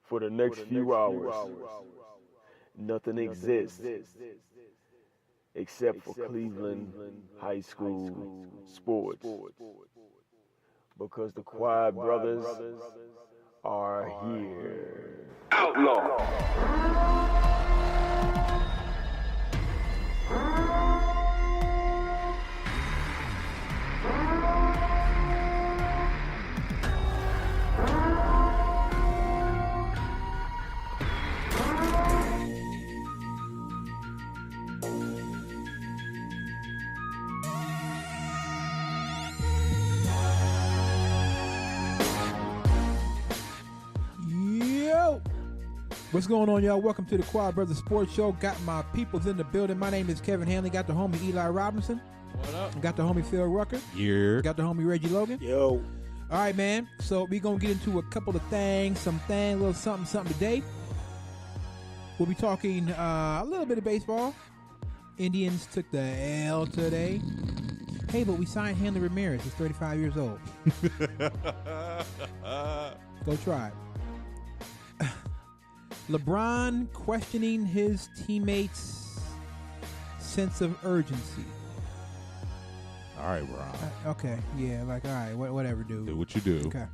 For the next few hours, nothing exists except for Cleveland high school sports. Because the Quiet Brothers are here. Outlaw. What's going on, y'all? Welcome to the Quad Brothers Sports Show. Got my peoples in the building. My name is Kevin Hanley. Got the homie Eli Robinson. What up? Got the homie Phil Rucker. Yeah. Got the homie Reggie Logan. Yo. All right, man. So we're going to get into a couple of things, a little something today. We'll be talking a little bit of baseball. Indians took the L today. Hey, but we signed Hanley Ramirez. He's 35 years old. Go try it. LeBron questioning his teammates' sense of urgency. All right, Ron. Okay, yeah, like, all right, whatever, dude. Do what you do. Okay.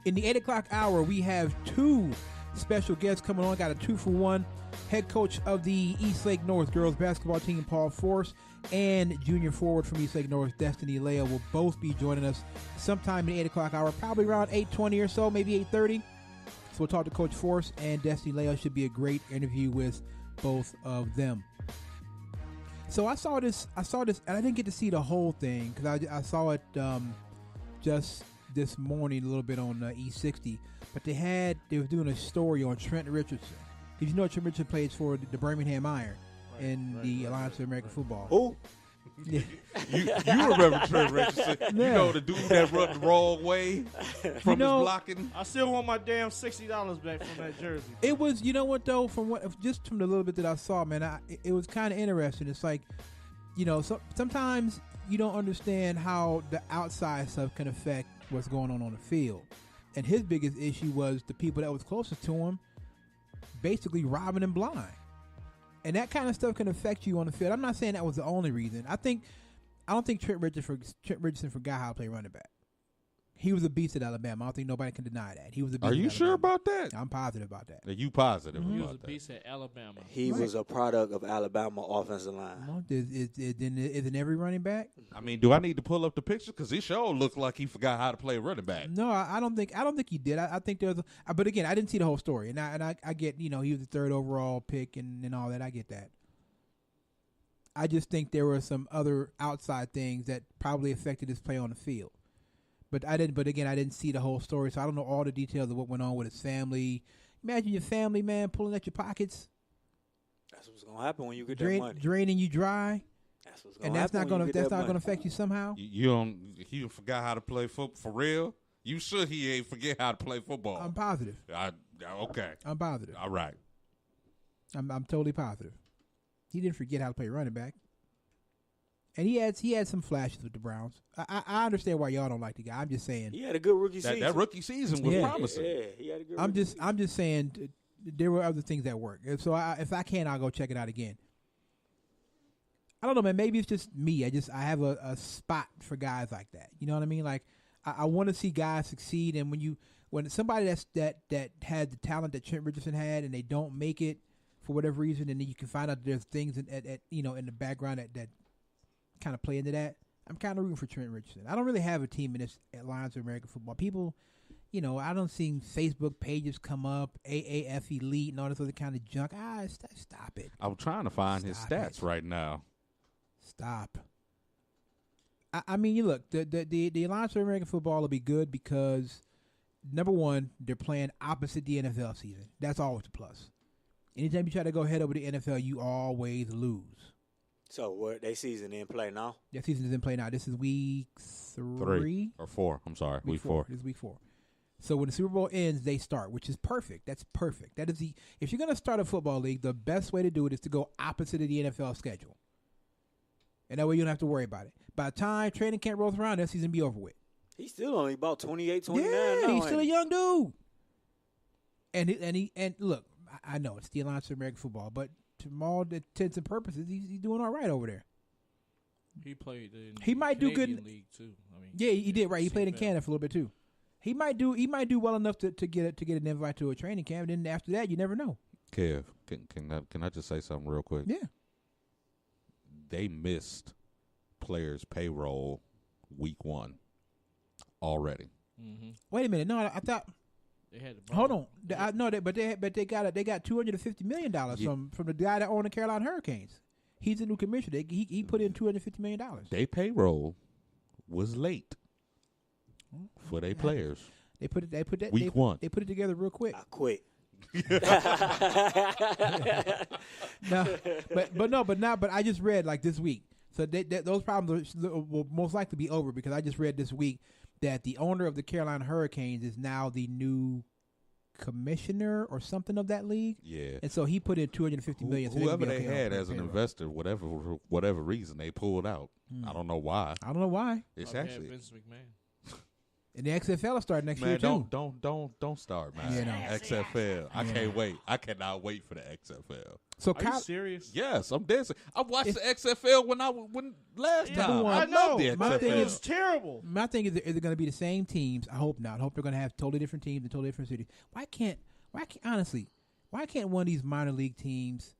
In the 8 o'clock hour, we have two special guests coming on. Got a 2-for-1. Head coach of the Eastlake North girls basketball team, Paul Force, and junior forward from Eastlake North, Destiny Leah, will both be joining us sometime in the 8 o'clock hour, probably around 8:20 or so, maybe 8:30. So we'll talk to Coach Force and Destiny Leah. Should be a great interview with both of them. So I saw this, and I didn't get to see the whole thing because I saw it just this morning a little bit on E60. But they were doing a story on Trent Richardson. Did you know Trent Richardson plays for the Birmingham Iron in the Alliance of American Football? Who? Yeah. You remember Trent Richardson? Yeah. You know the dude that run the wrong way from his blocking. I still want my damn $60 back from that jersey. It was, you know what though, from the little bit that I saw, man, it was kind of interesting. It's like, you know, sometimes you don't understand how the outside stuff can affect what's going on the field. And his biggest issue was the people that was closest to him basically robbing him blind. And that kind of stuff can affect you on the field. I'm not saying that was the only reason. I don't think Trent Richardson forgot how to play running back. He was a beast at Alabama. I don't think nobody can deny that. He was a beast. Are you sure about that? I'm positive about that. Are you positive He was about a that? beast at Alabama. He was a product of Alabama offensive line. Well, isn't every running back? I mean, do I need to pull up the picture? Because he sure looked like he forgot how to play running back. No, I don't think he did. I think there was, but again, I didn't see the whole story, and I get, you know, he was the 3rd overall pick and all that. I get that. I just think there were some other outside things that probably affected his play on the field. But again, I didn't see the whole story, so I don't know all the details of what went on with his family. Imagine your family, man, pulling at your pockets. That's what's gonna happen when you get that money. Draining you dry. That's what's gonna And that's happen not when you gonna get that money. affect you somehow. He forgot how to play football for real? You sure he ain't forget how to play football? I'm positive. Okay. I'm positive. All right. I'm totally positive. He didn't forget how to play running back. And he had some flashes with the Browns. I understand why y'all don't like the guy. I'm just saying. He had a good rookie season. That rookie season was promising. Yeah, he had a good. I'm just saying there were other things that work. So if I can, I'll go check it out again. I don't know, man. Maybe it's just me. I have a spot for guys like that. You know what I mean? Like I want to see guys succeed. And when somebody that had the talent that Trent Richardson had and they don't make it for whatever reason, and then you can find out there's things in the background that kind of play into that. I'm kind of rooting for Trent Richardson. I don't really have a team in this Alliance of American Football. People, you know, I don't see Facebook pages come up, AAF Elite and all this other kind of junk. Stop it. I'm trying to find his Stop stats it. right now. Stop. I mean, you look, the Alliance of American Football will be good because, number one, they're playing opposite the NFL season. That's always a plus. Anytime you try to go head over the NFL, you always lose. So what? They season in play now? That season is in play now. This is week 3 or 4. I'm sorry, week 4. This is week 4. So when the Super Bowl ends, they start, which is perfect. That's perfect. That is if you're going to start a football league, the best way to do it is to go opposite of the NFL schedule. And that way you don't have to worry about it. By the time training camp rolls around, that season be over with. He's still only about 28, 29 Yeah, now. he's still a young dude. And look, I know it's the Alliance of American Football, but to all intents and purposes, he's doing all right over there. He played in He might do Canadian good- league too. I mean, Yeah, he did right. He played in CFL. Canada for a little bit too. He might do well enough to get an invite to a training camp. And then after that, you never know. Kev, can I just say something real quick? Yeah. They missed players' payroll week 1 already. Mm-hmm. Wait a minute. No, I thought. They had to Hold on. I know that, but they got $250 million Yeah. from the guy that owned the Carolina Hurricanes. He's a new commissioner. He put in $250 million. They payroll was late for their players. They put that Week 1. They put it together real quick. I quit. But I just read like this week. So those problems will most likely be over because I just read this week that the owner of the Carolina Hurricanes is now the new commissioner or something of that league. Yeah. And so he put in $250 million. So Whoever can be they okay had on as an payroll. investor, whatever reason, they pulled out. I don't know why. I don't know why. It's Actually, actually Vince McMahon. And the XFL will start next year man. too. Don't start, man. Yeah, no. XFL. I can't wait. I cannot wait for the XFL. So Are you Kyle, serious? Yes, I'm dancing. I watched the XFL when last Yeah, time. one. I I love know. the My thing XFL. It's terrible. my thing is it going to be the same teams? I hope not. I hope they're going to have totally different teams in totally different cities. Why can't honestly? Why can't one of these minor league teams?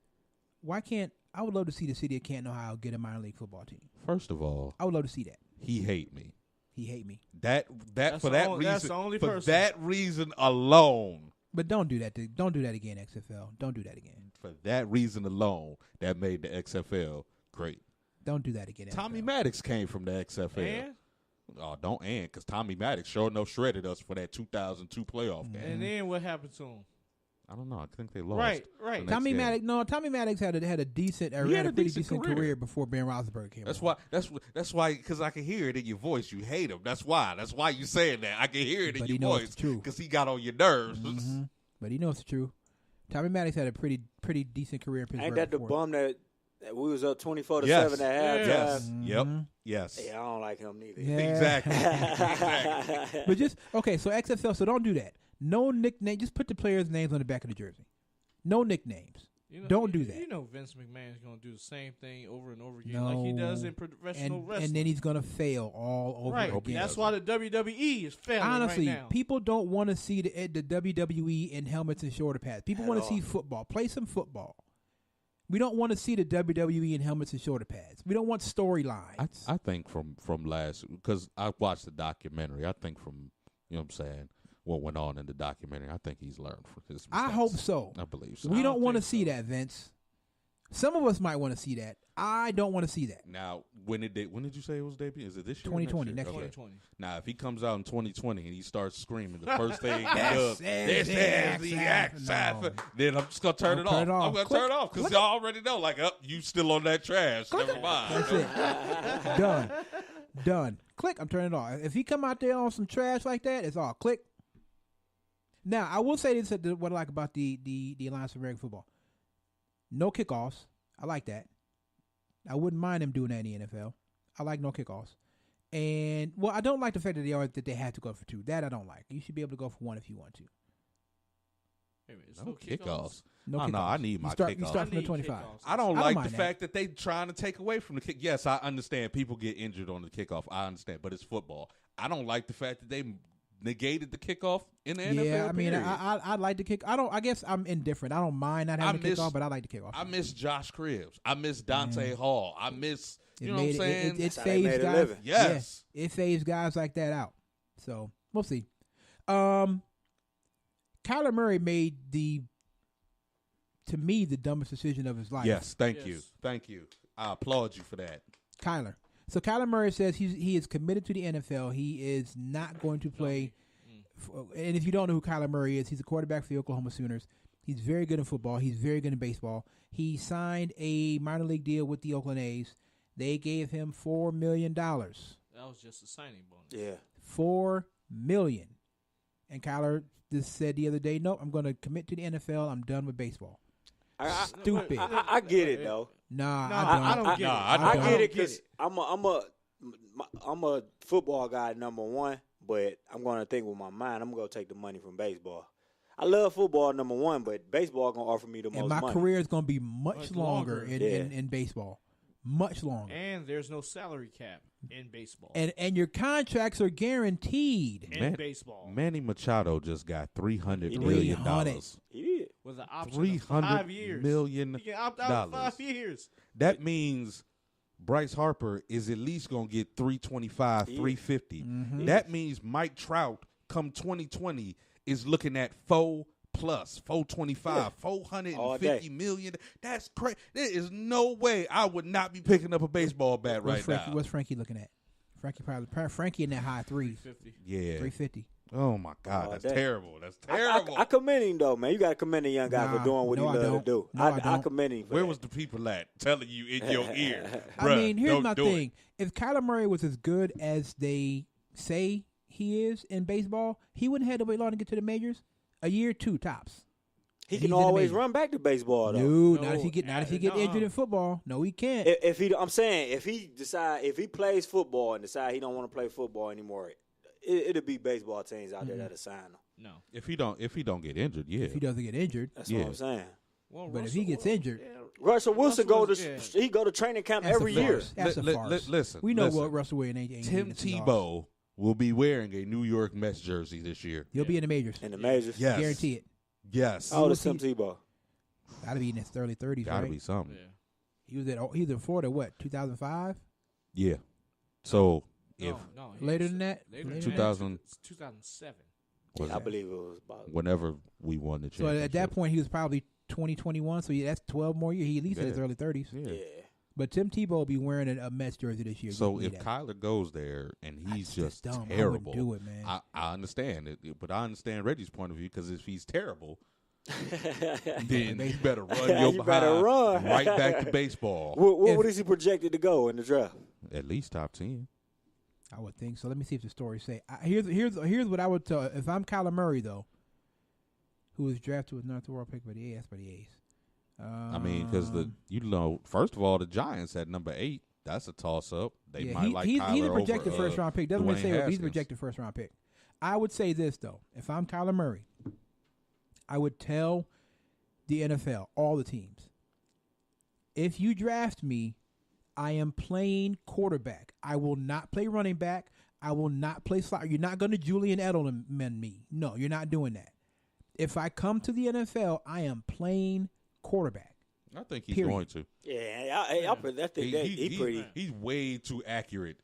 I would love to see the city of Canton, Ohio, get a minor league football team. First of all, I would love to see that. he hate me. He hate me, That That's for the that only- reason. that's the only for person. that reason alone. but don't do that. Don't do that again, XFL. Don't do that again. For that reason alone, that made the XFL great. Don't do that again. Tommy XFL. Maddox came from the XFL. And Oh, don't because Tommy Maddox sure enough shredded us for that 2002 playoff game. and then what happened to him? I don't know. I think they lost. Right. the next Tommy game. Maddox. No, Tommy Maddox had a decent, He had a pretty decent decent career. career before Ben Roethlisberger came. That's along. why. That's why. Because I can hear it in your voice. You hate him. That's why. That's why you saying that. I can hear it But in he your knows voice. it's true. Because he got on your nerves. Mhm. But he knows it's true. Tommy Maddox had a pretty decent career in Pittsburgh. Ain't that the before. bum that we was up 24-7 Yes. at halftime? Yes. Mhm. Yep. Yes. Yeah, I don't like him neither. Yeah. Exactly. exactly. But just okay. So XFL. So don't do that. No nickname. Just put the players' names on the back of the jersey. No nicknames. You know, Don't do that. You know Vince McMahon's going to do the same thing over and over again like he does in professional wrestling. And then he's gonna fail all over right. again. That's why the WWE is failing Honestly, right now. people don't want to see the WWE in helmets and shoulder pads. People At want to all. see football. Play some football. We don't want to see the WWE in helmets and shoulder pads. We don't want storylines. I think from last because I watched the documentary. I think from what I'm saying what went on in the documentary. I think he's learned from his mistakes. I hope so. I believe so. We I don't don't want to think see so. that, Vince. Some of us might want to see that. I don't want to see that. Now, when did you say it was debut? Is it this year? 2020, or next year? year. 2020. Now, if he comes out in 2020 and he starts screaming, the first thing he This does, is this the is the X X no. then I'm just gonna turn it I'll off. turn it off. I'm gonna Click. turn it off because y'all already know, like, you still on that trash. Never mind. That's it. Done. Click. I'm turning it off. If he come out there on some trash like that, it's all click. Now, I will say this: what I like about the Alliance of American Football, no kickoffs. I like that. I wouldn't mind them doing that in the NFL. I like no kickoffs. And well, I don't like the fact that they have to go for 2. That I don't like. You should be able to go for 1 if you want to. Wait a minute, it's No kickoffs. No Oh, kickoffs. no, I need my you start, kickoffs. You start from I the need 25. kickoffs. I don't I like don't the mind fact that they trying to take away from the kick. Yes, I understand people get injured on the kickoff. I understand, but it's football. I don't like the fact that they negated the kickoff in the NFL. Yeah, I mean, period. I like the kick. I guess I'm indifferent. I don't mind not having the kickoff, but I like the kickoff. I miss Josh Cribbs. I miss Dante Hall. I miss, you know what I'm made saying? It That's how they saves made a guys. living. Yes. Yeah, it saves guys like that out. So we'll see. Kyler Murray made to me, the dumbest decision of his life. Yes, thank you. Yes. Thank you. I applaud you for that. Kyler. So Kyler Murray says he is committed to the NFL. He is not going to play. And if you don't know who Kyler Murray is, he's a quarterback for the Oklahoma Sooners. He's very good in football. He's very good in baseball. He signed a minor league deal with the Oakland A's. They gave him $4 million. That was just a signing bonus. Yeah. $4 million. And Kyler just said the other day, "Nope, I'm going to commit to the NFL. I'm done with baseball." Stupid. I get it though. Nah, No, I don't. I don't get it. I don't. get it get because I'm a football guy number one, but I'm gonna think with my mind. I'm gonna take the money from baseball. I love football, number one, but baseball gonna offer me the most And my money. career is going to be much longer longer. in baseball. Much longer. And there's no salary cap in baseball. And your contracts are guaranteed. in baseball. Manny Machado just got $300 He million. did. He did. With an option of $300 5 years. million. He can opt out in 5 years. That means Bryce Harper is at least going to get 325, Yeah. 350. Mm-hmm. That means Mike Trout come 2020 is looking at 425, All $450 day. million. That's crazy. There is no way I would not be picking up a baseball bat right now. What's Frankie looking at? Frankie in that high threes. 50. Yeah. 350. Oh my God, All that's day. terrible. That's terrible. I commend him though, man. You got to commend a young guy Nah, for doing what no, I he loves don't. to do. No, I I don't. commend him. For Where that. was the people at telling you in your ear? I "Bruh, mean, here's don't my do it." thing. If Kyler Murray was as good as they say he is in baseball, he wouldn't have to wait long to get to the majors. A year or two tops. He He's can in the always major. run back to baseball though. No, not No, if he get no. injured in football. No, he can't. I'm saying if he plays football and decide he don't want to play football anymore, it'll be baseball teams out there that'll sign him. No. If he don't get injured, yeah. If he doesn't get injured, That's Yeah. what I'm saying. Well, But if he gets injured- Russell Wilson Russell he go to training camp That's every a year. farce. That's a farce. Listen, we know listen. what Russell Wilson ain't. Tim getting the Seahawks. Tebow will be wearing a New York Mets jersey this year. He'll be in the majors. In the majors. Yes. Guarantee it. Yes. How old is We'll Tim see. Tebow? Gotta be in his early 30s, Gotta right? be something. Yeah. He was in Florida. What? 2005. Yeah. So if No. Later than that? Later Later than than 2000 that. It's 2007. was I it? believe it was about. Whenever we won the So championship. at that point, he was probably 2021. So yeah, that's 12 more years. He at least in his Yeah. early 30s. Yeah. Yeah. But Tim Tebow will be wearing a Mets jersey this year. So You if can believe Kyler goes there and that. he's That's just dumb. I wouldn't terrible, do it, man. I understand it, but I understand Reggie's point of view because if he's terrible, then you better run your You behind better run. right back to baseball. What is he projected to go in the draft? At least top 10. I would think so. Let me see if the stories say. Here's what I would tell if I'm Kyler Murray though, who was drafted with not the world pick by the A's. That's by the A's. I mean, because first of all, the Giants at number 8. That's a toss up. They might like he's Kyler a projected over, first round pick. Doesn't really Dwayne say he's a Haskins. projected first round pick. I would say this though: if I'm Kyler Murray, I would tell the NFL, all the teams, if you draft me, I am playing quarterback. I will not play running back. I will not play slot. You're not going to Julian Edelman me. No, you're not doing that. If I come to the NFL, I am playing quarterback. I think he's Period. going to. Yeah, I think he pretty. He's way too accurate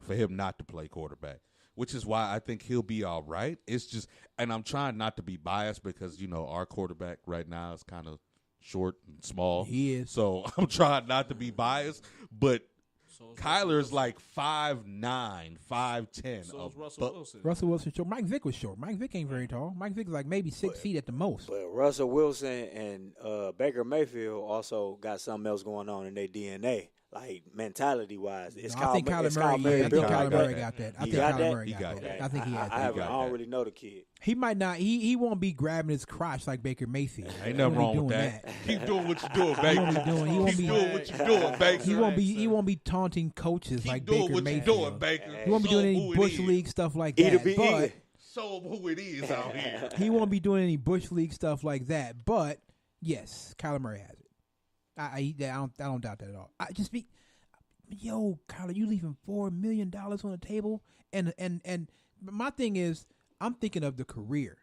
for him not to play quarterback, which is why I think he'll be all right. It's just, and I'm trying not to be biased because, our quarterback right now is kind of short and small. He is. So I'm trying not to be biased, but So is Kyler's like 5'9", 5'10". So is Russell but- Wilson. Russell Wilson short. Mike Vick was short. Mike Vick ain't very tall. Mike Vick is like maybe 6 feet at the most. But Russell Wilson and Baker Mayfield also got something else going on in their DNA, like mentality wise. No, I think Kyler Murray. I think Kyler Murray got that. I He think got Kyler that? Murray He got got that. that. I think he has I that. don't really know the kid. He might not. He won't be grabbing his crotch like Baker Mayfield. Ain't He nothing won't wrong be with doing that. Keep doing what you're doing, He won't be Baker. doing. He won't Keep be. doing what you're doing, Baker. He won't be taunting coaches Keep like doing Baker what Mayfield. you're doing, Baker. He won't be Show doing any who it bush is. league stuff like Either that. be But either. Show them who it is out here. he won't be doing any bush league stuff like that. But yes, Kyler Murray has it. I don't doubt that at all. I just be, yo, Kyler, you leaving $4 million on the table, and my thing is, I'm thinking of the career.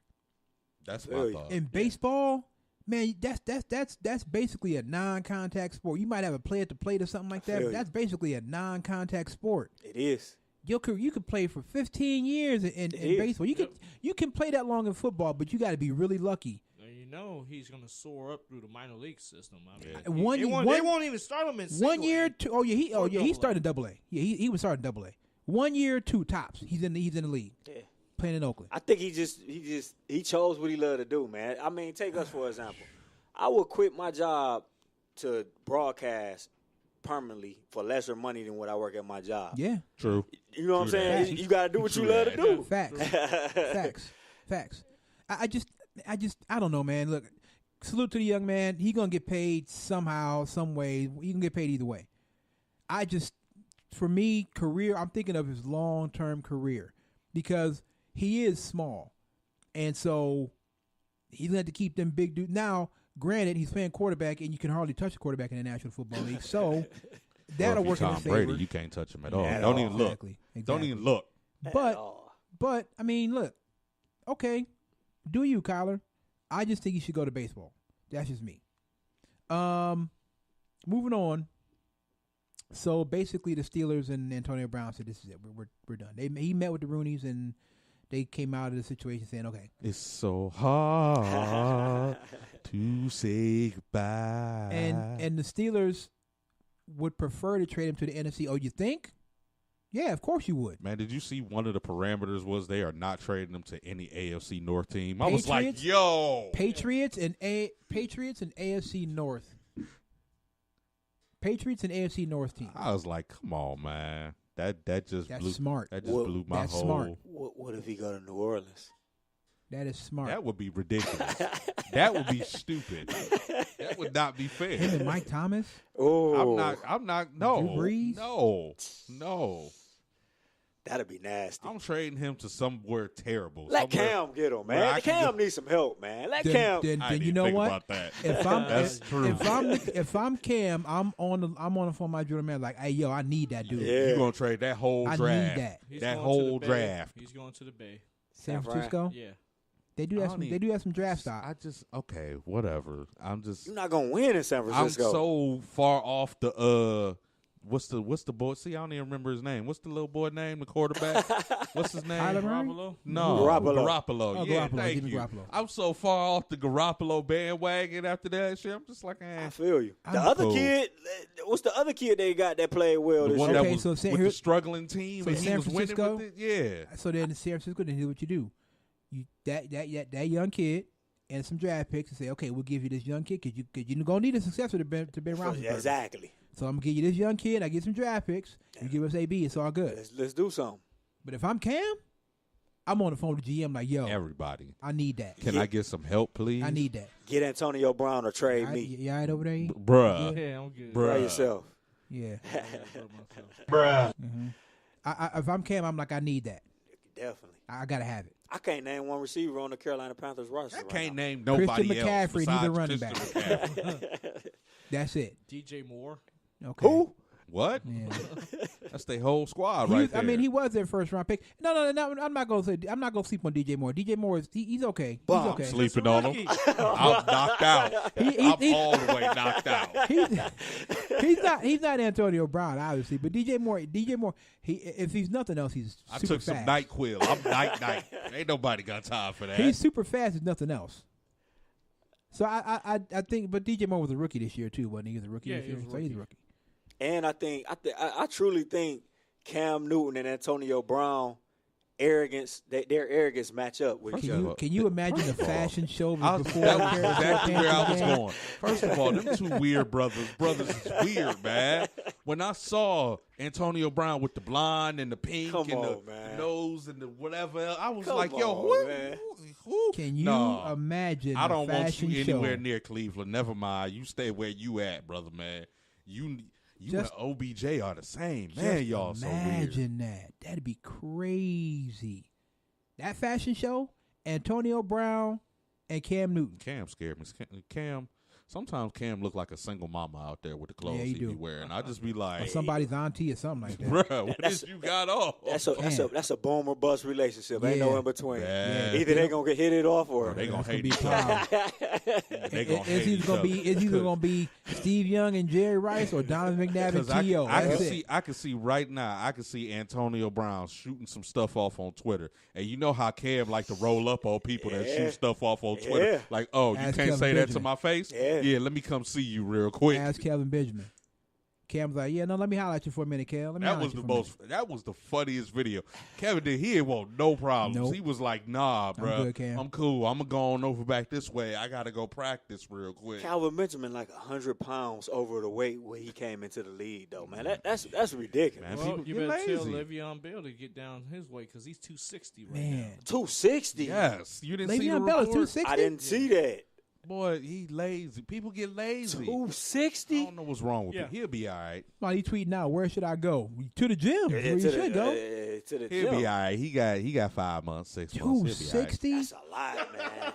That's my thought. In baseball, man, that's basically a non-contact sport. You might have a play at the plate or something like that, feel but you. that's basically a non-contact sport. It is. You could play for 15 years in is. baseball. You can play that long in football, but you got to be really lucky. He's going to soar up through the minor league system. I mean, One- they won't even start him in single 1 year, A. two. He Double-A. started Double-A. Yeah, he was starting Double-A. 1 year, 2 tops. He's in the league. Yeah. Playing in Oakland. I think he chose what he loved to do, man. I mean, take us for example. I would quit my job to broadcast permanently for lesser money than what I work at my job. Yeah. True. You know what I'm True saying? that. You got to do what you True love that. to do. Facts. Facts. I don't know, man. Look, salute to the young man. He gonna get paid somehow, some way. He can get paid either way. For me, career. I'm thinking of his long-term career because he is small, and so He's going to have to keep them big dudes. Now, granted, he's playing quarterback, and you can hardly touch a quarterback in the National Football League. So that'll work in his Tom favor. Brady, you can't touch him at all. At Don't all. even look. Exactly. Don't even look. But I mean, look. Okay, do you, Kyler? I just think you should go to baseball. That's just me. Moving on. So basically, the Steelers and Antonio Brown said, "This is it. We're done." He met with the Rooneys, and they came out of the situation saying, "Okay, It's so hard to say goodbye." And the Steelers would prefer to trade him to the NFC. Oh, you think? Yeah, of course you would. Man, did you see one of the parameters was they are not trading them to any AFC North team? I was like, Patriots? yo. Patriots and AFC North. Patriots and AFC North team. I was like, come on, man. That just That's blew smart. That just Well, blew my that's whole. smart. What if he go to New Orleans? That is smart. That would be ridiculous. That would be stupid. That would not be fair. Him and Mike Thomas. Oh, I'm not. No. Drew Brees? No. that'd be nasty. I'm trading him to somewhere terrible. Let somewhere Cam get him, where I man. can Cam go- needs some help, man. Let Then, Cam. then, I then didn't you know think what? about that. If I'm That's true. if I'm Cam, I'm on the phone with my general man like, hey yo, I need that dude. Yeah. You're gonna trade that whole I draft. need that. He's That going whole to the Bay. draft. He's going to the Bay. San San Fran. Francisco. Yeah. They do I have don't some. need- They do have some draft stock. I just okay, whatever. I'm just. You're not gonna win in San I'm Francisco. so far off the What's the boy? See, I don't even remember his name. What's the little boy name? The quarterback. What's his name? Kyler Murray? Garoppolo? No, Garoppolo. Oh, Yeah, Garoppolo. thank Give me you. Garoppolo. I'm so far off the Garoppolo bandwagon after that shit. I'm just like, I feel you. The I'm other cool. kid, what's the other kid they got that played well the this one year? Okay, that was so San- with here- the struggling team, so and he San was winning Francisco? with it. Yeah, So then in San Francisco, then here's what you do: you that young kid and some draft picks and say, okay, we'll give you this young kid because you're gonna need a successor to Ben Roethlisberger. Yeah, exactly. So I'm gonna give you this young kid. I get some draft picks. You give us AB. It's all good. Let's do something. But if I'm Cam, I'm on the phone with the GM like, yo, everybody. I need that. Can I get some help, please? I need that. Get Antonio Brown or trade All right, me. you all right over there? E? bruh. Yeah, I'm good. Bruh. By yourself. Yeah. Myself. If I'm Cam, I'm like, I need that. Definitely. I gotta have it. I can't name one receiver on the Carolina Panthers roster. I right can't now. name nobody Christian else McCaffrey, neither besides running Christian back. McCaffrey. That's it. DJ Moore. Okay. Who? What? Yeah. That's their whole squad He right was- there. I mean, he was their first round pick. No. I'm not gonna say. I'm not gonna sleep on DJ Moore. DJ Moore is he's okay. He's Bomb. okay. sleeping on him. Rookie. I'm knocked out. I'm all the way knocked out. He's not Antonio Brown, obviously, but DJ Moore, if he's nothing else, he's I super took some fast. NyQuil. I'm night. Ain't nobody got time for that. He's super fast, if nothing else. So I think, but DJ Moore was a rookie this year too, wasn't he? He was a rookie Yeah, this he year, was a so he's a rookie. rookie. And I truly think Cam Newton and Antonio Brown their arrogance match up with each other. Can you imagine the fashion show that was before exactly where I was game? going. First of all, them two weird brothers is weird, man. When I saw Antonio Brown with the blonde and the pink Come and on, the man. nose and the whatever, else, I was Come like, yo, on, man. who? Can you Nah. imagine I the don't want fashion you show? anywhere near Cleveland. Never mind. You stay where you at, brother, man. You Just- and OBJ are the same, Just man. Y'all so weird. imagine that. That'd be crazy. That fashion show, Antonio Brown and Cam Newton. Cam scared me. Cam. Sometimes Cam look like a single mama out there with the clothes Yeah, he he be do. wearing. I just be Or like, somebody's auntie or something like that. bruh, what That's- did you got on? That's a boom or bust relationship. Ain't no Yeah. in between. Yeah. Either they gonna get hit it off or They gonna That's gonna hate be each problem. other. They gonna hate each other. It's either gonna be Steve Young and Jerry Rice or Donovan McNabb and Because T.O. I That's can it. see, I can see right now. I can see Antonio Brown shooting some stuff off on Twitter, and you know how Cam like to roll up on people that Yeah. shoot stuff off on Twitter. Yeah. Like, oh, you Ask can't Kevin say that to Benjamin. my face. Yeah. Let me come see you real quick. Ask Kelvin Benjamin. Cam's like, yeah, no, let me holler at you for a minute, Kel. Let me That holler was at you the for a most. That was the funniest video. Kevin did. He ain't want no problems. Nope. He was like, "Nah, bro, good, Cam. I'm cool. I'm gonna go on over back this way. I gotta go practice real quick." Calvin Benjamin like 100 pounds over the weight when he came into the league though, man. That's ridiculous. Man, Well, people you get better tell lazy. Le'Veon Bell to get down his weight because he's 260 right Man, 260. Yes, you didn't see the Le'Veon Bell is report? 260. I didn't see that. Boy, he lazy. People get lazy. 260. I don't know what's wrong with Yeah. him. He'll be all right. While he tweeting out, where should I go? To the gym. Where you should go. To the He'll gym. be all right. He got 5 months, 6 months. He'll be all right. 260. That's a lot, man.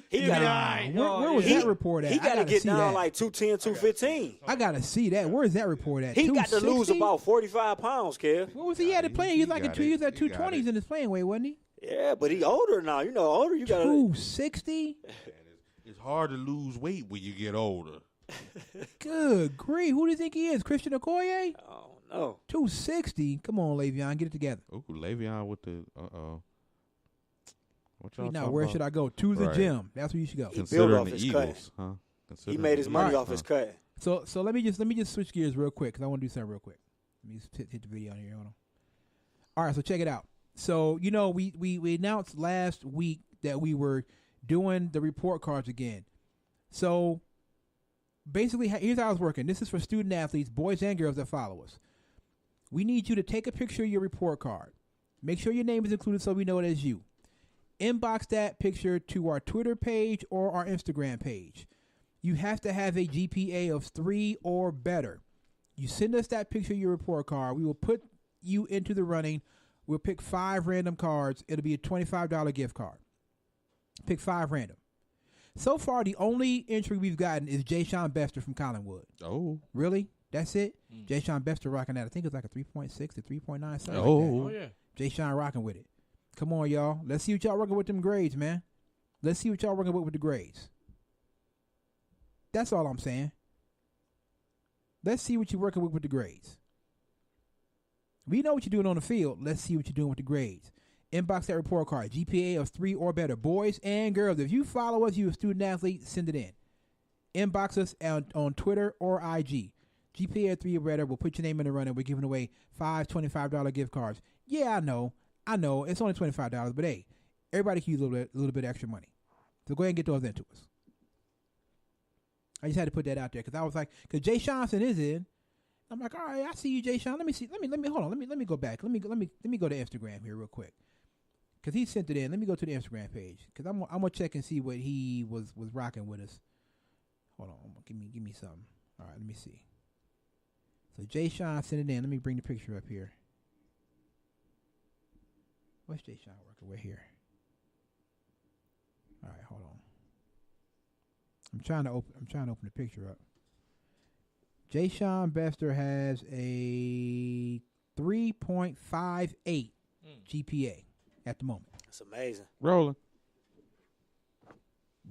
He'll be all right. Where was that report at? He I got to gotta get see down that. like 210, 215. I gotta see that. Where's that report at? He got to lose 260? about 45 pounds, Kev. What was he at playing? He was like got he was it. at He got 220s it. in his playing weight, wasn't he? Yeah, but he older now. You know, older you got to. 260. It's hard to lose weight when you get older. Good grief! Who do you think he is? Christian Okoye? Oh no. 260. Come on, Le'Veon, get it together. Ooh, Le'Veon with the What y'all Now, talking where about? should I go? To the Right. gym. That's where you should go. built Considering off the his Eagles, huh? He Considering made his the money Eagles, off his cut. So let me just switch gears real quick because I want to do something real quick. Let me just hit the video on here. Hold on. All right, so check it out. So we announced last week that we were doing the report cards again. So basically, here's how it's working. This is for student athletes, boys and girls that follow us. We need you to take a picture of your report card. Make sure your name is included so we know it is you. Inbox that picture to our Twitter page or our Instagram page. You have to have a GPA of 3 or better. You send us that picture of your report card. We will put you into the running. We'll pick 5 random cards. It'll be a $25 gift card. Pick 5 random. So far, the only entry we've gotten is Jay Sean Bester from Collinwood. Oh, Really? That's it? Jay Sean Bester rocking that. I think it's like a 3.6 to 3.9, something like Oh. Oh that. yeah. Jay Sean rocking with it. Come on, y'all. Let's see what y'all working with them grades, man. Let's see what y'all working with the grades. That's all I'm saying. Let's see what you're working with the grades. We know what you're doing on the field. Let's see what you're doing with the grades. Inbox that report card. GPA of 3 or better. Boys and girls. If you follow us, you're a student athlete, send it in. Inbox us on Twitter or IG. GPA of 3 or better. We'll put your name in the running. We're giving away 5 $25 gift cards. Yeah, I know. It's only $25, but hey, everybody can use a little bit extra money. So go ahead and get those into us. I just had to put that out there because I was like, because Jay Johnson is in. I'm like, all right, I see you, Jay Sean. Let me see. Let me hold on. Let me go back. Let me go to Instagram here real quick. Cause he sent it in. Let me go to the Instagram page. Cause I'm gonna check and see what he was rocking with us. Hold on. Give me something. All right, let me see. So Jay Sean sent it in. Let me bring the picture up here. What's Jay Sean working with here? All right, hold on. I'm trying to open the picture up. Jay Sean Bester has a 3.58 GPA at the moment. That's amazing. rolling.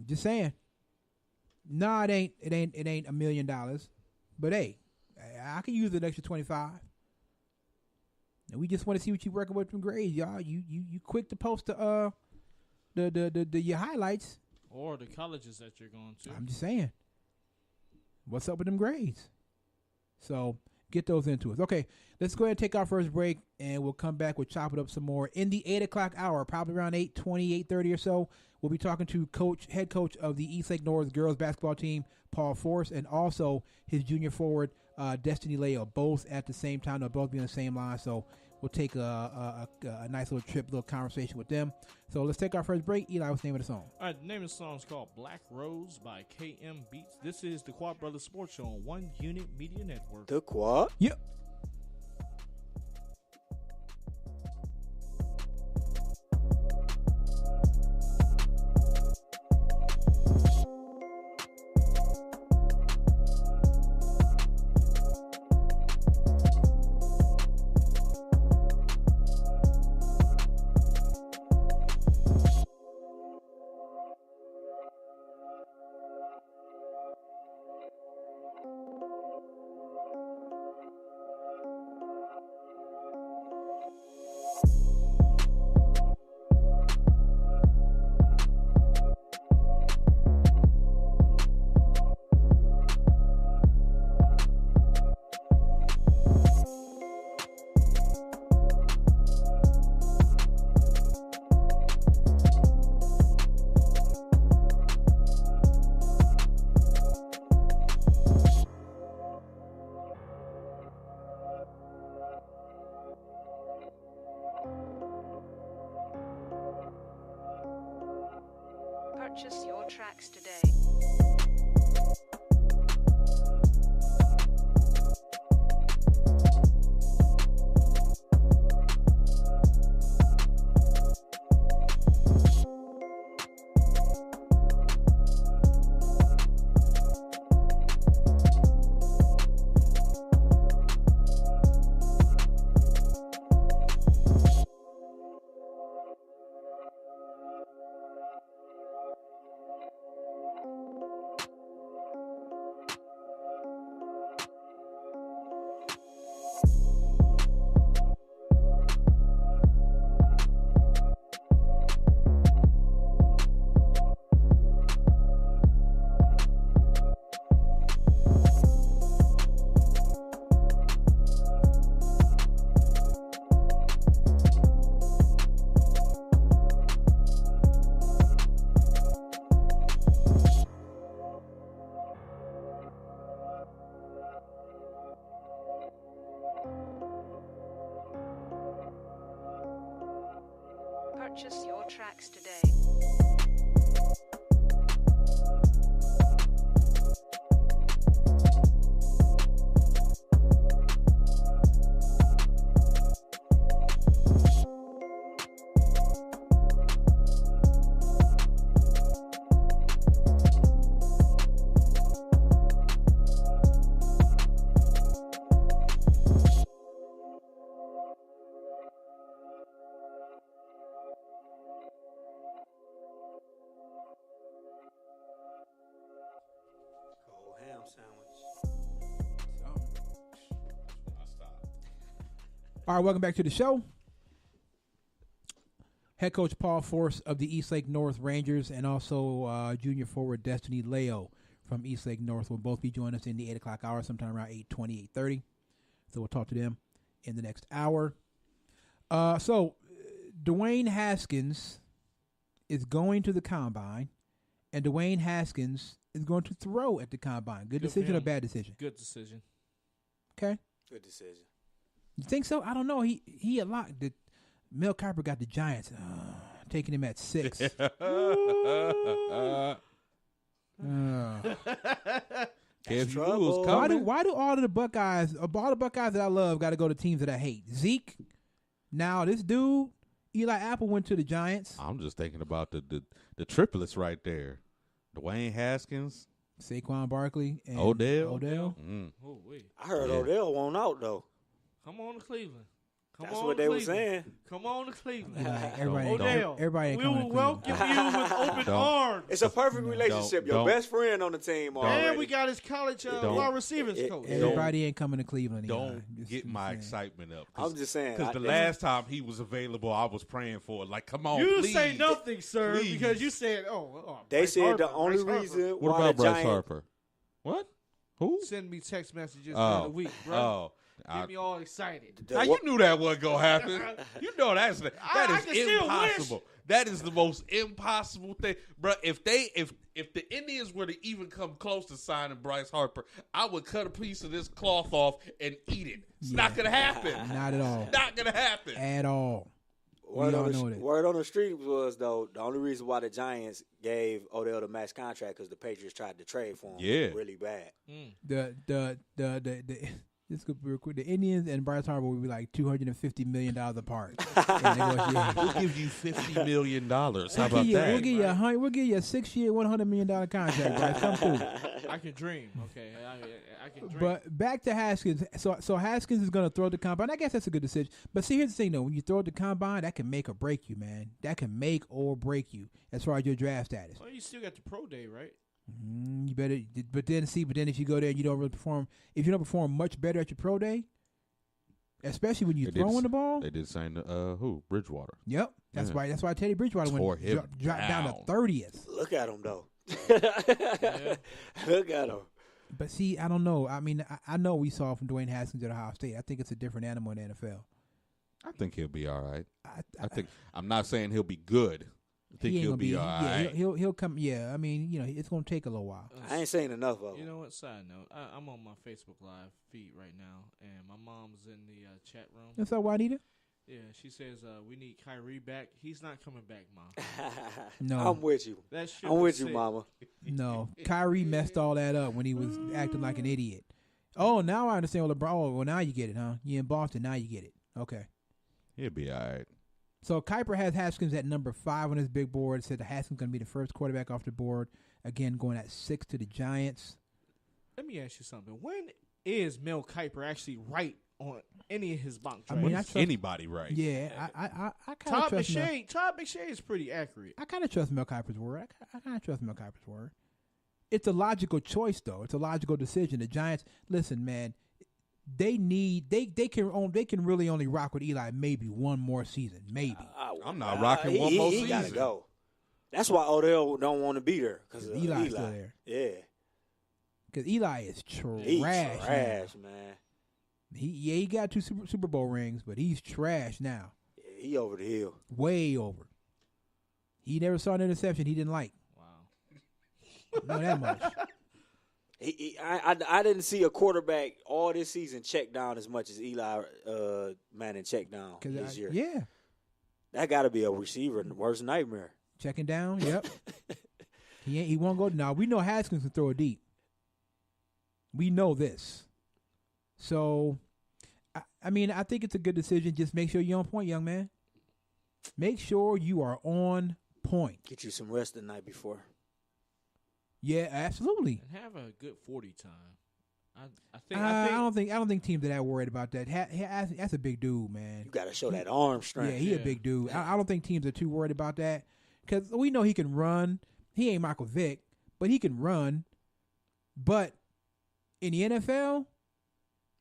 Just saying. No, it ain't $1 million. But hey, I can use an extra 25. And we just want to see what you working with from grades, y'all. You quick to post the your highlights. Or the colleges that you're going to. I'm just saying. What's up with them grades? So get those into us. Okay, let's go ahead and take our first break, and we'll come back. We'll chop it up some more in the 8 o'clock hour, probably around 8:20, 8:30 or so. We'll be talking to head coach of the Eastlake North girls basketball team, Paul Force, and also his junior forward, Destiny Leo, both at the same time. They'll both be on the same line, so we'll take a nice little trip, little conversation with them. So let's take our first break. Eli, what's the name of the song? All right, the name of the song is called Black Rose by KM Beats. This is the Quad Brothers Sports Show on One Unit Media Network. The quad. Yep. Purchase your tracks today. Purchase your tracks today. Cold ham sandwich. All right, welcome back to the show. Head coach Paul Force of the Eastlake North Rangers and also junior forward Destiny Leo from Eastlake North will both be joining us in the 8 o'clock hour sometime around 8:20, 8:30. So we'll talk to them in the next hour. So Dwayne Haskins is going to the combine, and Dwayne Haskins is going to throw at the combine. Good Good for decision or him. bad decision? Good decision. Okay. Good decision. You think so? I don't know. He a lot. Mel Kiper got the Giants taking him at 6. Can't trouble. lose. Why do all the Buckeyes that I love got to go to teams that I hate? Zeke. Now this dude, Eli Apple went to the Giants. I'm just thinking about the triplets right there. Dwayne Haskins, Saquon Barkley and Odell. Oh, wait. I heard Yeah. Odell won't out though. Come on to Cleveland. Come That's on what to they were Cleveland. saying. Come on to Cleveland. Like, everybody, Odell, everybody ain't we coming will to welcome Cleveland. you with open Don't. arms. It's a perfect relationship. Your don't- best friend on the team already. And we got his college Don't. wide receivers It- coach. it- Everybody ain't coming to Cleveland. Don't Eli. Just get my saying. excitement up. I'm just saying. Because the last time he was available, I was praying for it. Like, come on, You please. say nothing, sir, Please. because you said, They Bryce said Harper, the only Bryce Harper. reason What why about the Bryce Giants. Harper? What? Who? Send me text messages Oh, during the week, bro. oh. Get me all excited. the- Now, you knew that wasn't gonna happen. You know that is I can still impossible. That is the most impossible thing, bro. If the Indians were to even come close to signing Bryce Harper, I would cut a piece of this cloth off and eat it. It's not gonna happen. Not at all. Not gonna happen. At all. Word all on, know the, that. word on the street was, though, the only reason why the Giants gave Odell the max contract because the Patriots tried to trade for him Yeah. really bad. This could be real quick. The Indians and Bryce Harper would be like $250 million apart. in negotiations. We'll give you $50 million. How We'll about give you- that? We'll give you we'll give you a 6-year, $100 million contract. Bryce, come through. I can dream. Okay, I can dream. But back to Haskins. So Haskins is going to throw the combine. I guess that's a good decision. But see, here's the thing, though. When you throw the combine, that can make or break you, man. That can make or break you as far as your draft status. well, you still got the pro day, right? You better. But then if you go there and you don't really perform, if you don't perform much better at your pro day, especially when you're They did throwing s- the ball. They did sign who? Bridgewater. Yep. That's Yeah. why. That's why Teddy Bridgewater Tore went him dropped down to down. 30th. Look at him, though. Yeah. Look at him. But see, I don't know. I mean, I know we saw from Dwayne Haskins at Ohio State. I think it's a different animal in the NFL. I think he'll be all right. I think I'm not saying he'll be good. I think he ain't he'll gonna be all yeah, right. he'll come. Yeah, I mean, it's gonna take a little while. I ain't saying enough of You him. know what? Side note, I'm on my Facebook Live feed right now, and my mom's in the chat room. What's up, Juanita? Yeah, she says we need Kyrie back. He's not coming back, Mom. No. I'm with you. That ship I'm with is you, sick. Mama. No, Kyrie messed all that up when he was acting like an idiot. Oh, now I understand what LeBron. Oh, well, now you get it, huh? You in Boston, now you get it. Okay. He'll be all right. So Kuiper has Haskins at number 5 on his big board. Said that Haskins going to be the first quarterback off the board. Again, going at 6 to the Giants. Let me ask you something. When is Mel Kiper actually right on any of his mock I drafts? mean, When I is trust- anybody right? Yeah, I kind of Todd trust Mel. McShay. Todd McShay is pretty accurate. I kind of trust Mel Kiper's word. I kind of trust Mel Kiper's word. It's a logical choice, though. It's a logical decision. The Giants, listen, man, they can really only rock with Eli maybe one more season, maybe. I'm not rocking one more He gotta season. go. That's why Odell don't want to be there because Eli's still there. Yeah, Because Eli is trash. he's now. trash, man. He got 2 Super Bowl rings, but he's trash now. Yeah, he over the hill. Way over. He never saw an interception he didn't like. Wow. Know that much. I didn't see a quarterback all this season check down as much as Eli Manning checked down this year. Yeah. That got to be a receiver worst nightmare. Checking down, yep. He won't go. Now, we know Haskins can throw it deep. We know this. So, I mean, I think it's a good decision. Just make sure you're on point, young man. Make sure you are on point. Get you some rest the night before. Yeah, absolutely. And have a good 40 time. I I think don't think teams are that worried about that. That's a big dude, man. You got to show that arm strength. Yeah, he a big dude. I don't think teams are too worried about that because we know he can run. He ain't Michael Vick, but he can run. But in the NFL,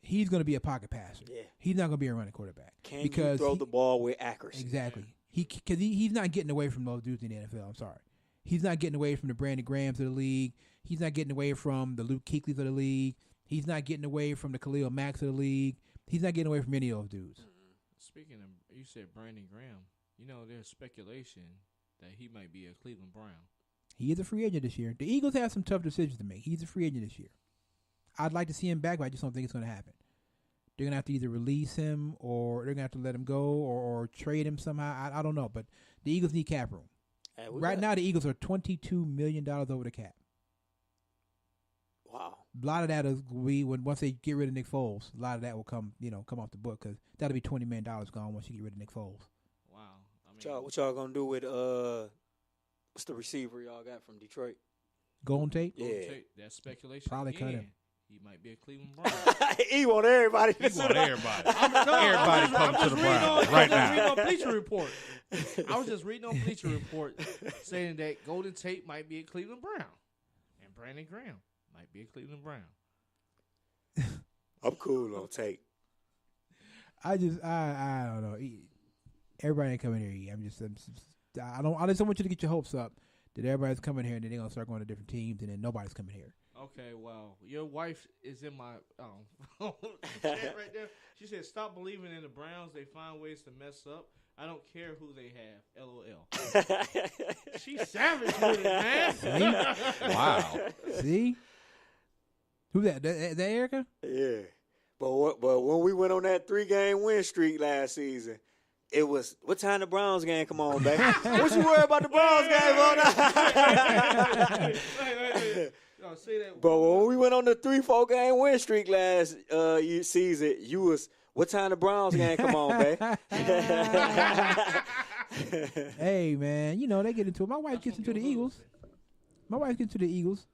he's going to be a pocket passer. Yeah. He's not going to be a running quarterback. Can because you throw the ball with accuracy? Exactly. Because he's not getting away from those dudes in the NFL. I'm sorry. He's not getting away from the Brandon Grahams of the league. He's not getting away from the Luke Kuechly's of the league. He's not getting away from the Khalil Macks of the league. He's not getting away from any of those dudes. Speaking of, you said Brandon Graham. You know, there's speculation that he might be a Cleveland Brown. He is a free agent this year. The Eagles have some tough decisions to make. He's a free agent this year. I'd like to see him back, but I just don't think it's going to happen. They're going to have to either release him or they're going to have to let him go or trade him somehow. I don't know, but the Eagles need cap room. Hey, Right now, the Eagles are $22 million over the cap. Wow. A lot of that is once they get rid of Nick Foles. A lot of that will come off the book because that'll be $20 million gone once you get rid of Nick Foles. Wow. I mean, What y'all going to do with what's the receiver y'all got from Detroit? Golden Tate? Yeah. That's speculation. Probably cut again. him. He might be a Cleveland Brown. He want everybody to He sit want down. everybody. Everybody come to the Browns right now. I was just reading on Bleacher Report. I was just reading on Bleacher Report saying that Golden Tate might be a Cleveland Brown, and Brandon Graham might be a Cleveland Brown. I'm cool on Tate. I don't know. Everybody ain't coming here. I just don't want you to get your hopes up that everybody's coming here and then they're gonna start going to different teams and then nobody's coming here. Okay, well, your wife is in my chat right there. She said, "Stop believing in the Browns. They find ways to mess up. I don't care who they have." LOL. She's savage with it, man. Wow. See? Who's that? That Erica? Yeah. But when we went on that 3-game win streak last season, it was, what time the Browns game come on, baby? What you worry about the Browns game on? No, say that. But when we went on the 3-4 game win streak last season, you was, what time the Browns game come on, baby? Hey, man, they get into it. My wife gets into the Eagles. My wife gets into the Eagles.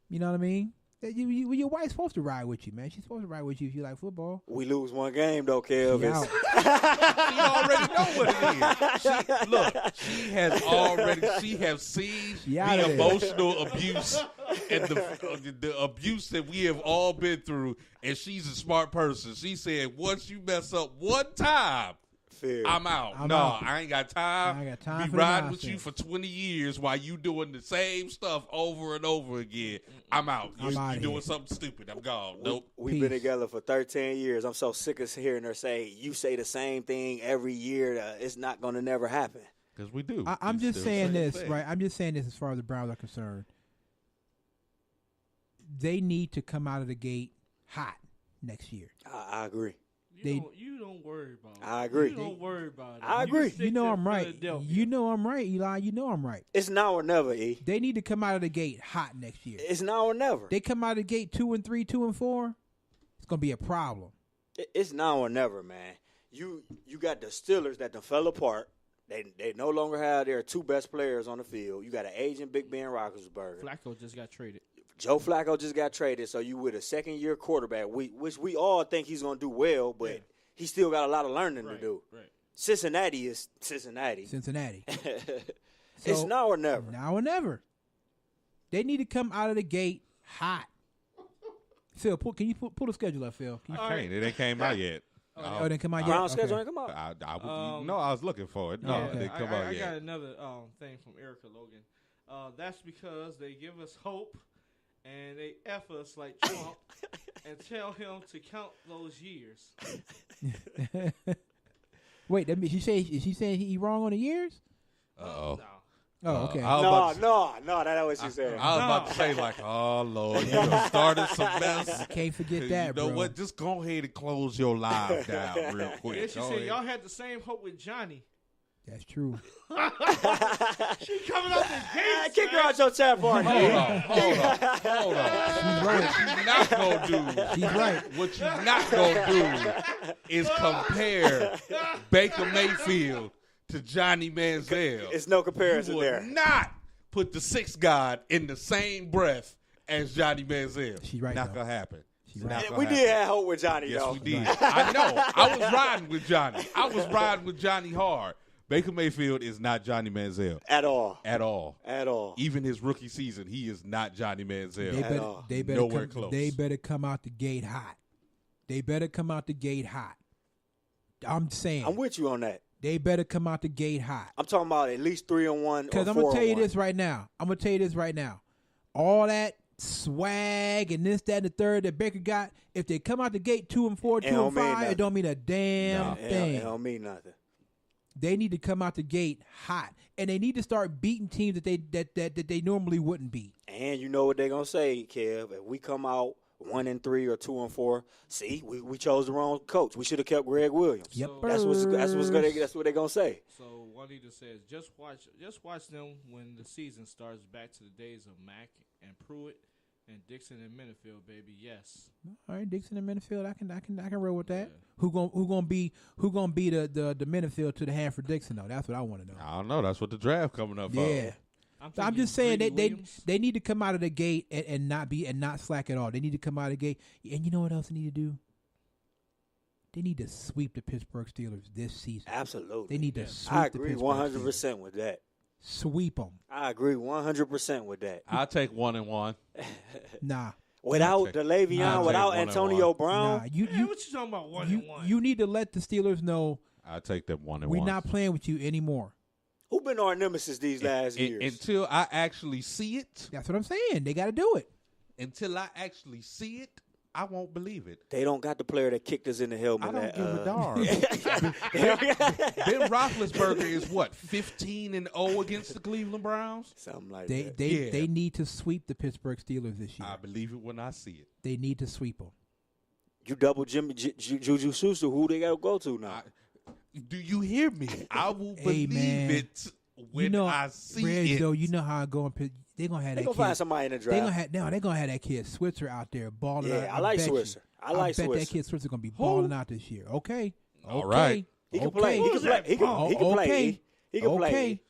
You know what I mean? Your wife's supposed to ride with you, man. She's supposed to ride with you if you like football. We lose one game, though, Kev. She out. You already know what it is. She has seen out of the there. emotional abuse and the abuse that we have all been through, and she's a smart person. She said, once you mess up one time, I'm out. I'm out. I ain't got time. I ain't got time Be for the riding with you nonsense. for 20 years while you doing the same stuff over and over again. I'm out. I'm You outta doing here. something stupid. I'm gone. Nope. We've been Peace. together for 13 years. I'm so sick of hearing her say, you say the same thing every year. It's not going to never happen. Because we do. I'm We just still saying say the this, same. right? I'm just saying this as far as the Browns are concerned. They need to come out of the gate hot next year. I agree. You don't worry about it. I agree. You don't worry about it. I agree. stick You know to I'm right. Philadelphia. You know I'm right, Eli. You know I'm right. It's now or never, E. They need to come out of the gate hot next year. It's now or never. They come out of the gate 2-3, 2-4. It's gonna be a problem. It's now or never, man. You got the Steelers that done fell apart. They no longer have their two best players on the field. You got an aging Big Ben Roethlisberger. Flacco just got traded. Joe Flacco just got traded, so you with a second-year quarterback, which we all think he's going to do well, but he still got a lot of learning to do. Right. Cincinnati is Cincinnati. It's So, now or never. Now or never. They need to come out of the gate hot. Phil, can you pull the schedule up, Phil? Can you- I can't. It ain't came out yet. Oh, it didn't come out yet? Brown Okay. schedule ain't come out. I was looking for it. No, Oh, it okay. didn't come I out yet. got another thing from Erica Logan. That's because they give us hope and they F us like Trump and tell him to count those years. Wait, is she saying he wrong on the years? Uh-oh. No. Oh, okay. No, that's what she said. I was about to say, like, oh, Lord, you done started some mess. Can't forget that, You know bro. what? Just go ahead and close your live down real quick. Yeah, she Go said ahead. y'all had the same hope with Johnny. That's true. She coming out the gate. Kick her out your chat party. Hold on. She's right. What you not gonna do? She's right. What you not gonna do is compare Baker Mayfield to Johnny Manziel. It's no comparison You would there. not put the sixth God in the same breath as Johnny Manziel. She right, Not though. gonna happen. She Not right. gonna We happen. did have hope with Johnny, Yes, though. we did. I know. I was riding with Johnny. I was riding with Johnny hard. Baker Mayfield is not Johnny Manziel At all. at all. At all. Even his rookie season, he is not Johnny Manziel. They better Nowhere come, close. They better come out the gate hot. They better come out the gate hot. I'm saying. I'm with you on that. They better come out the gate hot. I'm talking about at least 3-1 or Because I'm going to tell you 4-1. this right now. All that swag and this, that, and the third that Baker got, if they come out the gate 2-4, It don't mean 2-5, nothing. it don't mean a damn thing. It don't mean nothing. They need to come out the gate hot. And they need to start beating teams that they normally wouldn't beat. And you know what they're gonna say, Kev? If we come out 1-3 or 2-4, see, we chose the wrong coach. We should have kept Greg Williams. Yep. That's what they're gonna say. So Juanita says, just watch them when the season starts. Back to the days of Mack and Pruitt and Dixon and Minifield, baby. Yes. All right, Dixon and Minifield, I can roll with that. Yeah. Who gonna be the Minifield to the Hanford Dixon though? That's what I want to know. I don't know. That's what the draft coming up Yeah. I'm I'm thinking just saying Greedy Williams. they need to come out of the gate and not slack at all. They need to come out of the gate. And you know what else they need to do? They need to sweep the Pittsburgh Steelers this season. Absolutely. They need to sweep I the agree Pittsburgh 100% with that. Sweep them. I agree 100% with that. I'll take 1-1. Nah. Without I'll Le'Veon, take without 1-1. Antonio Brown, Nah. You Man, what you talking about? 1-1. you need to let the Steelers know I'll take that 1-1. we're not playing with you anymore. who been our nemesis these last years? Until I actually see it, That's what I'm saying. They got to do it. I won't believe it. They don't got the player that kicked us in the helmet. I don't that, give a darn. Ben Roethlisberger is what, 15-0 against the Cleveland Browns? Something like They that. they need to sweep the Pittsburgh Steelers this year. I believe it when I see it. They need to sweep them. You double Jimmy Juju Susu, who they got to go to now? Do you hear me? I will Hey, believe man. it when I see Reg, it. though, you know how I go. They're gonna have They that gonna find kid. somebody in the They're draft. gonna have that kid Switzer out there balling out. Yeah, I like bet you. Switzer. I like bet that Switzer. kid Switzer gonna be balling out this year. Okay. All okay. right. He can okay. play. He can play. He can play. Okay. He can play. Okay.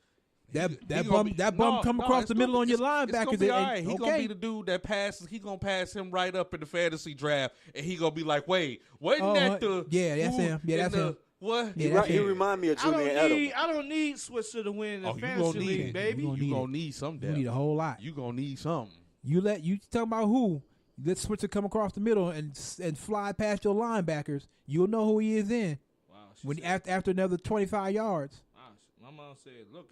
That bum come across the middle on your linebackers. It's gonna be all right. He okay. gonna be the dude that passes. He gonna pass him right up in the fantasy draft, and he gonna be like, "Wait, wasn't that the yeah, that's who him. Yeah, in that's the- him. What? Yeah, He that's he it. remind me of I Julian Edelman. don't need Switzer to win the Oh, you fantasy gonna need league, it. baby. You gonna You need gonna need some You depth. need a whole lot. You gonna need something. You talking about who? Let Switzer come across the middle and fly past your linebackers. You'll know who he is then. Wow, When after another 25 yards. my mom said, "Look,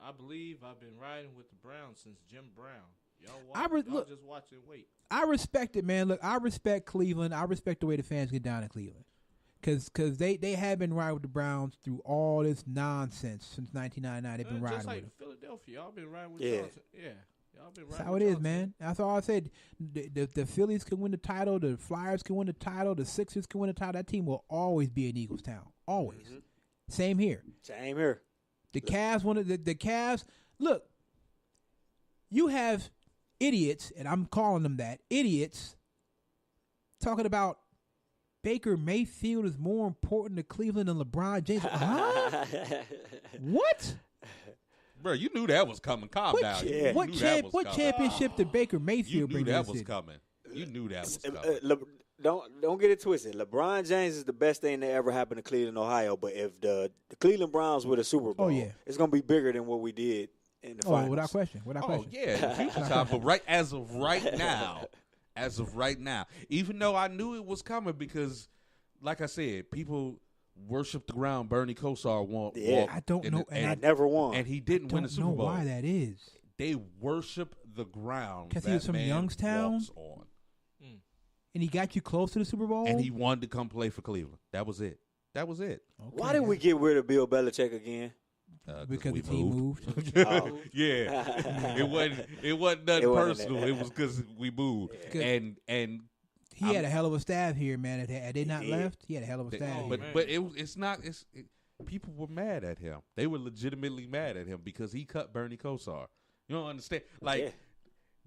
I believe I've been riding with the Browns since Jim Brown. Y'all, look- just watch and wait." I respect it, man. Look, I respect Cleveland. I respect the way the fans get down in Cleveland. Because they have been riding with the Browns through all this nonsense since 1999. They've been Just riding like with them. Philadelphia, y'all been riding with Yeah. Johnson. Yeah. Y'all been That's riding how with it is, y'all, man. That's all I said. The Phillies can win the title. The Flyers can win the title. The Sixers can win the title. That team will always be an Eagles town. Always. Mhm. Same here. Same here. The Cavs wanted the Cavs. Look, you have idiots, and I'm calling them that idiots, talking about Baker Mayfield is more important to Cleveland than LeBron James. Huh? What? Bro, you knew that was coming. Calm down. Ch- You Yeah. what knew that was what coming. championship did Baker You Mayfield knew bring to that the was city? coming. You knew that was coming. Don't get it twisted. LeBron James is the best thing that ever happened to Cleveland, Ohio. But if the Cleveland Browns win a Super Bowl, yeah. it's gonna be bigger than what we did in the Oh, finals. without question. Without Oh question. yeah, in the future time. But as of right now, even though I knew it was coming because, like I said, people worship the ground Bernie Kosar walked. Yeah. I don't know, And I and never won. and he didn't win the don't Super know Bowl. why that is. They worship the ground 'Cause that he was from man Youngstown? walks on, And he got you close to the Super Bowl. and he wanted to come play for Cleveland. That was it. Okay, Why did we get rid of Bill Belichick again? Because we the team moved. Oh. Yeah, it wasn't nothing It wasn't personal. that. It was because we moved, Good. and He had a hell of a staff here, man. Had they not did. left, he had a hell of a staff. but here. man. but it's not. People were mad at him. They were legitimately mad at him because he cut Bernie Kosar. You don't understand? Like Yeah.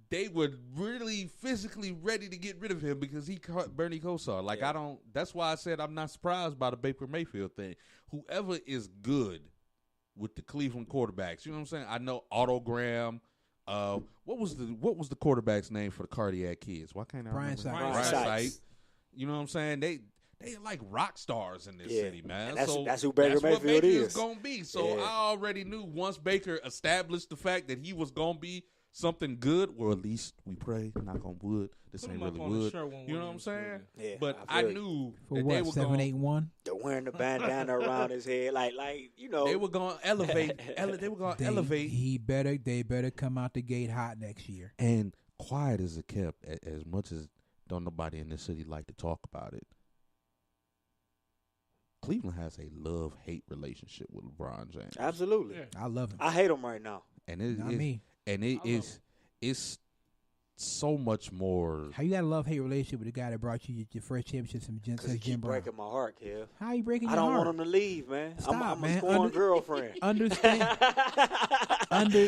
they were really physically ready to get rid of him because he cut Bernie Kosar. Like Yeah. I don't. That's why I said I'm not surprised by the Baker Mayfield thing. Whoever is good with the Cleveland quarterbacks, you know what I'm saying? I know Otto Graham. What was the quarterback's name for the cardiac kids? Why can't I Brian remember? Sykes. Brian Brian Sykes. Sykes. You know what I'm saying? They are like rock stars in this Yeah. city, man. And that's- so that's who Baker that's what Mayfield Baker is. gonna be. So Yeah. I already knew once Baker established the fact that he was gonna be something good, or at least we pray, knock on wood. This Put ain't him up really on the wood. shirt when You know one what I'm of saying? them's Yeah, But I I feel knew For that what, they were 7-8-1? The wearing the bandana around his head, like you know. they were gonna elevate. They were gonna elevate. They better come out the gate hot next year. And quiet as it kept, as much as don't nobody in this city like to talk about it. Cleveland has a love-hate relationship with LeBron James, Absolutely. Yeah. I love him. I hate him right now. and it Not is, me. and it I love is, it's so much more. How you got a love-hate relationship with the guy that brought you your first championship from Because he Jim keep Brown? breaking my heart, Kev. How you breaking I your don't heart? want him to leave, man. Stop, I'm man. a scorned girlfriend. Understand?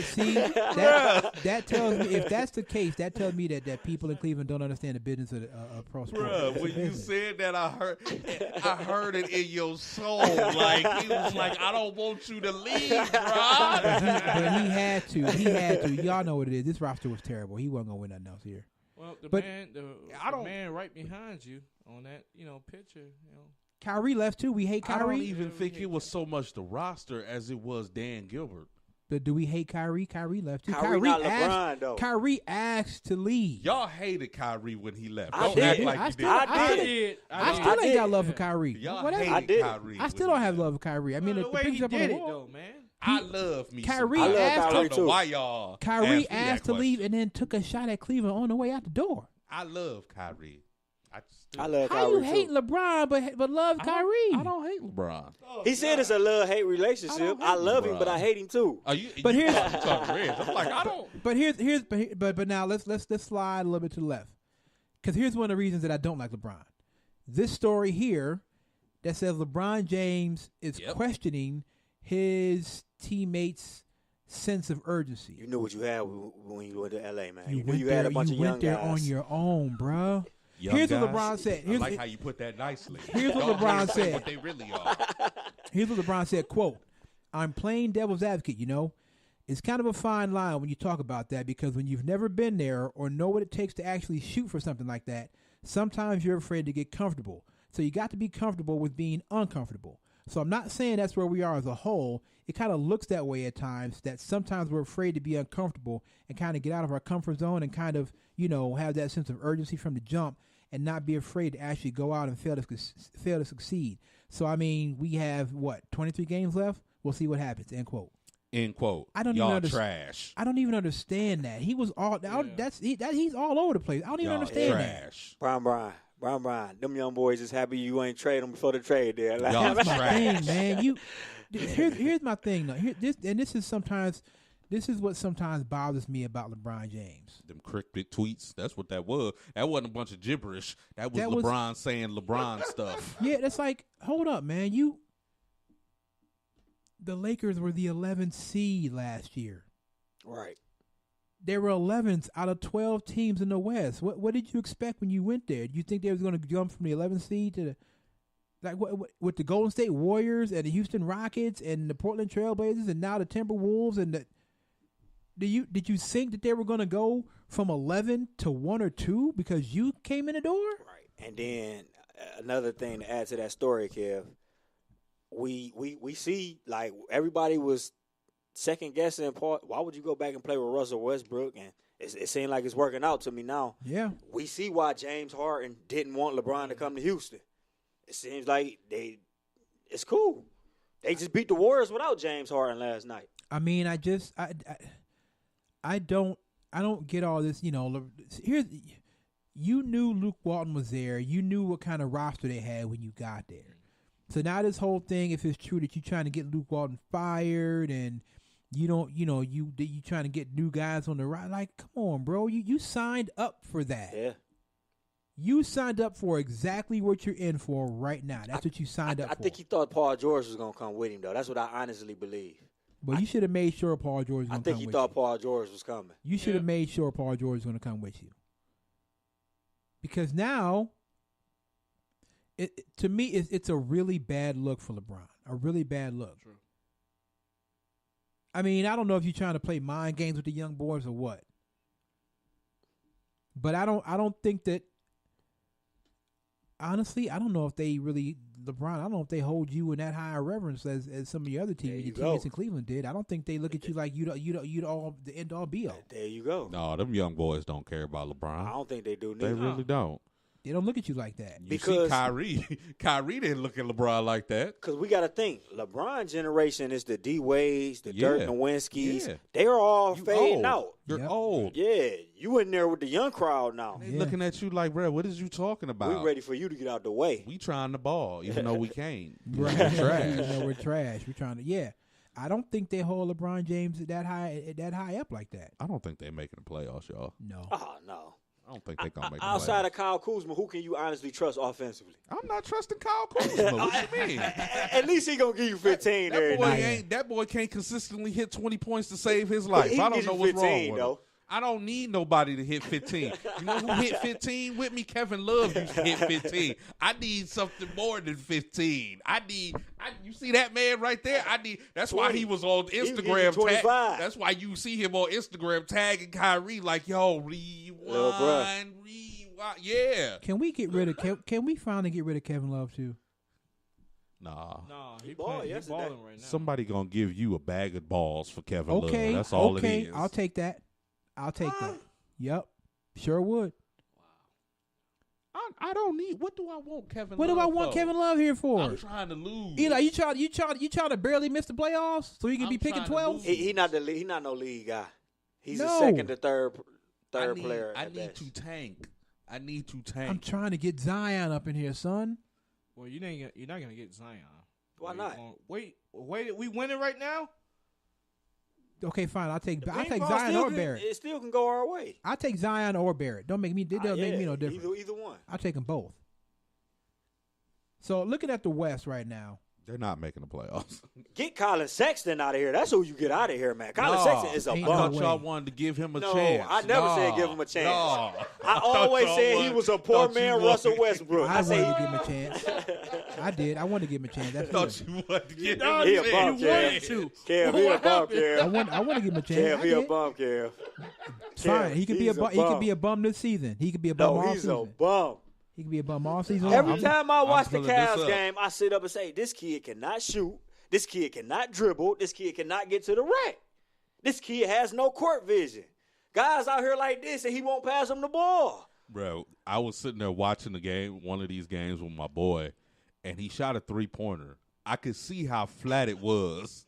See that tells me, if that's the case, that tells me that people in Cleveland don't understand the business of pro sports. Bruh, It's a when you business. said that, I heard it in your soul. Like he was like, "I don't want you to leave, bruh." But he had to. He had to. Y'all know what it is. This roster was terrible. He wasn't gonna win nothing else here. Well, the But- man right behind you on that, picture, Kyrie left too. We hate I don't Kyrie. even think it was so much the roster as it was Dan Gilbert. But do we hate Kyrie? Kyrie left too. Kyrie not asked, LeBron, though. Kyrie asked to leave. Y'all hated Kyrie when he left. I Don't did. act like I you still- did. I did. did. I still ain't did. got love for Kyrie. Y'all Whatever. hated I did. Kyrie. I still when don't he have left. love for Kyrie. I mean, the the way he pictures up on did the it wall. though, man. I love me. Kyrie some I love asked- I Kyrie don't know too. why y'all. Kyrie asked me that asked to question. leave and then took a shot at Cleveland on the way out the door. I love Kyrie. I love How Kyrie you too. hate LeBron but love Kyrie? I don't hate LeBron. He said it's a love-hate relationship. I love him, but I hate him too. Are you? But you here's- talking Reds. I'm like, I don't. But now let's slide a little bit to the left, because here's one of the reasons that I don't like LeBron. This story here that says LeBron James is Yep. questioning his teammates' sense of urgency. You knew what you had when you went to L.A., man. You You knew went you had there. a bunch You of young went there guys. on your own, bruh. Young Here's what guys. LeBron said. I like how you put that nicely. Here's what Don't LeBron say said. What they really are. Here's what LeBron said, quote, "I'm playing devil's advocate, It's kind of a fine line when you talk about that, because when you've never been there or know what it takes to actually shoot for something like that, sometimes you're afraid to get comfortable. So you got to be comfortable with being uncomfortable. So I'm not saying that's where we are as a whole. It kind of looks that way at times, that sometimes we're afraid to be uncomfortable and kind of get out of our comfort zone and kind of, have that sense of urgency from the jump and not be afraid to actually go out and fail to succeed. So, I mean, we have, 23 games left? We'll see what happens," end quote. End quote. I don't Y'all even trash. I don't even understand that. He was all he's all over the place. I don't even Y'all understand that. trash. Brian, them young boys is happy you ain't trade them before the trade there. Like, Y'all That's my trash. thing, man. Here's my thing though. This is sometimes This is what sometimes bothers me about LeBron James. Them cryptic tweets. That's what that was. That wasn't a bunch of gibberish. That was That was- LeBron saying LeBron stuff. Yeah, that's like, hold up, man. The Lakers were the 11th seed last year. Right. They were 11th out of 12 teams in the West. What did you expect when you went there? Did you think they was going to jump from the 11th seed to what with the Golden State Warriors and the Houston Rockets and the Portland Trailblazers and now the Timberwolves and the did you think that they were going to go from 11 to 1 or 2 because you came in the door? Right. And then another thing to add to that story, Kev, we see like everybody was second guessing part. Why would you go back and play with Russell Westbrook? And it seemed like it's working out to me now. Yeah. We see why James Harden didn't want LeBron to come to Houston. It seems like it's cool. They just beat the Warriors without James Harden last night. I mean, I don't get all this. Here's you knew Luke Walton was there. You knew what kind of roster they had when you got there. So now this whole thing, if it's true that you're trying to get Luke Walton fired and you trying to get new guys on the right, like, come on, bro, you signed up for that. Yeah. You signed up for exactly what you're in for right now. That's what you signed up for. I think he thought Paul George was going to come with him, though. That's what I honestly believe. But you should have made sure Paul George was going to come with you. I think he thought Paul George was coming. You should have made sure Paul George was going to come with you. Because now, to me, it's a really bad look for LeBron. A really bad look. True. I mean, I don't know if you're trying to play mind games with the young boys or what. But I don't think that. Honestly, I don't know if they really LeBron. I don't know if they hold you in that high reverence as some of your other teammates in Cleveland did. I don't think they look at you like you all the end all be all. There you go. No, them young boys don't care about LeBron. I don't think they do. They Neither. really don't. They don't look at you like that. You Because- see Kyrie. Kyrie didn't look at LeBron like that. Because we got to think, LeBron generation is the D Wades, the Dirk Yeah. Nowinskis. Yeah. They are all You fading old. out. You're Yep. old. Yeah, you in there with the young crowd now. They Yeah. looking at you like, bro, what is you talking about? We ready for you to get out the way. We trying the ball, even though we can't. Right. We're trash. Even though we're trash. We're trying to. Yeah. I don't think they hold LeBron James that high up like that. I don't think they're making the playoffs, y'all. No. Oh, no. I don't think they're gonna make the Outside playoffs. of Kyle Kuzma, who can you honestly trust offensively? I'm not trusting Kyle Kuzma. What you mean? At least he going to give you 15 every That boy night. that boy can't consistently hit 20 points to save his life. He I can don't get know you what's wrong 15 with though. him. I don't need nobody to hit 15. You know who hit 15 with me? Kevin Love used to hit 15. I need something more than 15. You see that man right there? That's why he was on give you Instagram. 25. That's why you see him on Instagram tagging Kyrie like, yo, Little bruh. rewind. Yeah. Can we get rid of? Can we finally get rid of Kevin Love too? Nah. No, He he balled he yesterday. balling right now. Somebody gonna give you a bag of balls for Kevin Okay. Love. That's all okay. it is. I'll take that. I'll take that. Yep. Sure would. I don't need. What do I want Kevin? What do Love I want for? Kevin Love here for? I'm trying to lose. Eli, you try to barely miss the playoffs so you can be I'm picking trying to 12. lose. He not the lead. He not no lead guy. He's No. a second to third I need, player. I at need best. to tank. I need to I'm tank. trying to get Zion up in here, son. Well, you're not gonna get Zion. Why Wait, not? Wait, we winning right now? Okay, fine. I'll take The Zion still or can- Barrett. It still can go our way. I'll take Zion or Barrett. Don't make me. It doesn't make me no difference. Either one. I'll take them both. So looking at the West right now, They're not making the playoffs. Get Colin Sexton out of here. That's who you get out of here, man. Colin Nah, Sexton is a ain't I no bum. thought y'all way. wanted to give him a No, chance. I never said give him a chance. I always said he was a poor man Russell Westbrook. I I wanted said to give him a chance. I did. I wanted to give him a chance. That's thought good. you wanted to get No, him he a a chance. bum, wanted Kev. to. Kev, he a What bum, happened? Kev. I want to give him a chance. Kev, I he a did. bum, Kev. Fine. He could be a he's bum. He could be a bum this season. He could be a bum No, all he's a season. bum. He could be a bum all season. Every long. time I watch the pulling this Cavs up. game, I sit up and say, this kid cannot shoot. This kid cannot dribble. This kid cannot get to the rack. This kid has no court vision. Guys out here like this, and he won't pass him the ball. Bro, I was sitting there watching the game, one of these games with my boy, and he shot a 3-pointer. I could see how flat it was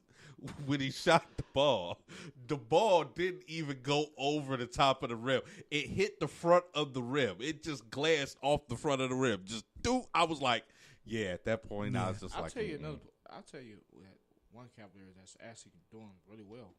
when he shot the ball. The ball didn't even go over the top of the rim. It hit the front of the rim. It just glanced off the front of the rim. Just I was like, yeah, at that point, I was just I'll like, tell you one Cavalier that's actually doing really well.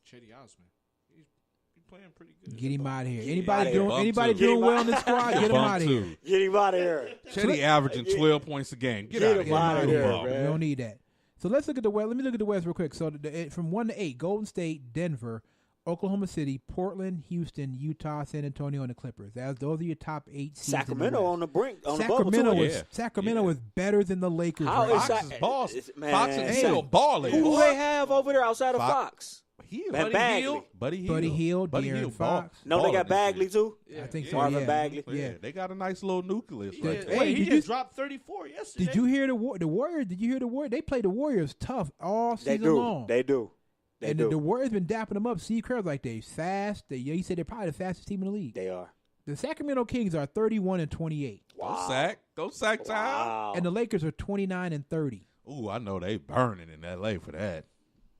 Chetty Osman. He's playing pretty good. Get him out of here. Get him Anybody outta doing here. anybody Get him doing well out- in this squad? Get him Bum out of here. too. Get him out of here. Chetty averaging 12 points a game. Get out of him here. outta Move here, on. man. We don't need that. So let's look at the West. Let me look at the West real quick. So from 1 to 8, Golden State, Denver, Oklahoma City, Portland, Houston, Utah, San Antonio, and the Clippers. Those are your top 8 seeds. Sacramento on the brink, on Sacramento the bubble. was Yeah. Sacramento Yeah. was better than the Lakers. How right is now. Fox Sa- is boss. man, Fox is hey. still balling. Who do boy. they have over there outside of Fox. Fox? Hill. Man, Bagley. Hield? Buddy Hill. Buddy Hield, Buddy De'Aaron Hill Fox. No, they balling got this year. Bagley too. Yeah, I think yeah. so. Marvin yeah. Bagley. Yeah. They got a nice little nucleus Yeah, right there. Hey, he did you- just dropped 34 yesterday. Did you hear the Warriors? Did you hear the Warriors? They play the Warriors tough all They season do. long. They do. They and do. the Warriors been dapping them up. Steve Kerr's like they fast. He said they're probably the fastest team in the league. They are. The Sacramento Kings are 31-28, Go sack. Go sack time. Wow. and the Lakers are 29-30. Ooh, I know they burning in L.A. for that.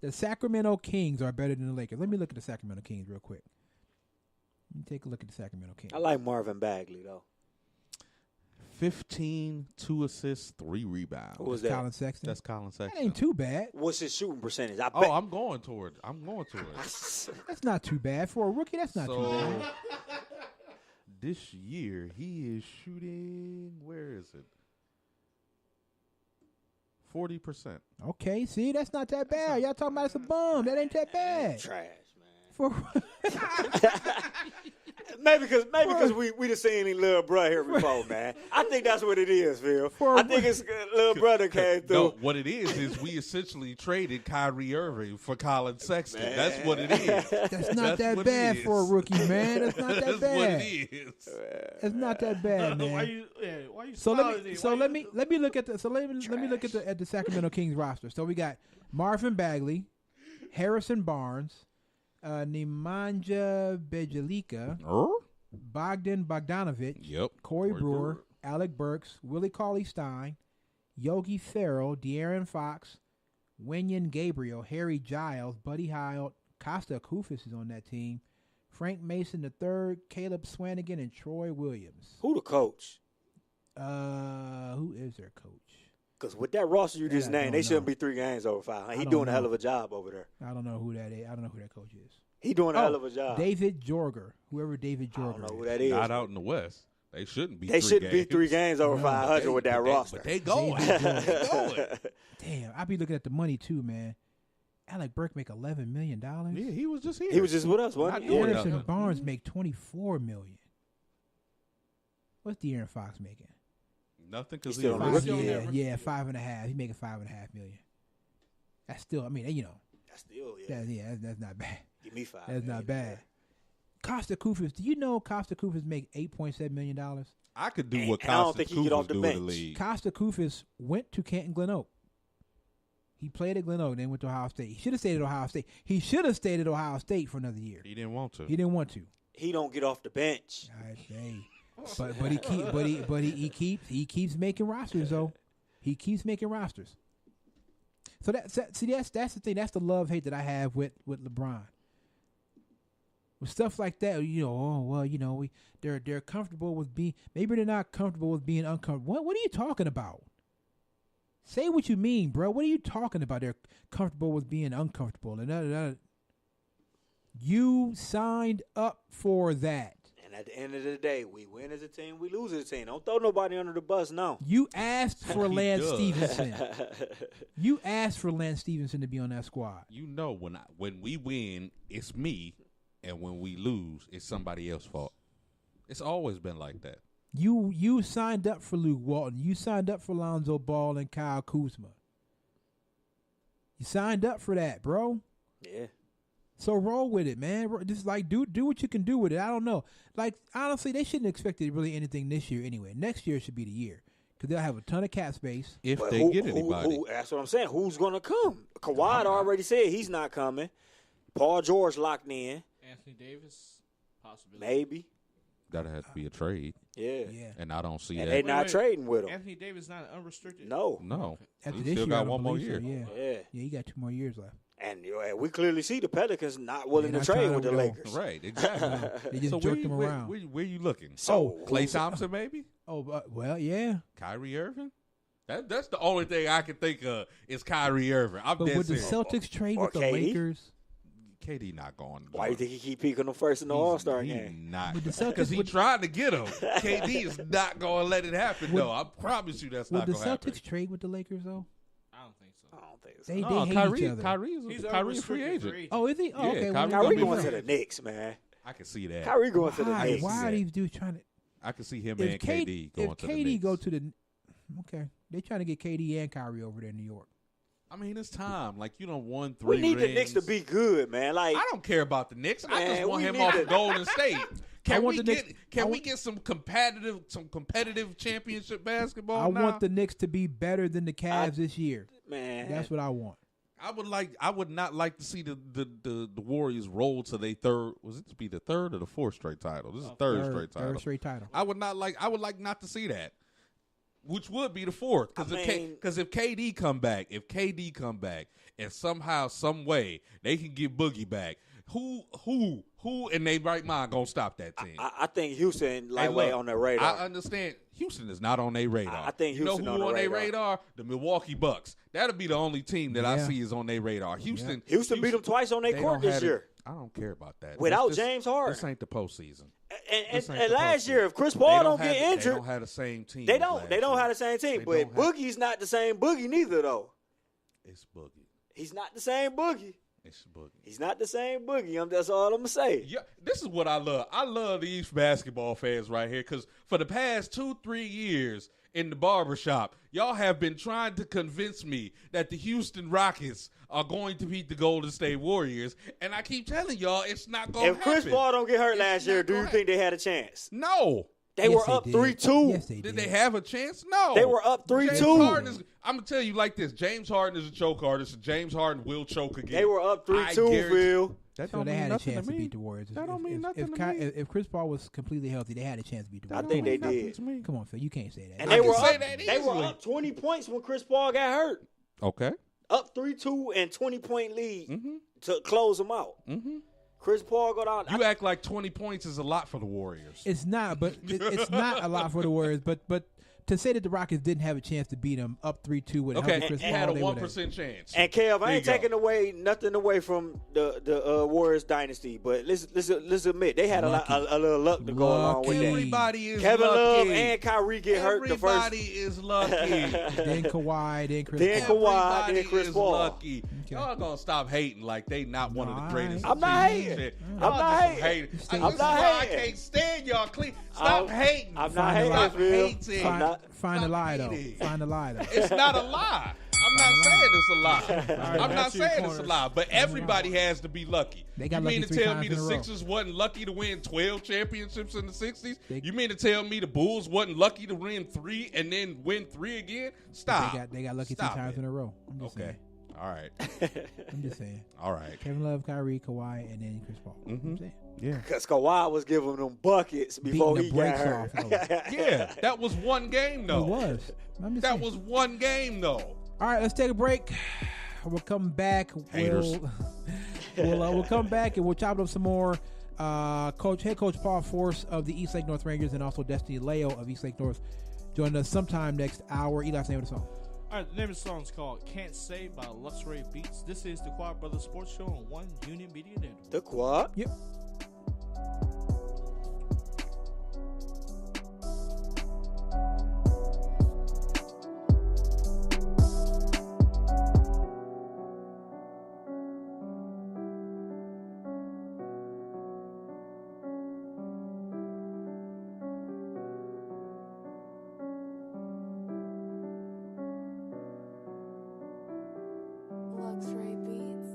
The Sacramento Kings are better than the Lakers. Let me look at the Sacramento Kings real quick. Let me take a look at the Sacramento Kings. I like Marvin Bagley though. 15, 2 assists, 3 rebounds. Who was That's that? Colin Sexton. That's Colin That Sexton. ain't too bad. What's his shooting percentage? I Oh, bet. I'm going toward. That's not too bad for a rookie. That's not too bad. This year he is shooting. Where is it? 40%. Okay, see, that's not that bad. Y'all talking about it's a bum. That ain't that bad. Trash, man. For, Maybe because we done seen his little brother here before, man. I think that's what it is, Phil. I think it's little brother came through. No, what it is we essentially traded Kyrie Irving for Colin Sexton. Man. That's what it is. that's not that what it bad is. for a rookie, man. That's not that That's bad. what it is. It's not that bad, Why man. you? Yeah, why you? So smiling let at me Why you- let me look at the Sacramento Kings roster. So we got Marvin Bagley, Harrison Barnes, Nemanja Bjelica, Bogdan Bogdanovic, Yep. Corey Brewer, Alec Burks, Willie Cauley-Stein, Yogi Ferrell, De'Aaron Fox, Wenyen Gabriel, Harry Giles, Buddy Hield, Costa Koufis is on that team, Frank Mason III, Caleb Swanigan, and Troy Williams. Who the coach? Who is their coach? Because with that roster you just Yeah, I named, don't they shouldn't know. be 3 games over 5. He don't doing a hell know. of a job over there. I don't know who that is. I don't know who that coach is. He doing a hell of a job. David Jorger, whoever David I Jorger don't know who is. that is. Not out in the West. They shouldn't be. They 3 shouldn't be games. 3 games over No. 500 with that But they- roster. But they going. David They going. Damn, I be looking at the money too, man. Alec Burke make $11 million. Yeah, he was just here. He was just with us, wasn't Not he? doing Harrison nothing. Barnes make $24 million. What's De'Aaron Fox making? Nothing because He's he still a on Five, the rookie. rookie. yeah, 5.5. He's making $5.5 million. That's still, I mean, you know, That's still, yeah. that's not bad. Give me 5. That's not man. bad. Costa Koufis, do you know Costa Koufis make $8.7 million? I could do And- what and I don't Costa think he get off Koufis the do in the bench. league. Costa Koufis went to Canton Glen Oak. He played at Glen Oak, then went to Ohio State. He should have stayed at Ohio State. He should have stayed at Ohio State for another year. He didn't want to. He didn't want to. He don't get off the bench. Hey, he keeps making rosters though. He keeps making rosters. So that's the thing. That's the love hate that I have with LeBron. With stuff like that, you know, oh well, you know, they're comfortable with being. Maybe they're not comfortable with being uncomfortable. What are you talking about? Say what you mean, bro. What are you talking about? They're comfortable with being uncomfortable. And you signed up for that. And at the end of the day, we win as a team, we lose as a team. Don't throw nobody under the bus, no. You asked for He Lance does. Stevenson. You asked for Lance Stevenson to be on that squad. You know, when we win, it's me, and when we lose, it's somebody else's fault. It's always been like that. You signed up for Luke Walton. You signed up for Lonzo Ball and Kyle Kuzma. You signed up for that, bro. Yeah. So roll with it, man. Just like do what you can do with it. I don't know. Like honestly, they shouldn't expect really anything this year anyway. Next year should be the year because they'll have a ton of cap space. If But they get anybody, that's what I'm saying. Who's going to come? Kawhi already said he's not coming. Paul George locked in. Anthony Davis, possibly. Maybe. that'll have to be a trade, Yeah. Yeah. and I don't see And that. they not wait. trading with him. Anthony Davis not unrestricted. No. No, After he this still year, I got don't one more believe year. so, yeah. Yeah. Yeah, you got 2 more years left. And we clearly see the Pelicans not willing They're to not trade trying with to the go. Lakers. Right, exactly. They just so jerked him around. Where you looking? So Klay Thompson, maybe? Oh, well, yeah. Kyrie Irving? That's the only thing I can think of is Kyrie Irving. I'm But dead would the serious. Celtics trade or with the KD? Lakers? KD not going. To Why you Jordan. think he keep picking them first in the All-Star He's game? not. With the Celtics, Because he would- tried to get him. KD is not going to let it happen, though. I promise you that's Would not the going to happen. Celtics trade with the Lakers though? I don't think so. I don't think so. They No, hate Kyrie, each other. He's Kyrie a free unrestricted agent. Oh, is he? Oh, Yeah, okay. Kyrie well, Kyrie be going free to the Knicks, man. I can see that. Kyrie going to the why? Knicks. Why are these dudes trying to? I can see him If and KD going if to the KD Knicks. go to the, okay, they trying to get KD and Kyrie over there in New York. I mean, it's time. Like, you don't won 3 We need the rings. Knicks to be good, man. Like, I don't care about the Knicks. I Man, just want we him need off to- of Golden State. Can want we the get? Knicks- Can I we want- get some competitive championship basketball? I now? want the Knicks to be better than the Cavs this year. man, That's what I want. I would not like to see the Warriors roll to their third. Was it to be the third or the fourth straight title? This is third straight title. Third straight title. I would like not to see that. Which would be the fourth, because if KD come back, and somehow, some way they can get Boogie back, who in their right mind gonna stop that team? I think Houston Hey, lightweight look, on their radar. I understand Houston is not on their radar. I think Houston you know on who the on their radar. radar? The Milwaukee Bucks. That'll be the only team that I Yeah. see is on their radar. Houston Houston beat them twice on their they court don't this have it. year. I don't care about that. Without This- James Harden. This ain't the postseason. And This ain't and the last postseason. year, if Chris They Paul don't have get the- injured, they don't have the same team. they as don't. last They don't year. have the same team. They But don't have- Boogie's not the same Boogie neither, though. It's Boogie. He's not the same Boogie. It's Boogie. He's not the same Boogie. That's all I'm gonna say. Yeah, this is what I love. I love these basketball fans right here because for the past 2-3 years in the barbershop, y'all have been trying to convince me that the Houston Rockets are going to beat the Golden State Warriors, and I keep telling y'all it's not going to If happen. Chris Paul don't get hurt It's last year, not do you gonna think they had a chance? No. They Yes, were up did. 3-2. Yes, they did. Did they have a chance? No. They were up 3-2. James Harden is, I'm going to tell you like this. James Harden is a choke artist, and James Harden will choke again. They were up I 3-2, guarantee- Phil. That So don't they mean had a nothing chance to me. beat the Warriors. That don't mean nothing to me. If Chris Paul was completely healthy, they had a chance to beat the I Warriors. think they Nothing did. to me. Come on, Phil. You can't say that. And I they can were say up. that They were easily. up 20 points when Chris Paul got hurt. Okay. Up 3-2 and 20-point lead Mm-hmm. to close them out. Mm-hmm. Chris Paul got out. You act like 20 points is a lot for the Warriors. It's not, but it's not a lot for the Warriors. But to say that the Rockets didn't have a chance to beat them up 3-2 with a Okay, healthy Chris he Paul, had a they would've- 1% chance. And Kev, There I ain't you go. taking nothing away from the Warriors dynasty, but let's admit they had a little luck to go along with that. Everybody is Kevin lucky. Love and Kyrie get hurt the first. Everybody is lucky. Then Kawhi, then Chris Then Paul. Kawhi, Everybody then Chris is Paul. lucky. Okay. Y'all gonna stop hating like they not one of the No, greatest. I'm not teams. hating. Shit. I'm Y'all not just some hating. haters. I'm This is not why I hating. can't stand y'all. Stop hating. I'm not Find hating, a Stop Phil. hating. I'm not. Find a Stop lie, though. hating. Find a lie, though. It's not a lie. I'm not saying it's a lie. right, I'm not back to your saying it's a corners. lie, but everybody has to be lucky. They got You mean lucky to 3 tell times me in the a row. Sixers wasn't lucky to win 12 championships in the 60s? They- You mean to tell me the Bulls wasn't lucky to win 3 and then win 3 again? Stop. They got lucky Stop 3 times it. in a row. I'm just Okay. saying. All right. I'm just saying. All right. Kevin Love, Kyrie, Kawhi, and then Chris Paul. I'm saying. Yeah. Because Kawhi was giving them buckets before Beating he the got brakes hurt. off of them. Yeah. That was one game, though. It was. I'm just That saying. was one game, though. All right, let's take a break. We'll come back. Haters. We'll come back and we'll chop it up some more. Head coach Paul Force of the East Lake North Rangers and also Destiny Leo of East Lake North join us sometime next hour. Eli's name of the song. All right, the name of the song is called Can't Say by Luxray Beats. This is the Quad Brothers Sports Show on One Union Media Network. The quad. Yep. Luxray Beats.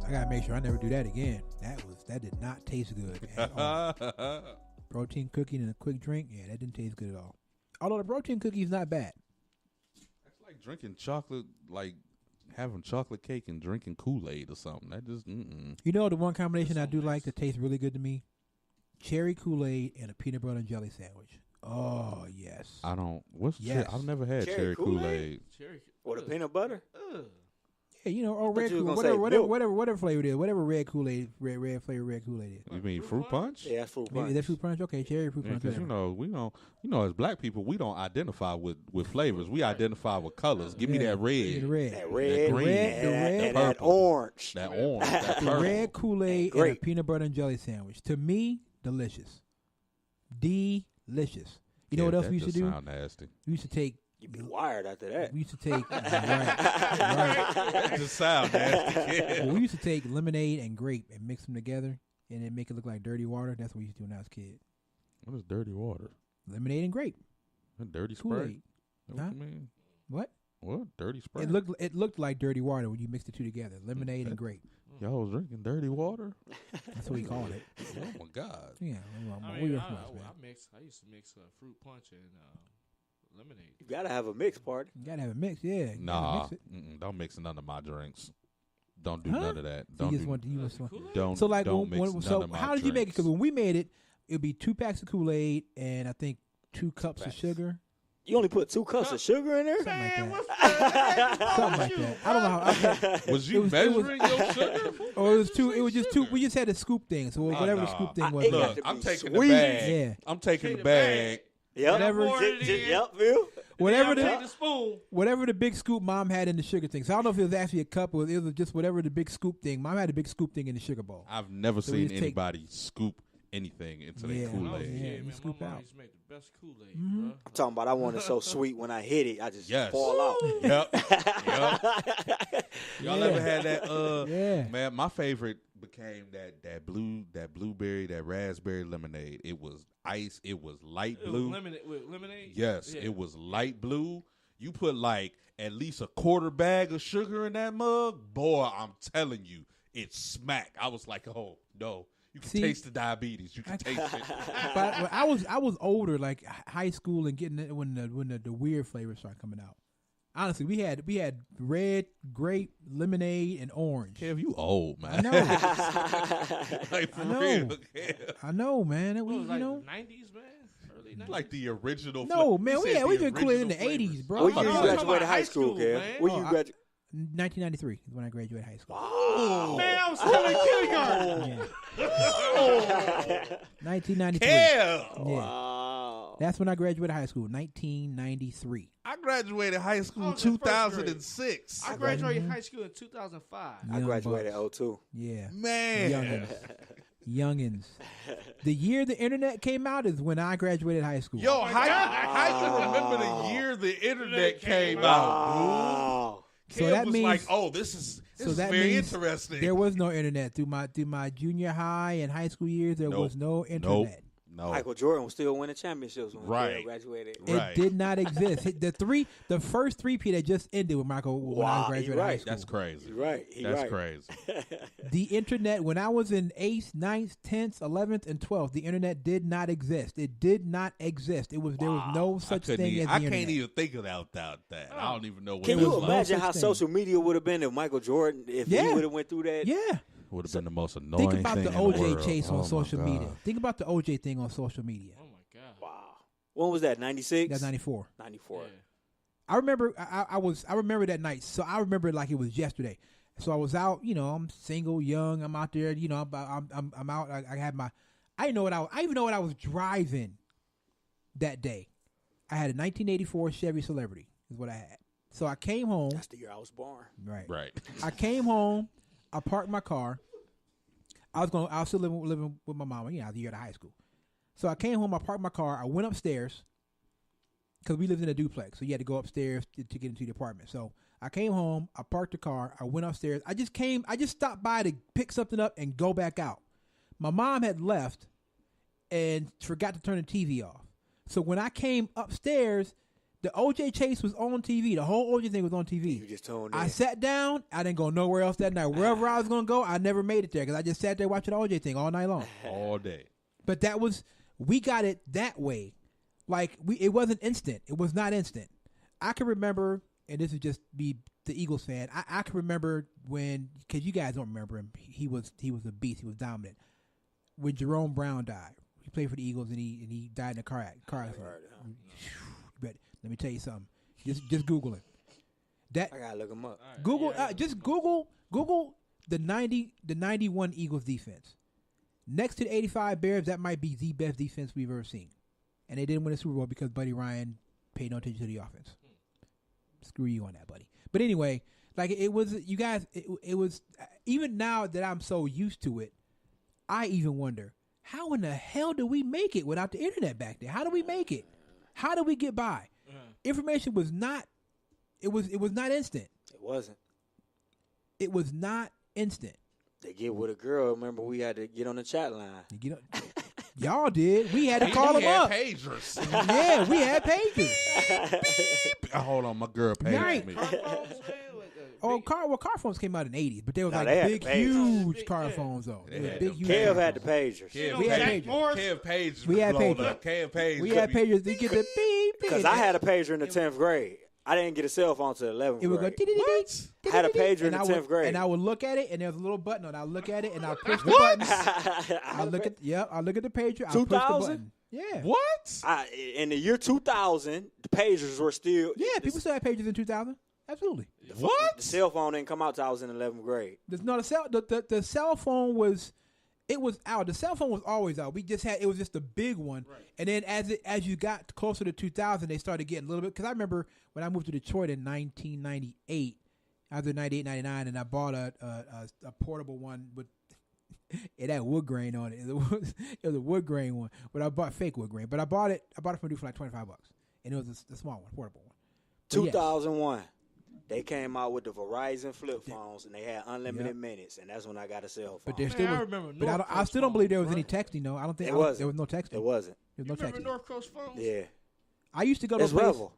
I gotta make sure I never do that again. That did not taste good at all. Protein cookie and a quick drink, yeah, that didn't taste good at all. Although the protein cookie is not bad. It's like drinking chocolate, like having chocolate cake and drinking Kool-Aid or something. That just, You know the one combination I do like that tastes really good to me? Cherry Kool-Aid and a peanut butter and jelly sandwich. Oh, yes. I don't. What's Yes. I've never had Cherry cherry Kool-Aid? Kool-Aid. Cherry. Or the peanut butter? Ugh. Yeah, you know, or Thought red you was Kool-Aid, gonna say whatever flavor it is, whatever red Kool-Aid, red flavor red Kool-Aid is. You mean fruit punch? Yeah, that's fruit Maybe punch. is that fruit punch? Okay, cherry fruit punch. Because whatever. you know, as black people, we don't identify with flavors. We identify with colors. Give me Yeah, that red, the red. That red, green, the red, and the that purple. orange. that orange, that The purple. red Kool-Aid and a Grape. peanut butter and jelly sandwich. To me, delicious. Delicious. You know what else that we used to just do? Sound nasty. We used to take. You be wired after that. We used to take. right. That just sound nasty. Well, we used to take lemonade and grape and mix them together and then make it look like dirty water. That's what we used to do when I was a kid. What is dirty water? Lemonade and grape. A dirty Kool-Aid. Sprite? What Huh? you mean? What? What? Dirty Sprite? It looked like dirty water when you mixed the two together. Lemonade and grape. Y'all was drinking dirty water? That's what we called it. Oh my God. Yeah. I we mean, were I smart, man. I used to mix fruit punch and lemonade. You gotta have a mix party. You gotta have it mixed, yeah. You gotta Nah, mix it. don't mix none of my drinks. Don't do Huh? none of that. So Don't you just do, want you just want. Kool-Aid? don't, So like, don't mix none so of my how did you make it? drinks. Because when we made it, it'd be 2 packs of Kool-Aid and I think 2 cups of packs. sugar, You only put 2 cups of sugar in there? something like that. what's that? Something like that. I don't know how. Was you it was- measuring your sugar? Or it was 2. It was just 2. We just had a scoop thing. So whatever the nah. scoop thing was. It got Look, to I'm be taking sweet. the bag. Yeah. I'm taking Take the the bag. Yep. Whatever- Pour it in. Yep, Bill. Whatever Take the the spoon. whatever the big scoop mom had in the sugar thing. So I don't know if it was actually a cup or it was just whatever the big scoop thing. Mom had a big scoop thing in the sugar bowl. I've never So we seen just take- anybody scoop anything into Yeah. their When I was a Kool-Aid. Yeah, kid, you man, scoop my mom out. used to make the best Kool-Aid, Mhm. bro. I'm talking about I want it so sweet when I hit it, I just Yes. fall out. Yep. Yep. Y'all Yeah. ever had that? Yeah. Man, my favorite became that blueberry, that raspberry lemonade. It was ice. It was light It was blue. lemonade. Yes, Yeah. it was light blue. You put like at least a quarter bag of sugar in that mug, boy. I'm telling you, it smacked. I was like, oh no, you can See, taste the diabetes. You can taste it. But when I was older, like high school, and getting it when the weird flavors started coming out. Honestly, we had red, grape, lemonade, and orange. Kev, you old man. I know. like for I know. real, Kev. I know, man. What We, was you like know. the 90s, man? Early 90s? Like the original. No, fla- man. you We said we the been Kool-Aid in the original flavors. 80s, bro. Where you Oh, no, I'm graduated talking about high school, high Kev? school, man. Where you Oh, graduated? 1993 is when I graduated high school. Oh. Man, I was still in kindergarten. Yeah. 1993. Kev! Yeah. Wow. That's when I graduated high school. 1993. I graduated high I school was in first grade. 2006. I graduated high school in 2005. I Young graduated bucks. 02. Yeah. Man. Youngins. The year the internet came out is when I graduated high school. Yo, how you remember the year the internet came out, Wow. dude? So Kev that was means- like, oh, this is that very means interesting. There was no internet through my junior high and high school years. There Nope. was no Nope. internet. No. Michael Jordan was still winning championships when Right. he graduated. It Right. did not exist. The first 3P that just ended with Michael when I Wow, graduated he high right. school. That's crazy. He's right. He That's right. crazy. The internet, when I was in 8th, 9th, 10th, 11th, and 12th, the internet did not exist. It did not exist. There was no such thing as the I internet. can't even think about that. I don't even know what Can it you was was no imagine such how thing. social media would have been if Michael Jordan, if he Yeah. would have went through that? Yeah. Would have been the most annoying Think about thing the in OJ world. chase Oh on my social God. media. Think about the OJ thing on social media. Oh, my God. Wow. When was that? 96? That's 94. 94. Yeah. I remember I remember that night. So I remember it like it was yesterday. So I was out, I'm single, young. I'm out there, I'm out. I had my, I didn't know what I even know what I was driving that day. I had a 1984 Chevy Celebrity is what I had. So I came home. That's the year I was born. Right. Right. I came home. I parked my car. I was still living with my mama. I was a year out of high school. So I came home. I parked my car. I went upstairs because we lived in a duplex. So you had to go upstairs to get into the apartment. So I came home. I parked the car. I went upstairs. I just stopped by to pick something up and go back out. My mom had left and forgot to turn the TV off. So when I came upstairs, The OJ chase was on TV. The whole OJ thing was on You TV. just tuned in. I sat down. I didn't go nowhere else that night. Wherever I was going to go, I never made it there because I just sat there watching the OJ thing all night long. all day. But we got it that way. Like, it wasn't instant. It was not instant. I can remember, and this is just be the Eagles fan. I can remember when, because you guys don't remember him. He was a beast. He was dominant. When Jerome Brown died, he played for the Eagles and he died in a car accident. But let me tell you something. Just Google it. That I gotta look him up. Google just Google the 91 Eagles defense. Next to the 85 Bears, that might be the best defense we've ever seen. And they didn't win the Super Bowl because Buddy Ryan paid no attention to the offense. Screw you on that, buddy. But anyway, like it was, you guys, it was, even now that I'm so used to it, I even wonder, how in the hell do we make it without the internet back there? How do we make it? How do we get by? Information was not, it was not instant. It wasn't. It was not instant. They get with a girl. Remember, we had to get on the chat line. You know, y'all did. We had to call them up. Pagers. Yeah, we had pages. Hold on, my girl paged Right. me. Car phones came out in the 80s, but they were No, like they had big, the pagers. huge Big, car yeah. phones, though. They They were had big, them. huge. Kev phones. had the pagers. We had Jack pagers. Morris. Kev Page. We had blowed pagers. up. Kev Page. We could had be- pages. They get the beep. Because I had a pager in the 10th grade. I didn't get a cell phone until 11th It would go. grade. What? I had a pager in the 10th grade. And I would look at it, and there was a little button on it. I look at it, and I push the buttons. I I look at the pager. I push the 2000? button. Yeah. What? in the year 2000, the pagers were still. Yeah, people still had pages in 2000. Absolutely. What? The cell phone didn't come out till I was in 11th grade. No, the cell phone was, it was out. The cell phone was always out. We just had, it was just a big one. Right. And then as you got closer to 2000, they started getting a little bit, because I remember when I moved to Detroit in 1998, I was in 98, 99, and I bought a portable one with, it had wood grain on it. It was a wood grain one, but I bought fake wood grain. But I bought it from a dude for like $25, and it was a small one, portable one. But yes. 2001, they came out with the Verizon flip phones, and they had unlimited minutes, and that's when I got a cell phone. But there Man, still I was, remember but I North still don't Coast believe there was phones, any right? texting. No, I don't think It there wasn't. was no texting. It wasn't. There You was no remember texting. North Coast phones? Yeah. I used to go to It's a place. Revel.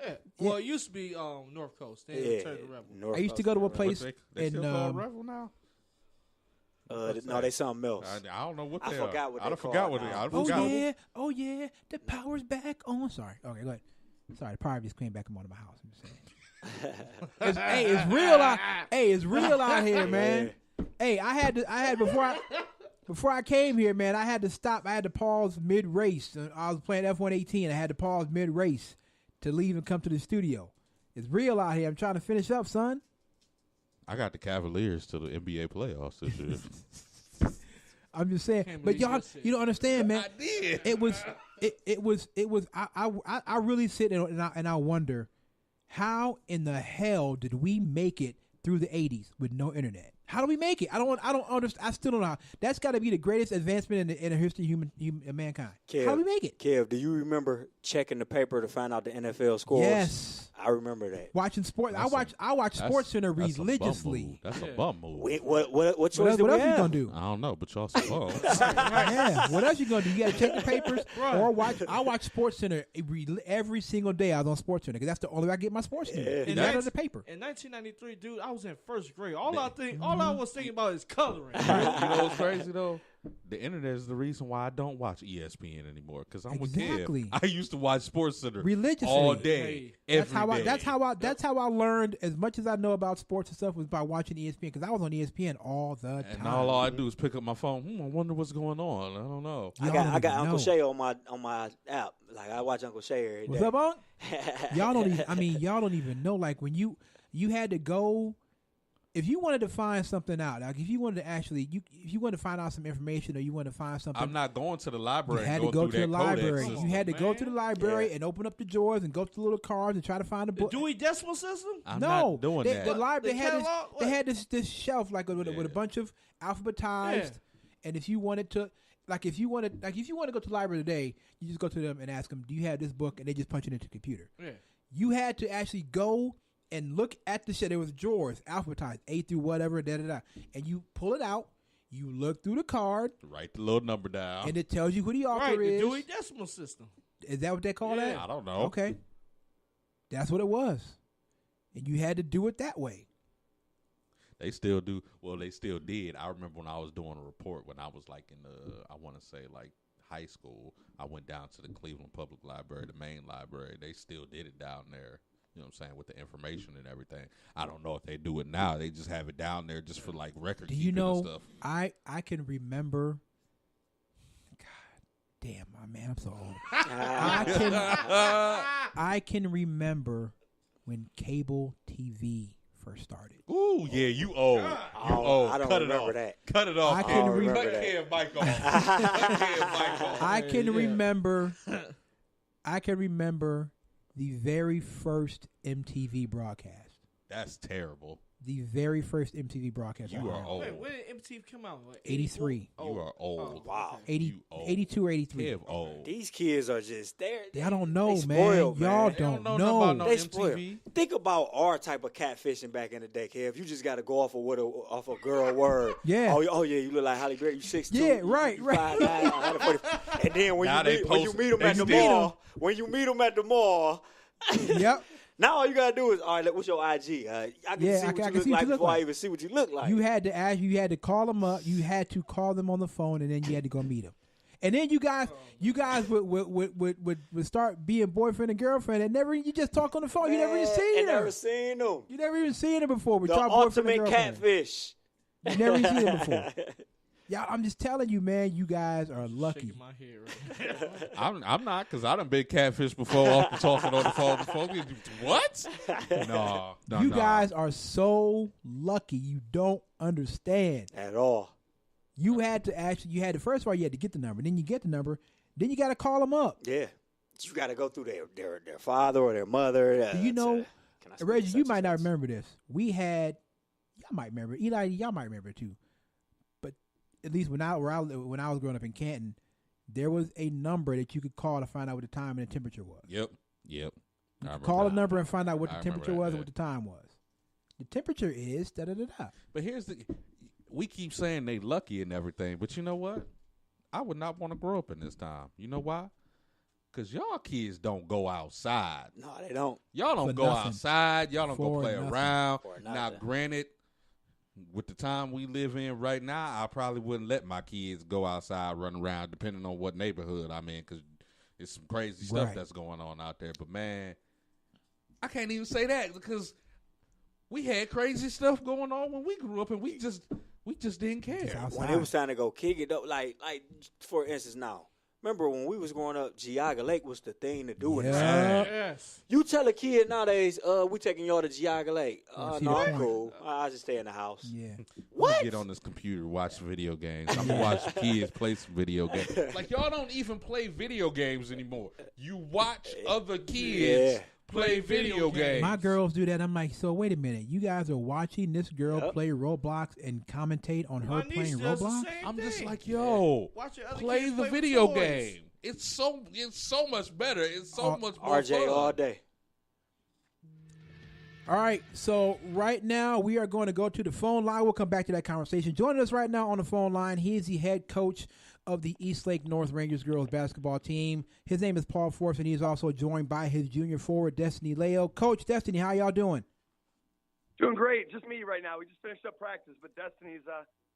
Yeah. Well, it used to be North Coast. Then it turned to Rebel. North I used to Coast go to a and place They in still call Revel now? Revel. No, they something else. I don't know what I they forgot are. what I they done call forgot it what they now. I done Oh forgot. yeah, the power's back on. Sorry. Okay, go ahead. Sorry, the power just came back on to my house. I'm just saying. It's real out. Hey, it's real out here, man. Hey, I had before I came here, man. I had to stop. I had to pause mid race. I was playing F118. I had to pause mid race to leave and come to the studio. It's real out here. I'm trying to finish up, son. I got the Cavaliers to the NBA playoffs this year. I'm just saying, Can't but believe y'all, you said you don't understand, man. I did. It was. I really sit and I wonder, how in the hell did we make it through the 80s with no internet? How do we make it? I don't understand. I still don't know. How. That's got to be the greatest advancement in the history of mankind. Kev, How do we make it? Kev, do you remember checking the paper to find out the NFL scores? Yes. I remember that. Watching sports. I watch Sports Center religiously. That's a bum move. What choice What do we else you have? gonna do? I don't know, but y'all some bums. Yeah. What else you gonna do? You gotta check the papers Right. or watch. I watch Sports Center every single day. I was on Sports Center because that's the only way I get my sports news. Yeah. It's And not that's- on the paper. In 1993, dude, I was in first grade. All I was thinking about is coloring. You know what's crazy though? The internet is the reason why I don't watch ESPN anymore. Because I'm Exactly. with Kev. I used to watch Sports Center Religiously. all day, That's every day. how I learned as much as I know about sports and stuff was by watching ESPN because I was on ESPN all the And time. all I do is pick up my phone. I wonder what's going on. I don't know. Y'all I don't got even Uncle know. Shay on my app. Like I watch Uncle Shay every day. What's up, Unc? Y'all don't even. I mean, y'all don't even know. Like when you had to go. If you wanted to find something out, like if you wanted to actually, if you wanted to find out some information or you wanted to find something, I'm not going to the you library. had and to go through to the that codex library. system. You had to go man. to the library Yeah. and open up the drawers and go to the little cards and try to find a The book. Dewey Decimal System? I'm no, not doing they, that. The library The they had catalog? they What? had this shelf like with a Yeah. bunch of alphabetized, and if you wanted to. If you want to go to the library today, you just go to them and ask them, "Do you have this book?" And they just punch it into the computer. Yeah. You had to actually go and look at the shit. There was drawers, alphabetized, A through whatever, and you pull it out. You look through the card, Write the little number down. and it tells you who the author Right, the is. Dewey Decimal System. Is that what they call Yeah. that? I don't know. Okay. That's what it was. And you had to do it that way. They still do. Well, they still did. I remember when I was doing a report when I was like in I want to say like high school. I went down to the Cleveland Public Library, the main library. They still did it down there. You know what I'm saying, with the information and everything. I don't know if they do it now. They just have it down there just for like record Do keeping you know? and stuff. I can remember. God damn, my man, I'm so old. I can remember when cable TV first started. Ooh, yeah, you old. You old. I don't Cut remember it off. that. Cut it off. I can remember Cut that. Kev Mike off. Cut Kev Mike off. I can remember. I can remember the very first MTV broadcast. That's terrible. The very first MTV broadcast. You are old. Wait, when did MTV come out? Like 83. Oh, You are old. Wow. 80, You old. 82 or 83. Kev old. These kids are just there. I don't know, they man. spoiled, Y'all man. don't know know. nothing about They no spoiled. MTV. Think about our type of catfishing back in the day, Kev. You just got to go off of off a girl word. Yeah. Oh yeah, you look like Halle Berry. You 6'2". Yeah, right. 5'9", 140. And then when Now they you meet them at the post- mall, Yep. now all you gotta do is, all right, what's your IG? I can Yeah, see I what can you look see what like you look before I like. even see what you look like. You had to ask. You had to call them up. You had to call them on the phone, and then you had to go meet them. And then you guys would start being boyfriend and girlfriend, and you just talk on the phone. You never even seen and her. never seen them. You never even seen her before. But The y'all boyfriend and ultimate girlfriend. catfish. You never even seen her before. Yeah, I'm just telling you, man. You guys are lucky. Shaking my head right now. I'm not, because I done been catfish before off the talking on the phone before. What? No. You guys are so lucky. You don't understand. At all. You had to first of all, you had to get the number. Then you get the number. Then you got to call them up. Yeah. You got to go through their father or their mother. Do you know, Can I speak Reggie, to you such might and not such? remember this. We had, y'all might remember. Eli, y'all might remember it too. But at least when I was growing up in Canton, there was a number that you could call to find out what the time and the temperature was. Yep. You could call a number and find out what I the remember temperature that, was yeah. and what the time was. The temperature is da-da-da-da. But we keep saying they lucky and everything, but you know what? I would not want to grow up in this time. You know why? Because y'all kids don't go outside. No, they don't. Y'all don't For go nothing. outside. Y'all don't go For play nothing. around. For Now, nothing. granted, with the time we live in right now, I probably wouldn't let my kids go outside, run around, depending on what neighborhood I'm in, because there's some crazy stuff Right. that's going on out there. But, man, I can't even say that because we had crazy stuff going on when we grew up, and we just didn't care. Just outside. When it was time to go kick it up, like for instance now, remember when we was growing up, Geauga Lake was the thing to do in the Yeah. summer. Yes. You tell a kid nowadays, we taking y'all to Geauga Lake. see No, the I'm point. cool. I just stay in the house. Yeah. What? Get on this computer, watch video games. I'm gonna watch kids play some video games. Like y'all don't even play video games anymore. You watch other kids Yeah. play video games. My girls do that. I'm like, so wait a minute. You guys are watching this girl Yep. play Roblox and commentate on her My niece playing does the Roblox? same I'm just thing. like, yo, Watch your other play kids the play with video toys. game. It's so much better. It's so much more RJ fun. all day. All right, so right now we are going to go to the phone line. We'll come back to that conversation. Joining us right now on the phone line, he is the head coach of the Eastlake North Rangers girls basketball team. His name is Paul Force, and he is also joined by his junior forward, Destiny Leo. Coach Destiny, how y'all doing? Doing great. Just me right now. We just finished up practice, but Destiny's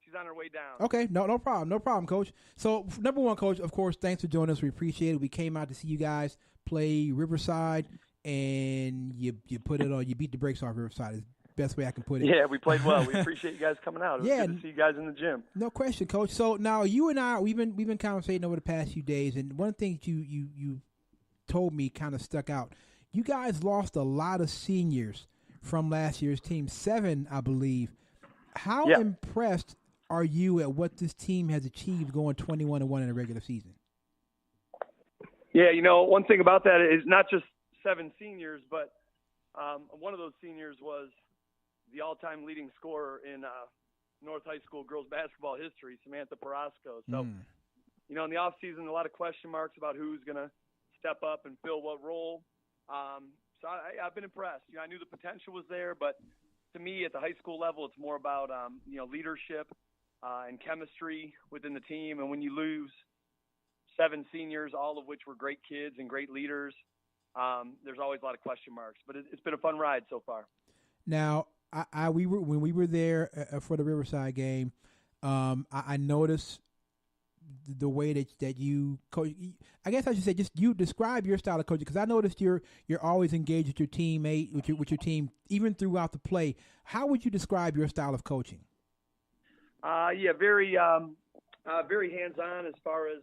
she's on her way down. Okay, no problem, Coach. So number one, Coach, of course, thanks for joining us. We appreciate it. We came out to see you guys play Riverside, and you put it on. You beat the brakes off Riverside. Is the best way I can put it. Yeah, we played well. We appreciate you guys coming out. It was Yeah. good to see you guys in the gym. No question, Coach. So now you and I, we've been conversating over the past few days, and one thing that you told me kind of stuck out. You guys lost a lot of seniors from last year's team, 7, I believe. How Yeah. impressed are you at what this team has achieved going 21-1 in the regular season? Yeah, one thing about that is not just 7 seniors, but one of those seniors was the all-time leading scorer in North High School girls basketball history, Samantha Parasco. So, in the offseason, a lot of question marks about who's going to step up and fill what role. So I've been impressed. I knew the potential was there, but to me, at the high school level, it's more about leadership and chemistry within the team. And when you lose 7 seniors, all of which were great kids and great leaders, there's always a lot of question marks. But it's been a fun ride so far. Now, when we were there for the Riverside game, I noticed the way that you coach. I guess I should say just you describe your style of coaching, because I noticed you're always engaged with your teammate, with your team, even throughout the play. How would you describe your style of coaching? Yeah, very hands-on as far as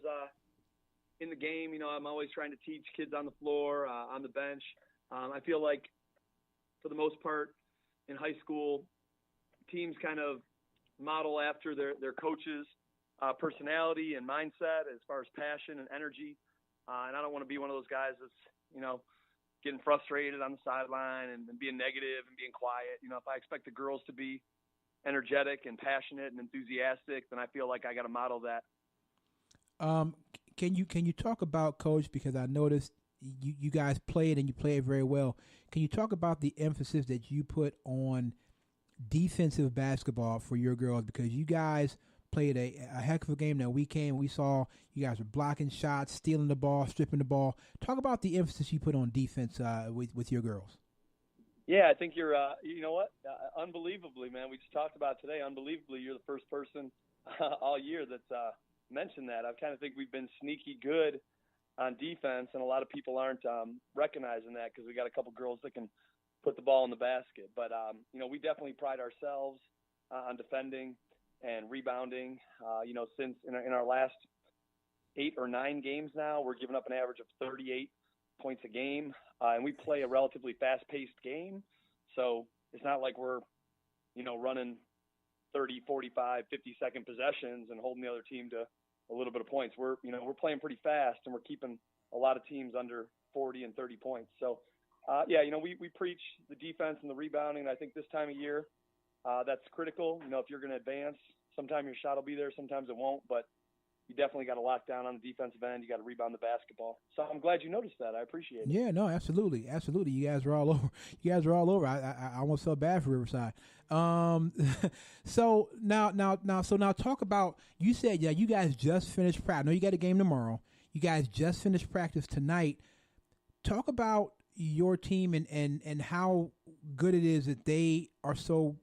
in the game. I'm always trying to teach kids on the floor, on the bench. I feel like for the most part in high school, teams kind of model after their coaches' personality and mindset as far as passion and energy. And I don't want to be one of those guys that's, getting frustrated on the sideline and being negative and being quiet. If I expect the girls to be energetic and passionate and enthusiastic, then I feel like I got to model that. Can you talk about, Coach, because I noticed you guys play it and you play it very well. Can you talk about the emphasis that you put on defensive basketball for your girls? Because you guys played a heck of a game that weekend. We saw you guys were blocking shots, stealing the ball, stripping the ball. Talk about the emphasis you put on defense with your girls. Yeah, I think you're, you know what, unbelievably, man. We just talked about today. Unbelievably, you're the first person all year that's mentioned that. I kind of think we've been sneaky good on defense, and a lot of people aren't recognizing that because we got a couple girls that can put the ball in the basket. But, we definitely pride ourselves on defending and rebounding. Since in our last 8 or 9 games now, we're giving up an average of 38 points a game, and we play a relatively fast-paced game. So it's not like we're, running 30, 45, 50-second possessions and holding the other team to a little bit of points. We're playing pretty fast, and we're keeping a lot of teams under 40 and 30 points. So, we preach the defense and the rebounding. I think this time of year, that's critical. If you're going to advance, sometimes your shot will be there, sometimes it won't, but you definitely got to lock down on the defensive end. You got to rebound the basketball. So I'm glad you noticed that. I appreciate it. Yeah, no, absolutely. Absolutely. You guys are all over. I almost felt bad for Riverside. So now talk about, you said, you guys just finished practice. I know you got a game tomorrow. You guys just finished practice tonight. Talk about your team and how good it is that they are so,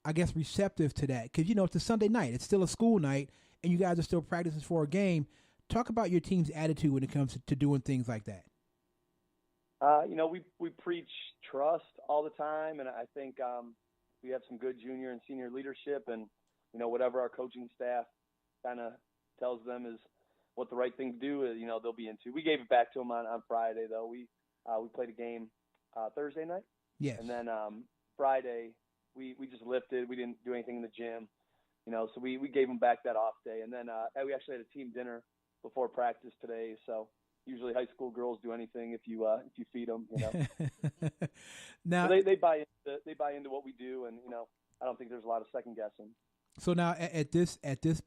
I guess, receptive to that. Because, it's a Sunday night. It's still a school night, and you guys are still practicing for a game. Talk about your team's attitude when it comes to doing things like that. We preach trust all the time, and I think we have some good junior and senior leadership, and, whatever our coaching staff kind of tells them is what the right thing to do is, they'll be into. We gave it back to them on Friday, though. We played a game Thursday night. Yes. And then Friday, we just lifted. We didn't do anything in the gym. So we gave them back that off day. And then we actually had a team dinner before practice today. So usually high school girls do anything if you feed them, Now so they buy into what we do, and I don't think there's a lot of second guessing. So now at this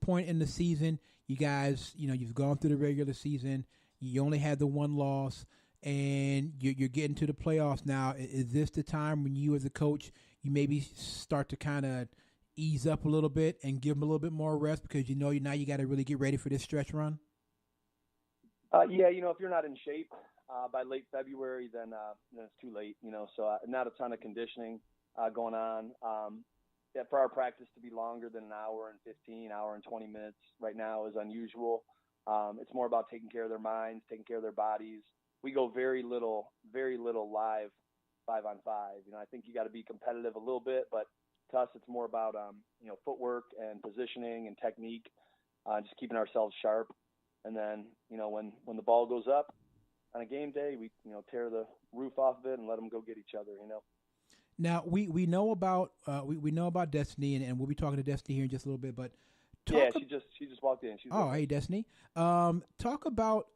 point in the season, you guys, you've gone through the regular season. You only had the one loss, and you're getting to the playoffs now. Is this the time when you, as a coach, you maybe start to kind of ease up a little bit and give them a little bit more rest because now you got to really get ready for this stretch run? If you're not in shape by late February, then it's too late. So not a ton of conditioning going on. For our practice to be longer than an hour and 15, hour and 20 minutes right now is unusual. It's more about taking care of their minds, taking care of their bodies. We go very little live 5-on-5. I think you got to be competitive a little bit, but to us, it's more about footwork and positioning and technique, just keeping ourselves sharp. And then when the ball goes up on a game day, we tear the roof off of it and let them go get each other. Now we know about we know about Destiny, and we'll be talking to Destiny here in just a little bit. But she just walked in. Hey, Destiny. Talk about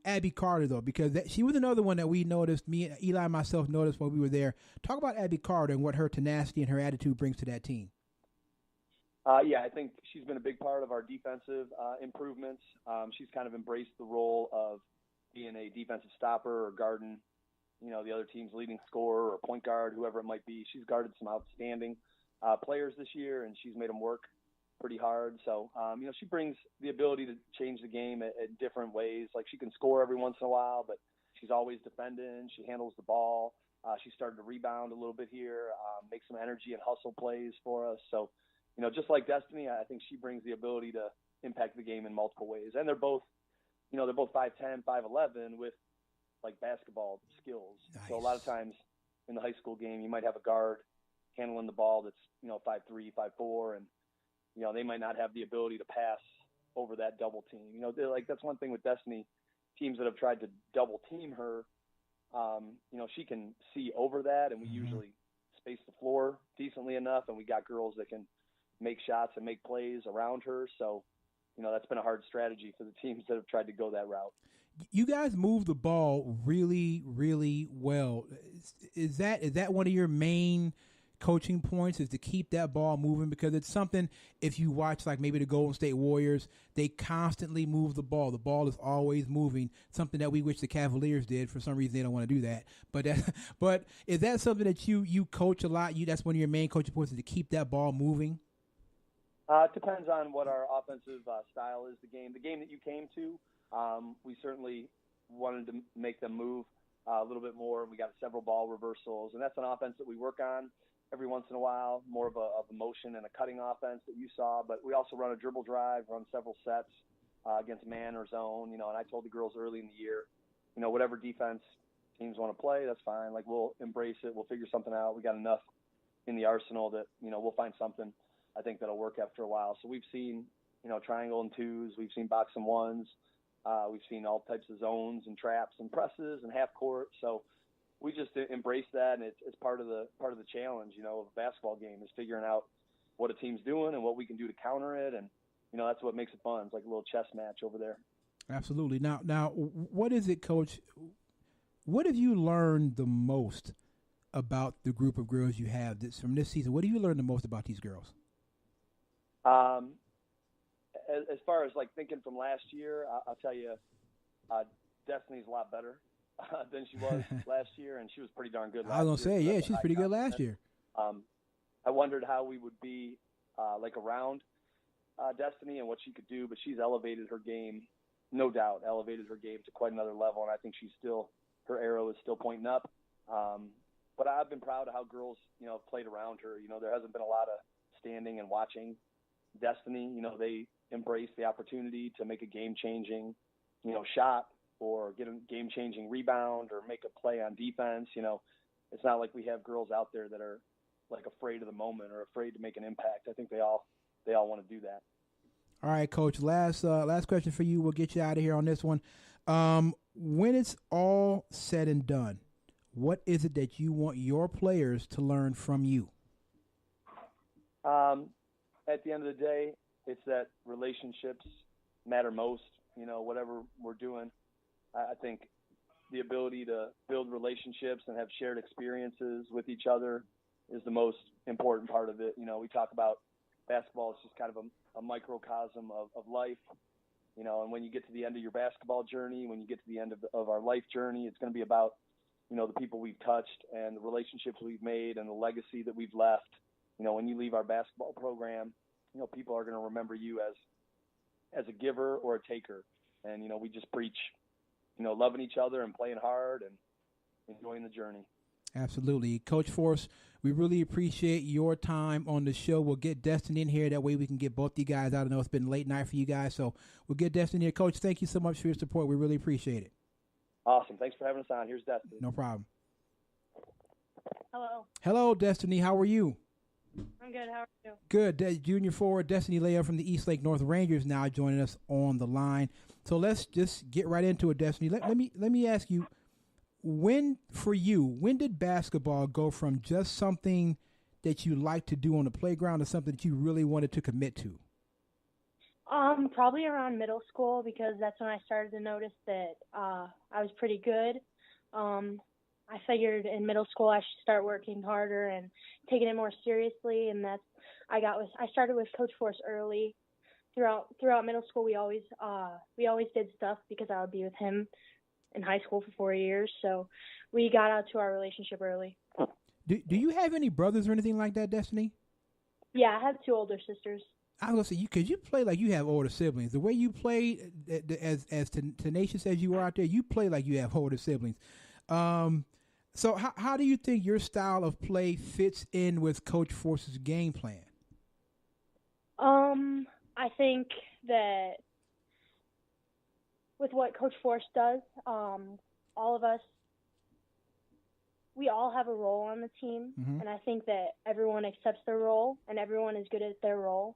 Abby Carter though, because she was another one that we noticed. Me and Eli and myself noticed while we were there. Talk about Abby Carter and what her tenacity and her attitude brings to that team. I think she's been a big part of our defensive improvements. She's kind of embraced the role of being a defensive stopper or guarding, the other team's leading scorer or point guard, whoever it might be. She's guarded some outstanding players this year, and she's made them work pretty hard. So, she brings the ability to change the game at different ways. Like, she can score every once in a while, but She's always defending. She handles the ball. She started to rebound a little bit here, make some energy and hustle plays for us. So, just like Destiny, I think she brings the ability to impact the game in multiple ways. And they're both 5'10", 5'11", with like basketball skills. Nice. So a lot of times in the high school game, you might have a guard handling the ball that's 5'3", 5'4", and they might not have the ability to pass over that double team. That's one thing with Destiny. Teams that have tried to double team her, she can see over that, and we usually space the floor decently enough, and we got girls that can make shots and make plays around her. So, that's been a hard strategy for the teams that have tried to go that route. You guys move the ball really, really well. Is that one of your main coaching points, is to keep that ball moving? Because it's something, if you watch like maybe the Golden State Warriors, they constantly move the ball. The ball is always moving, something that we wish the Cavaliers did. For some reason, they don't want to do that. But is that something that you coach a lot? That's one of your main coaching points, is to keep that ball moving? It depends on what our offensive style is. The game that you came to, we certainly wanted to make them move a little bit more. We got several ball reversals, and that's an offense that we work on every once in a while, more of a motion and a cutting offense that you saw. But we also run a dribble drive, run several sets against man or zone. And I told the girls early in the year, whatever defense teams want to play, that's fine. Like, we'll embrace it. We'll figure something out. We got enough in the arsenal that, we'll find something, I think, that'll work after a while. So we've seen, triangle and twos. We've seen box and ones. We've seen all types of zones and traps and presses and half court. So we just embrace that, and it's part of the challenge, of a basketball game, is figuring out what a team's doing and what we can do to counter it. And, that's what makes it fun. It's like a little chess match over there. Absolutely. Now, what is it, Coach? What have you learned the most about the group of girls you have from this season? What have you learned the most about these girls? As far as like thinking from last year, I'll tell you, Destiny's a lot better than she was last year, and she was pretty darn good last year. I was going to say, yeah, she's pretty good last year. I wondered how we would be around Destiny and what she could do, but she's elevated her game, no doubt, to quite another level, and I think her arrow is still pointing up. But I've been proud of how girls, played around her. There hasn't been a lot of standing and watching Destiny. They embrace the opportunity to make a game-changing, shot, or get a game-changing rebound, or make a play on defense. It's not like we have girls out there that are like afraid of the moment or afraid to make an impact. I think they all want to do that. All right, Coach. Last question for you. We'll get you out of here on this one. When it's all said and done, what is it that you want your players to learn from you? At the end of the day, it's that relationships matter most. Whatever we're doing, I think the ability to build relationships and have shared experiences with each other is the most important part of it. We talk about basketball is just kind of a microcosm of life, and when you get to the end of your basketball journey, when you get to the end of our life journey, it's going to be about, the people we've touched and the relationships we've made and the legacy that we've left. When you leave our basketball program, people are going to remember you as a giver or a taker. And, we just preach, loving each other and playing hard and enjoying the journey. Absolutely. Coach Force, we really appreciate your time on the show. We'll get Destiny in here. That way we can get both you guys out. I know it's been late night for you guys, so we'll get Destiny here. Coach, thank you so much for your support. We really appreciate it. Awesome. Thanks for having us on. Here's Destiny. No problem. Hello. Hello, Destiny. How are you? I'm good. How are you? Good. Junior forward Destiny Leah from the Eastlake North Rangers now joining us on the line. So let's just get right into it, Destiny. Let me ask you, when did basketball go from just something that you like to do on the playground to something that you really wanted to commit to? Probably around middle school, because that's when I started to notice that I was pretty good. I figured in middle school I should start working harder and taking it more seriously, and I started with Coach Force early. Throughout middle school, we always did stuff because I would be with him in high school for 4 years, so we got out to our relationship early. Do you have any brothers or anything like that, Destiny? Yeah, I have 2 older sisters. I was gonna say because you play like you have older siblings. The way you play, as tenacious as you are out there, you play like you have older siblings. So how do you think your style of play fits in with Coach Force's game plan? I think that with what Coach Force does, all of us, we all have a role on the team, and I think that everyone accepts their role and everyone is good at their role.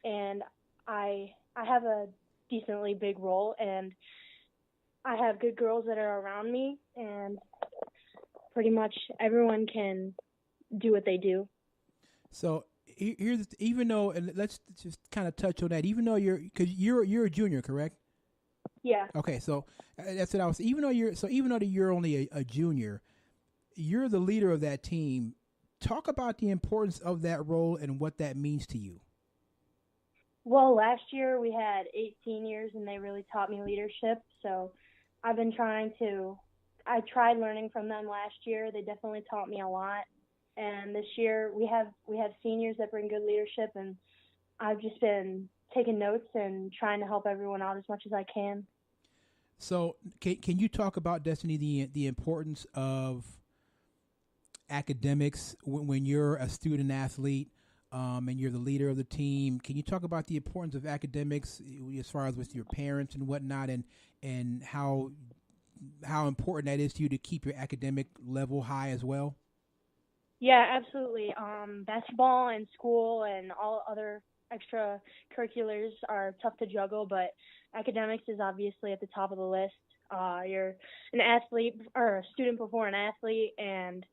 And I have a decently big role, and I have good girls that are around me, and pretty much everyone can do what they do. So here's even though, and let's just kind of touch on that. Even though you're a junior, correct? Yeah. Okay, so that's what I was. Even though you're only a junior, you're the leader of that team. Talk about the importance of that role and what that means to you. Well, last year we had 8 seniors, and they really taught me leadership. So I've been I tried learning from them last year. They definitely taught me a lot. And this year we have seniors that bring good leadership, and I've just been taking notes and trying to help everyone out as much as I can. So can you talk about, Destiny, the importance of academics when you're a student athlete and you're the leader of the team? Can you talk about the importance of academics as far as with your parents and whatnot, and how important that is to you to keep your academic level high as well? Yeah, absolutely. Basketball and school and all other extracurriculars are tough to juggle, but academics is obviously at the top of the list. You're an athlete or a student before an athlete, and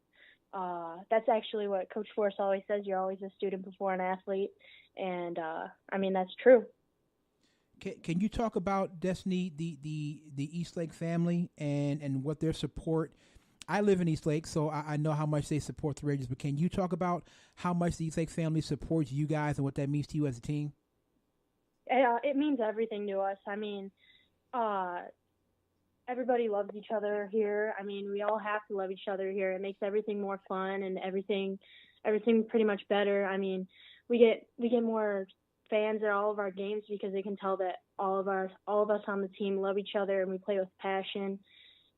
that's actually what Coach Force always says. You're always a student before an athlete, and I mean, that's true. Can you talk about, Destiny, the Eastlake family and what their support? I live in Eastlake, so I know how much they support the Rangers, but can you talk about how much the Eastlake family supports you guys and what that means to you as a team? It means everything to us. I mean, everybody loves each other here. I mean, we all have to love each other here. It makes everything more fun and everything pretty much better. I mean, we get more fans at all of our games because they can tell that all of us on the team love each other and we play with passion.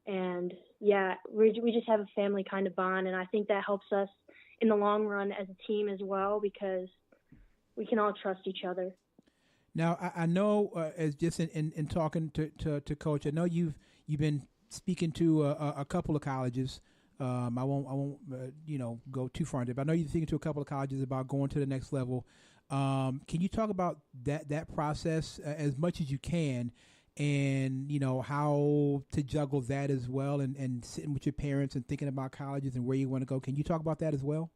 And yeah, we just have a family kind of bond, and I think that helps us in the long run as a team as well because we can all trust each other. Now, I know as just in talking to Coach, I know you've been speaking to a couple of colleges. I won't go too far into it, but I know you're speaking to a couple of colleges about going to the next level. Can you talk about that process as much as you can, and how to juggle that as well, and sitting with your parents and thinking about colleges and where you want to go? Can you talk about that as well?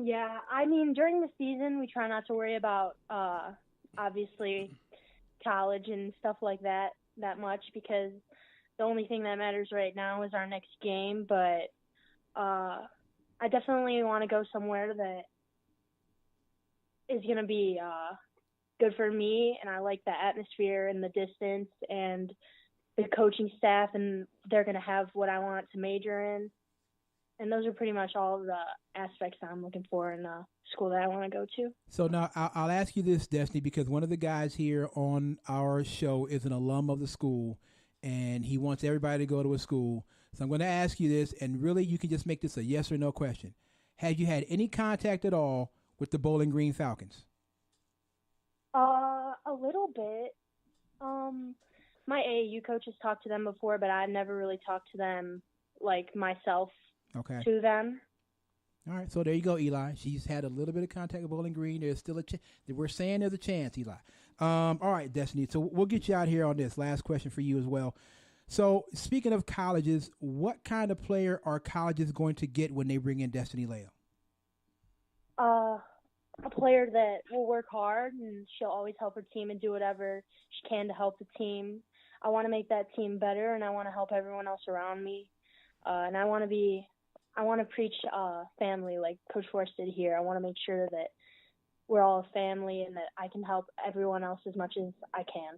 Yeah. I mean, during the season, we try not to worry about obviously college and stuff like that much because the only thing that matters right now is our next game. But I definitely want to go somewhere that is going to be good for me, and I like the atmosphere and the distance and the coaching staff, and they're going to have what I want to major in. And those are pretty much all the aspects I'm looking for in a school that I want to go to. So now I'll ask you this, Destiny, because one of the guys here on our show is an alum of the school, and he wants everybody to go to a school. So I'm going to ask you this, and really you can just make this a yes or no question. Have you had any contact at all with the Bowling Green Falcons? A little bit. My AAU coach has talked to them before, but I've never really talked to them like myself. Okay. To them. All right, so there you go, Eli. She's had a little bit of contact with Bowling Green. There's still a chance. We're saying there's a chance, Eli. All right, Destiny. So we'll get you out here on this. Last question for you as well. So speaking of colleges, what kind of player are colleges going to get when they bring in Destiny Lael? A player that will work hard, and she'll always help her team and do whatever she can to help the team. I want to make that team better, and I want to help everyone else around me. And I want to preach family like Coach Force did here. I want to make sure that we're all a family and that I can help everyone else as much as I can.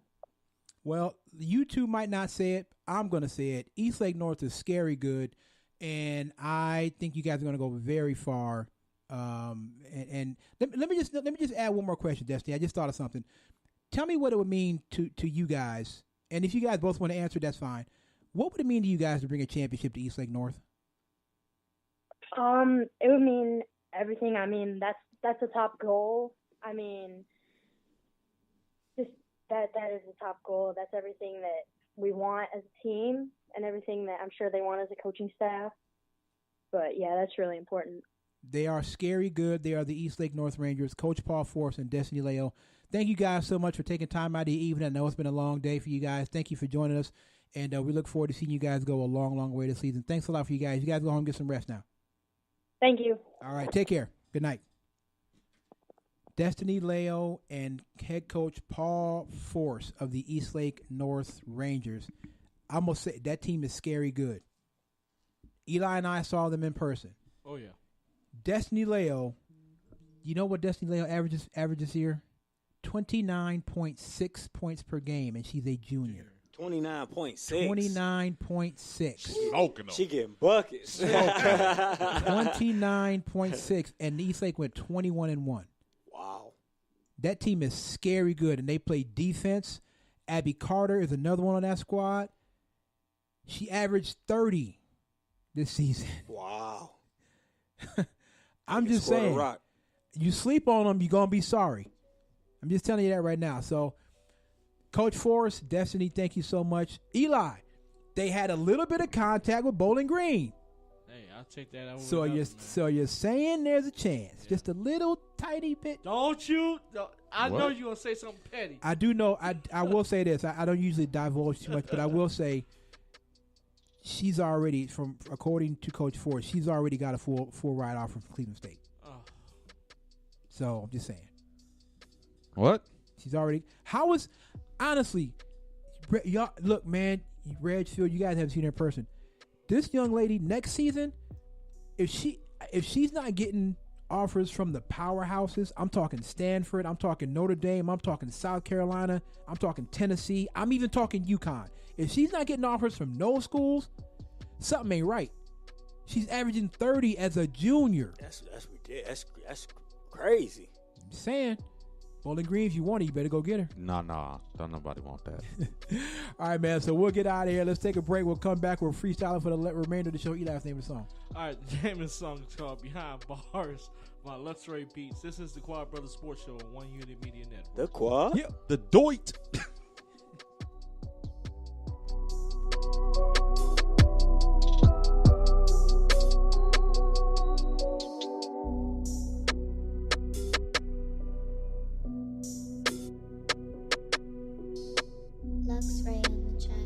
Well, you two might not say it. I'm going to say it. Eastlake North is scary good, and I think you guys are going to go very far And let me just add one more question, Destiny. I just thought of something. Tell me what it would mean to you guys, and if you guys both want to answer, that's fine. What would it mean to you guys to bring a championship to Eastlake North? It would mean everything. I mean, that's the top goal. I mean, just that is the top goal. That's everything that we want as a team, and everything that I'm sure they want as a coaching staff. But yeah, that's really important. They are scary good. They are the Eastlake North Rangers, Coach Paul Force and Destiny Leo. Thank you guys so much for taking time out of the evening. I know it's been a long day for you guys. Thank you for joining us, and we look forward to seeing you guys go a long, long way this season. Thanks a lot for you guys. You guys go home and get some rest now. Thank you. All right, take care. Good night. Destiny Leo and head coach Paul Force of the Eastlake North Rangers. I'm going to say that team is scary good. Eli and I saw them in person. Oh, yeah. Destiny Leo, you know what Destiny Leo averages here? 29.6 points per game, and she's a junior. 29.6. 29.6. Smoking them. She getting buckets. 29.6, and Eastlake went 21-1. Wow. That team is scary good, and they play defense. Abby Carter is another one on that squad. She averaged 30 this season. Wow. I'm just saying, rock. you sleep on them, you're going to be sorry. I'm just telling you that right now. So, Coach Forrest, Destiny, thank you so much. Eli, they had a little bit of contact with Bowling Green. Hey, I'll take that over. So you're saying there's a chance, just a little tiny bit. Don't you? I What? know you're gonna say something petty. I do know. I will say this. I don't usually divulge too much, but I will say she's already, according to Coach Ford, she's already got a full ride offer from Cleveland State. Oh. So I'm just saying. What? She's already. How is honestly, y'all look, man, Redfield, you guys haven't seen her in person. This young lady next season, if she's not getting offers from the powerhouses, I'm talking Stanford, I'm talking Notre Dame, I'm talking South Carolina, I'm talking Tennessee, I'm even talking UConn. If she's not getting offers from no schools, something ain't right. She's averaging 30 as a junior. That's ridiculous. That's crazy. I'm saying, Bowling Green, if you want it, you better go get her. Nah. Don't nobody want that. All right, man. So we'll get out of here. Let's take a break. We'll come back. We're freestyling for the remainder of the show. Eli's name of the song. All right, the name of the song is called Behind Bars by Luxray Beats. This is the Quad Brothers Sports Show on One Unit Media Network. The quad? Yep. The Doit. Luxray on the track.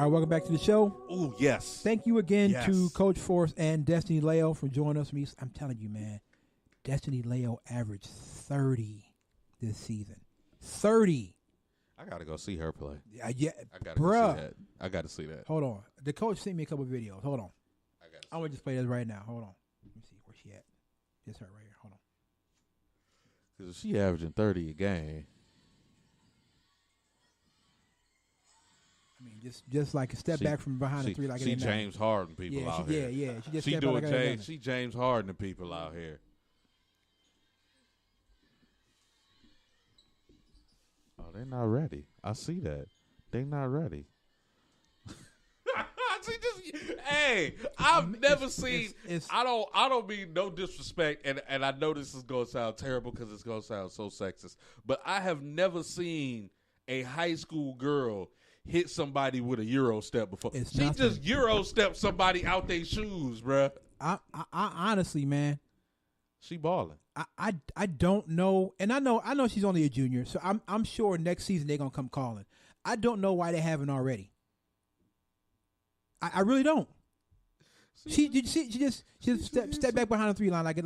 All right, welcome back to the show. Ooh, yes. Thank you again Yes. to Coach Force and Destiny Leo for joining us. I'm telling you, man, Destiny Leo averaged 30 this season. 30. I gotta go see her play. Yeah, I gotta bruh. go see that. I gotta see that. Hold on. The coach sent me a couple videos. Hold on. I gotta I'm going to just play this right now. Hold on. Let me see where she at. It's her right here. Hold on. Because she averaging 30 a game. I mean, just like a step She- back from behind the three like it she ain't nothing. James Harden people Yeah, out she, here. yeah. She just She stepped out doing like it ain't James. nothing. She James Harden the people out here. Oh, they not ready. I see that. They not ready. She just, hey, I've never seen. I don't mean no disrespect, and I know this is gonna sound terrible because it's gonna sound so sexist, but I have never seen a high school girl hit somebody with a Euro step before. It's She nothing. just Euro stepped somebody out their shoes, bruh. I honestly, man, She balling. I don't know, and I know she's only a junior, so I'm sure next season they're gonna come calling. I don't know why they haven't already. I really don't. She just step back behind the three line like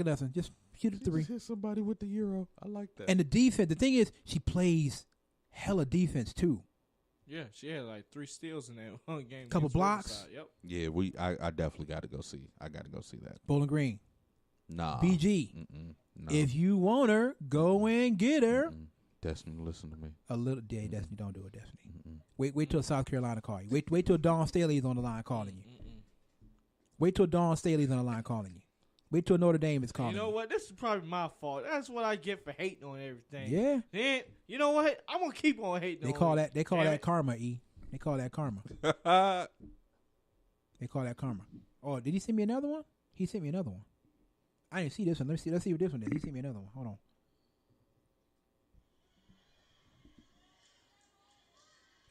nothing. Just shoot a three. Just hit somebody with the Euro. I like that. And the defense. The thing is, she plays hella defense too. Yeah, she had like 3 steals in that one game. Couple against blocks. Riverside. Yep. Yeah, I definitely got to go see. I got to go see that. Bowling Green. Nah. BG. No. If you want her, go and get her. Destiny, listen to me. A little day, Destiny. Don't do it, Destiny. Wait till South Carolina call you. Wait till Dawn Staley's on the line calling you. Wait till Dawn Staley's on the line calling you. Wait till Notre Dame is calling You know you. what? This is probably my fault. That's what I get for hating on everything. Yeah. Then you know what? I'm gonna keep on hating. They on call it. that Damn that it. karma, E. They call that karma. They call that karma. Oh, did he send me another one? He sent me another one. I didn't see this one. Let's see what this one is. He sent me another one. Hold on.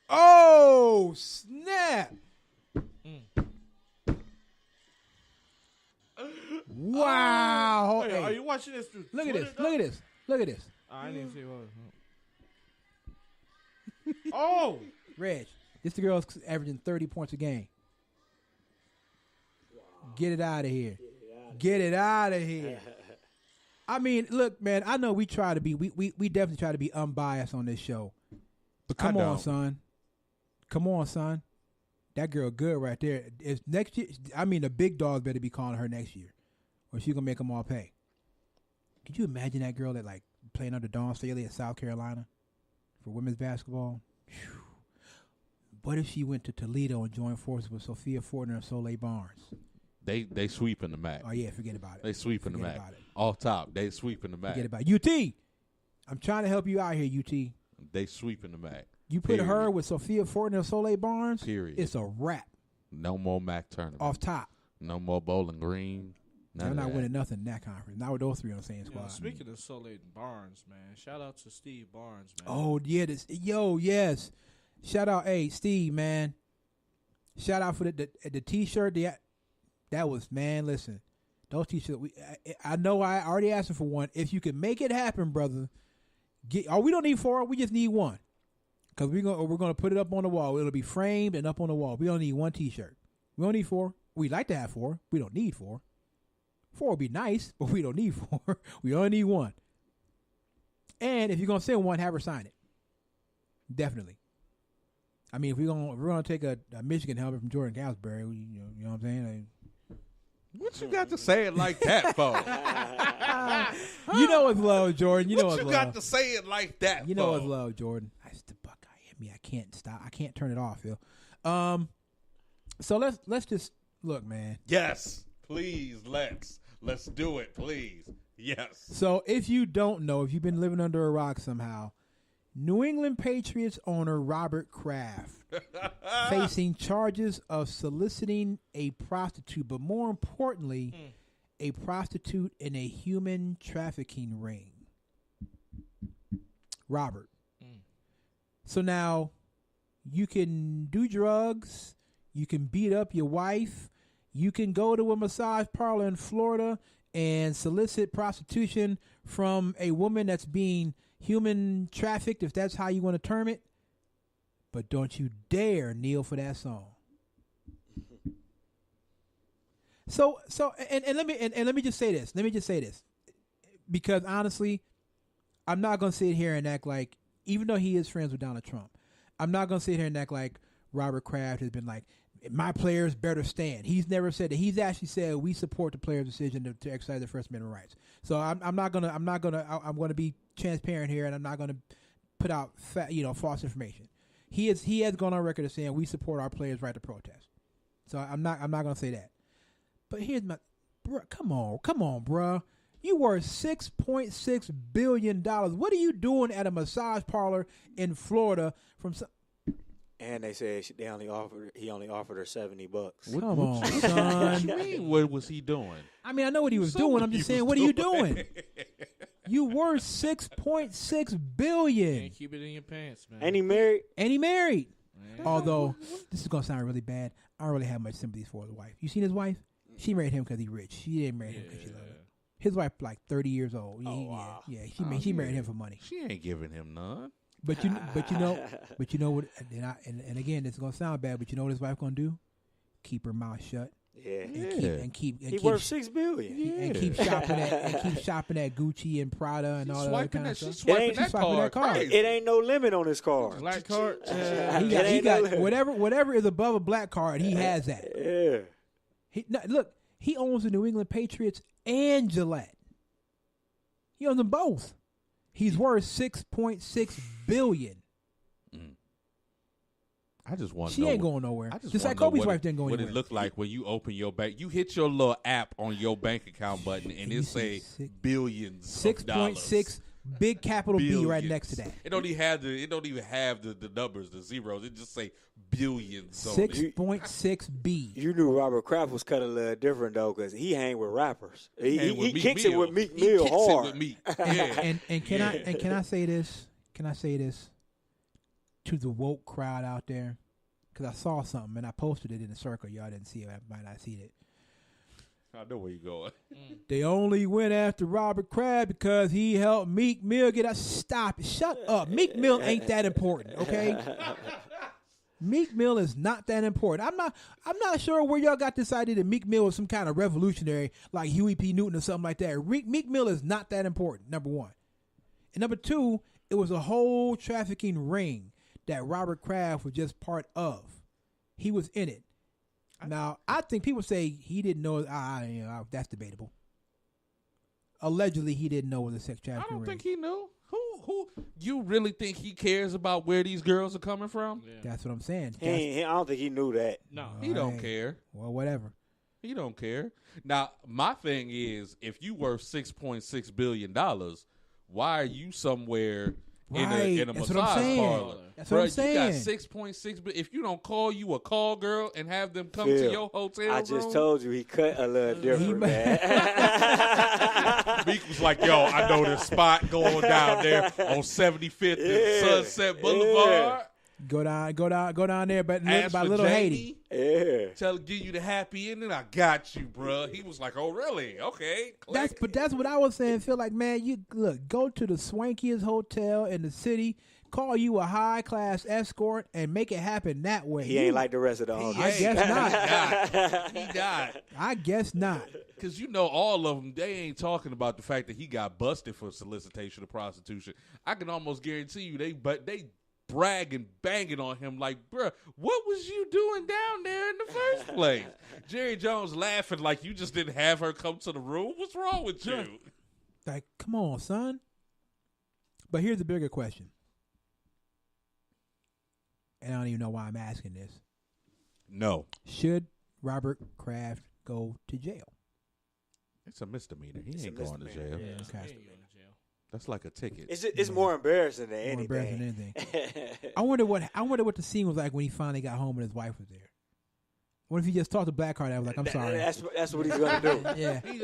Oh, snap. Wow. Hey, Hey, are you watching this? through look at Twitter, this. though? Look at this. Look at this. I didn't see what. Oh, Reg, this the girl's averaging 30 points a game. Get it out of here. Get it out of here. I mean, look, man, I know we try to be, we definitely try to be unbiased on this show. But come I on, don't. son. Come on, son. That girl good right there. If next year, I mean, the big dogs better be calling her next year, or she's going to make them all pay. Could you imagine that girl that, like, playing under Dawn Staley at South Carolina for women's basketball? Whew. What if she went to Toledo and joined forces with Sophia Fortner and Soleil Barnes? They sweeping the MAC. Oh, yeah, forget about it. They sweeping the Forget MAC. about it. Off top, they sweeping the MAC. Forget about it. UT, I'm trying to help you out here, UT. They sweeping the MAC. You put Period. her with Sophia Fortner and Soleil Barnes, Period. it's a wrap No more MAC tournament. off top. No more Bowling Green. None They're of not that. winning nothing in that conference. Not with those three on the same squad. speaking of Soleil Barnes, man, shout out to Steve Barnes, man. Oh, yeah. Yes. Shout out, hey, Steve, man. Shout out for the T-shirt. That was, man, listen. Those T-shirts, I know I already asked him for one. If you can make it happen, brother, we don't need 4. We just need 1. Because we're gonna put it up on the wall. It'll be framed and up on the wall. We don't need 1 T-shirt. We don't need 4. We'd like to have 4. We don't need 4. 4 would be nice, but we don't need 4. We only need 1. And if you're gonna send 1, have her sign it. Definitely. I mean, if we're gonna take a Michigan helmet from Jordan Galsbury, you know what I'm saying? What you got to say it like that for? You know it's love, Jordan. You know What it's you love. got to say it like that You know for? it's love, Jordan. That's the Buckeye hit me. I can't stop. I can't turn it off, Phil. So let's just look, man. Yes, please, let's do it, please. Yes. So if you don't know, if you've been living under a rock somehow, New England Patriots owner Robert Kraft facing charges of soliciting a prostitute, but more importantly, a prostitute in a human trafficking ring. Robert. So now you can do drugs, you can beat up your wife, you can go to a massage parlor in Florida and solicit prostitution from a woman that's being human trafficked, if that's how you want to term it. but don't you dare kneel for that song. So let me just say this. Let me just say this, because honestly, I'm not gonna sit here and act like, even though he is friends with Donald Trump, I'm not gonna sit here and act like Robert Kraft has been like, my players better stand. He's never said that. He's actually said we support the player's decision to exercise their First Amendment rights. So I'm going to be transparent here, and I'm not going to put out false information. He has gone on record as saying we support our players' right to protest. So I'm not going to say that. But here's my, come on, bro. You worth $6.6 billion. What are you doing at a massage parlor in Florida from? And they said he only offered her $70. Come on, son. What you mean? What was he doing? I mean, I know what he was doing. I'm just saying, what are you doing? You worth $6.6 billion. Can't keep it in your pants, man. Ain't he married? Man. Although this is gonna sound really bad, I don't really have much sympathy for his wife. You seen his wife? She married him because he's rich. She didn't marry him because she loved him. His wife like 30 years old. Wow. She married him for money. She ain't giving him none. But you know what? And again, this is gonna sound bad, but you know what his wife gonna do? Keep her mouth shut. Yeah. And keep He worth $6 billion. and keep shopping at Gucci and Prada and all that kind of stuff. She's swiping that card. It ain't no limit on his card. Black card. He got whatever is above a black card. He has that. Yeah. Look, he owns the New England Patriots and Gillette. He owns them both. He's worth $6.6 billion. I just want to She know. ain't going nowhere. Just like wanna know Kobe's wife didn't go anywhere. What it look like when you open your bank. You hit your little app on your bank account button, and it say billions of dollars. 6.6 big capital Billions. B right next to that. It don't even have the numbers, the zeros. It just say billions. 6.6 B. You knew Robert Kraft was cut a little different though, because he hang with rappers. He kicks it with Meek Mill hard. Yeah. And can I say this? Can I say this to the woke crowd out there? Because I saw something and I posted it in the circle. Y'all didn't see it. I might not see it. I know where you're going. They only went after Robert Kraft because he helped Meek Mill get out. Stop it. Shut up. Meek Mill ain't that important, okay? Meek Mill is not that important. I'm not sure where y'all got this idea that Meek Mill was some kind of revolutionary like Huey P. Newton or something like that. Meek Mill is not that important, number one. And number two, it was a whole trafficking ring that Robert Kraft was just part of. He was in it. Now, I think people say he didn't know. That's debatable. Allegedly, he didn't know it was a sex trafficking ring. I don't think he knew. Who you really think he cares about where these girls are coming from? Yeah. That's what I'm saying. I don't think he knew that. No. He don't care. Well, whatever. He don't care. Now, my thing is, if you worth $6.6 billion, why are you somewhere in a massage parlor? That's what I'm saying. You got 6.6 billion. If you don't call you a call girl and have them come to your hotel room. I just told you he cut a little different, man. Meek was like, yo, I know this spot going down there on 75th and Sunset Boulevard. Go down there, but by Little Jamie, Haiti. Yeah. Give you the happy ending. I got you, bro. He was like, oh, really? Okay. Click. That's what I was saying. Feel like, man, you go to the swankiest hotel in the city, call you a high class escort, and make it happen that way. He ain't like the rest of the owners. I guess not. He died. I guess not. Because all of them, they ain't talking about the fact that he got busted for solicitation of prostitution. I can almost guarantee you they brag and banging on him like, bruh, what was you doing down there in the first place? Jerry Jones laughing like you just didn't have her come to the room. What's wrong with you? Like, come on, son. But here's the bigger question. And I don't even know why I'm asking this. No. Should Robert Kraft go to jail? It's a misdemeanor. He ain't going to jail. Yeah, okay. That's like a ticket. It's more embarrassing than anything. More embarrassing than anything. I wonder what the scene was like when he finally got home and his wife was there. What if he just talked to Blackheart and was like, I'm sorry. That's what he's gonna do. Yeah. He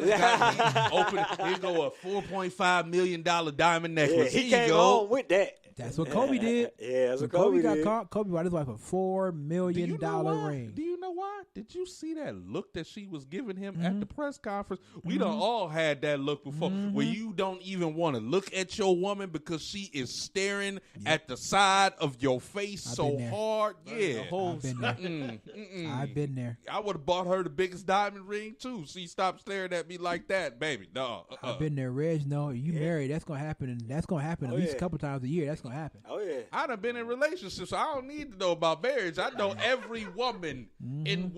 go a $4.5 million diamond necklace. Yeah, he came home with that. That's what Kobe did. Yeah, that's When what Kobe got did. caught, Kobe bought his wife a $4 million ring. Do you know why? Did you see that look that she was giving him at the press conference? We done all had that look before, where you don't even want to look at your woman because she is staring at the side of your face I've so been there. hard. Yeah, I've been there. I've been there. I would have bought her the biggest diamond ring too. She stopped staring at me like that, baby. No, I've been there, Reg. No, you married. That's gonna happen, and that's gonna happen at least a couple times a year. That's gonna happen. Oh yeah. I done been in relationships, so I don't need to know about marriage. I know every woman in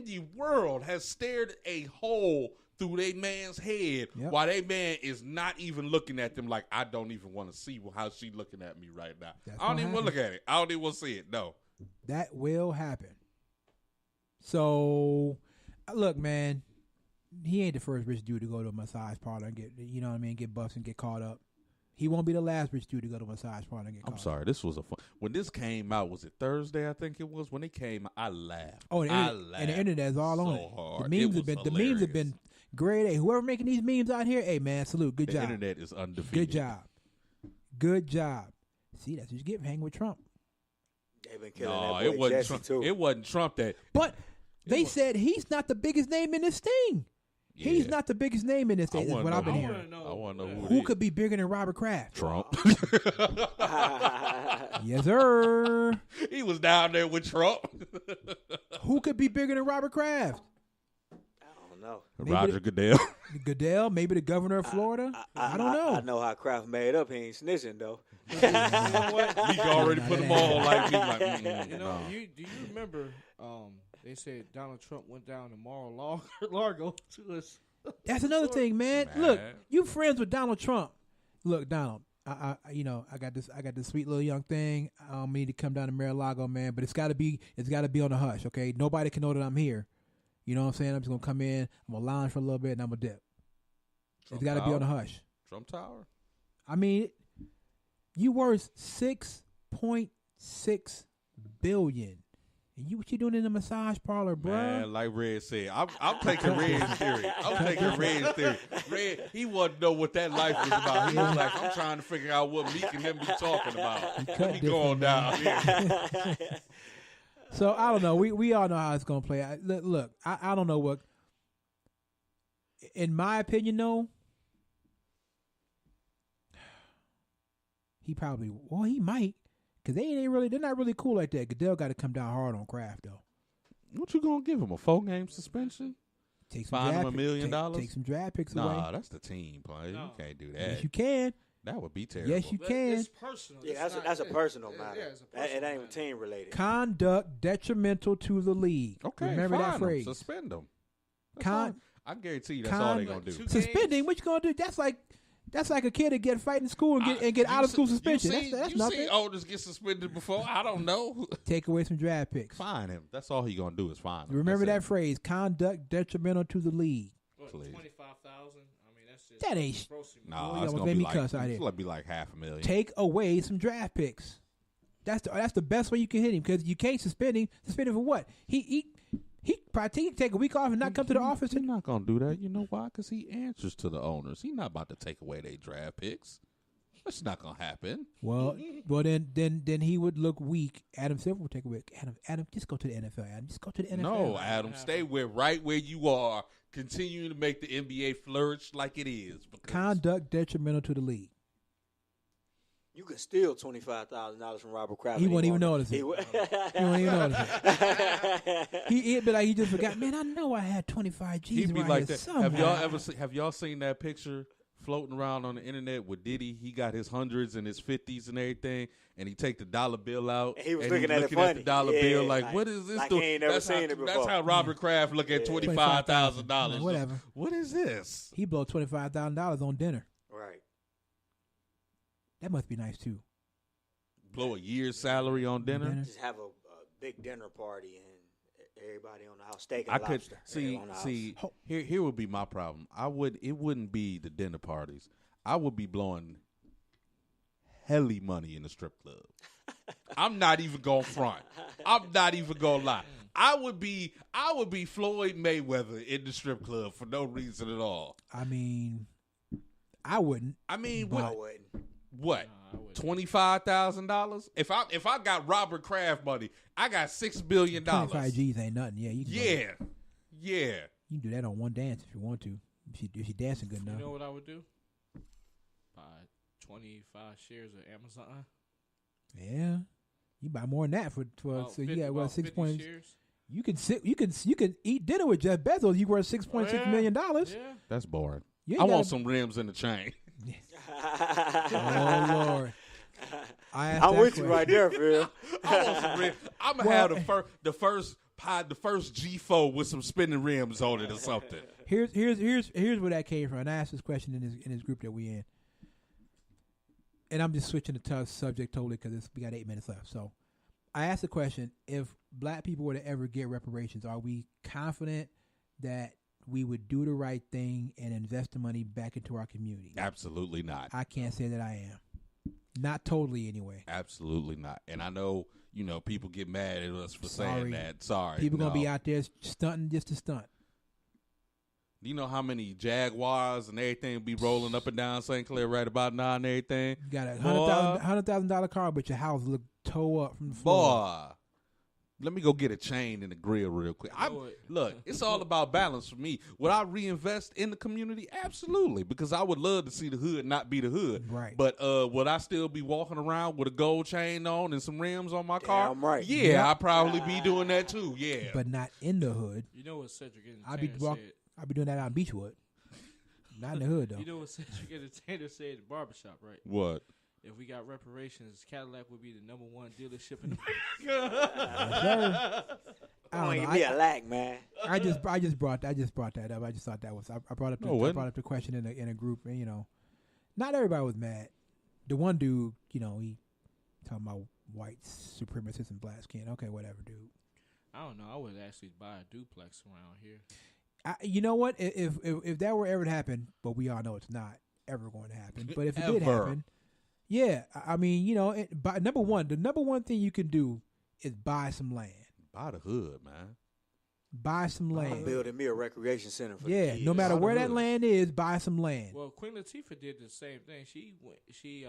the world has stared a hole through their man's head while their man is not even looking at them. Like, I don't even want to see how she looking at me right now. I don't even want to look at it. I don't even want to see it. No, that will happen. So, look, man, he ain't the first rich dude to go to a massage parlor and get, you know what I mean, get buffed and get caught up. He won't be the last rich dude to go to a massage parlor and get caught I'm sorry. This was a fun. When this came out, was it Thursday? I think it was. When it came out, I laughed. Oh, and the internet is all on it. Hard. The memes have been grade A. Whoever making these memes out here, hey man, salute, good job. The internet is undefeated. Good job. See, that's what you get for hanging with Trump. They've been killing that boy Jesse Trump. too. It wasn't Trump that. But they said he's not the biggest name in this thing. Yeah. He's not the biggest name in this thing. That's what I've been hearing. I want to know who could be bigger than Robert Kraft? Trump. Yes, sir. He was down there with Trump. Who could be bigger than Robert Kraft? I don't know. Roger Goodell. Goodell, maybe the governor of Florida. I don't know. I know how Kraft made up. He ain't snitching though. You know what? He already put them all like me. Like, You know, do you remember? They said Donald Trump went down to Mar-a-Lago to us. That's another thing, man. Look, you friends with Donald Trump. Look, Donald, I got this sweet little young thing. I don't need to come down to Mar-a-Lago, man, but it's got to be on the hush, okay? Nobody can know that I'm here. You know what I'm saying? I'm just gonna come in. I'm gonna lounge for a little bit, and I'm gonna dip. It's got to be on the hush. Trump Tower. I mean, you worth $6.6 billion. And what you doing in the massage parlor, bro? Man, like Red said, I'm taking Red's theory. Red, he wanted to know what that life was about. He was like, I'm trying to figure out what Meek and him be talking about. Let me go on down here. So I don't know. We all know how it's gonna play. Look, I don't know what. In my opinion, though, he might. Because they're not really cool like that. Goodell got to come down hard on Kraft, though. What you going to give him, a 4-game suspension? Fine him $1 million? Take some draft picks away. Nah, that's the team play. No. You can't do that. Yes, you can. That would be terrible. Yes, you can. It's personal. Yeah, that's a personal matter. It ain't team related. Conduct detrimental to the league. Okay, remember that phrase. Suspend them. I guarantee you that's all they're going to do. Suspending? What you going to do? That's like a kid that get fight in school and get out of school suspension. That's nothing. You seen oldest get suspended before? I don't know. Take away some draft picks. Fine him. That's all he gonna do is fine him. Remember that phrase: conduct detrimental to the league. $25,000. I mean, that's just that ain't. Nah, it's gonna be like $500,000. Take away some draft picks. That's the best way you can hit him because you can't suspend him. Suspend him for what? He probably take a week off and not come to the office. He's not gonna do that. You know why? Because he answers to the owners. He's not about to take away their draft picks. That's not gonna happen. Well, then he would look weak. Adam Silver would take away. Adam, just go to the NFL. Adam, just go to the NFL. No, Adam, stay right where you are. Continuing to make the NBA flourish like it is. Conduct detrimental to the league. You could steal $25,000 from Robert Kraft. He won't even notice it. He won't even notice it. He'd be like, he just forgot. Man, I know I had 25 G's. He'd be like that. Somehow. Have y'all seen that picture floating around on the internet with Diddy? He got his hundreds and his 50s and everything, and he take the dollar bill out. And he was looking at the dollar bill like, what is this? Like he ain't never seen it before. That's how Robert Kraft look at $25,000. Whatever. What is this? He blow $25,000 on dinner. Right. That must be nice too. Blow a year's salary on dinner. Just have a big dinner party and everybody on the house, steak and lobster. See. Here would be my problem. It wouldn't be the dinner parties. I would be blowing helly money in the strip club. I'm not even gonna front. I'm not even gonna lie. I would be Floyd Mayweather in the strip club for no reason at all. I mean, I wouldn't. I mean, I wouldn't. What? I wouldn't. $25,000. If I got Robert Kraft money, I got $6 billion. 25 G's ain't nothing. Yeah, you can Yeah. You can do that on one dance if you want to. If she dancing good enough. You know what I would do? Buy 25 shares of Amazon. Yeah, you buy more than that for About so you 50 got what about 6 50 points. shares. You can eat dinner with Jeff Bezos. You worth $6.6 million. Yeah. That's boring. You I ain't want gotta- some rims in the chain. Oh Lord, I'm with you right there, Phil. I want some rims. I'm gonna have the first G4 with some spinning rims on it or something. Here's where that came from. And I asked this question in this group that we in, and I'm just switching the subject totally because we got 8 minutes left. So I asked the question: if black people were to ever get reparations, are we confident that we would do the right thing and invest the money back into our community? Absolutely not. I can't say that I am. Not totally, anyway. Absolutely not. And I know, people get mad at us for saying Sorry. that. Sorry. People no. gonna be out there stunting just to stunt. You know how many Jaguars and everything be rolling up and down St. Clair right about now and everything? You got a Boy. $100,000 car, but your house look toe up from the floor. Boy, let me go get a chain and a grill real quick. Look, it's all about balance for me. Would I reinvest in the community? Absolutely, because I would love to see the hood not be the hood. Right. But would I still be walking around with a gold chain on and some rims on my car? Damn right. Yeah, Yep. I'd probably be doing that too. Yeah. But not in the hood. You know what Cedric I'd be Entertainer said? doing that out in Beechwood. Not in the hood though. You know what Cedric Entertainer said at the barbershop, right? What? If we got reparations, Cadillac would be the #1 dealership in America. I don't Ain't know. be a lack, man. I just brought that up. I just thought that was I brought up the question in a group, and not everybody was mad. The one dude, he talking about white supremacists and black skin. Okay, whatever, dude. I don't know. I would actually buy a duplex around here. You know what? If that were ever to happen, but we all know it's not ever going to happen. But if it did happen, yeah, I mean, the number one thing you can do is buy some land. Buy the hood, man. Buy some I'm land. building me a recreation center for the Yeah, kids. no matter Buy the where that hood. land is, buy some land. Well, Queen Latifah did the same thing. She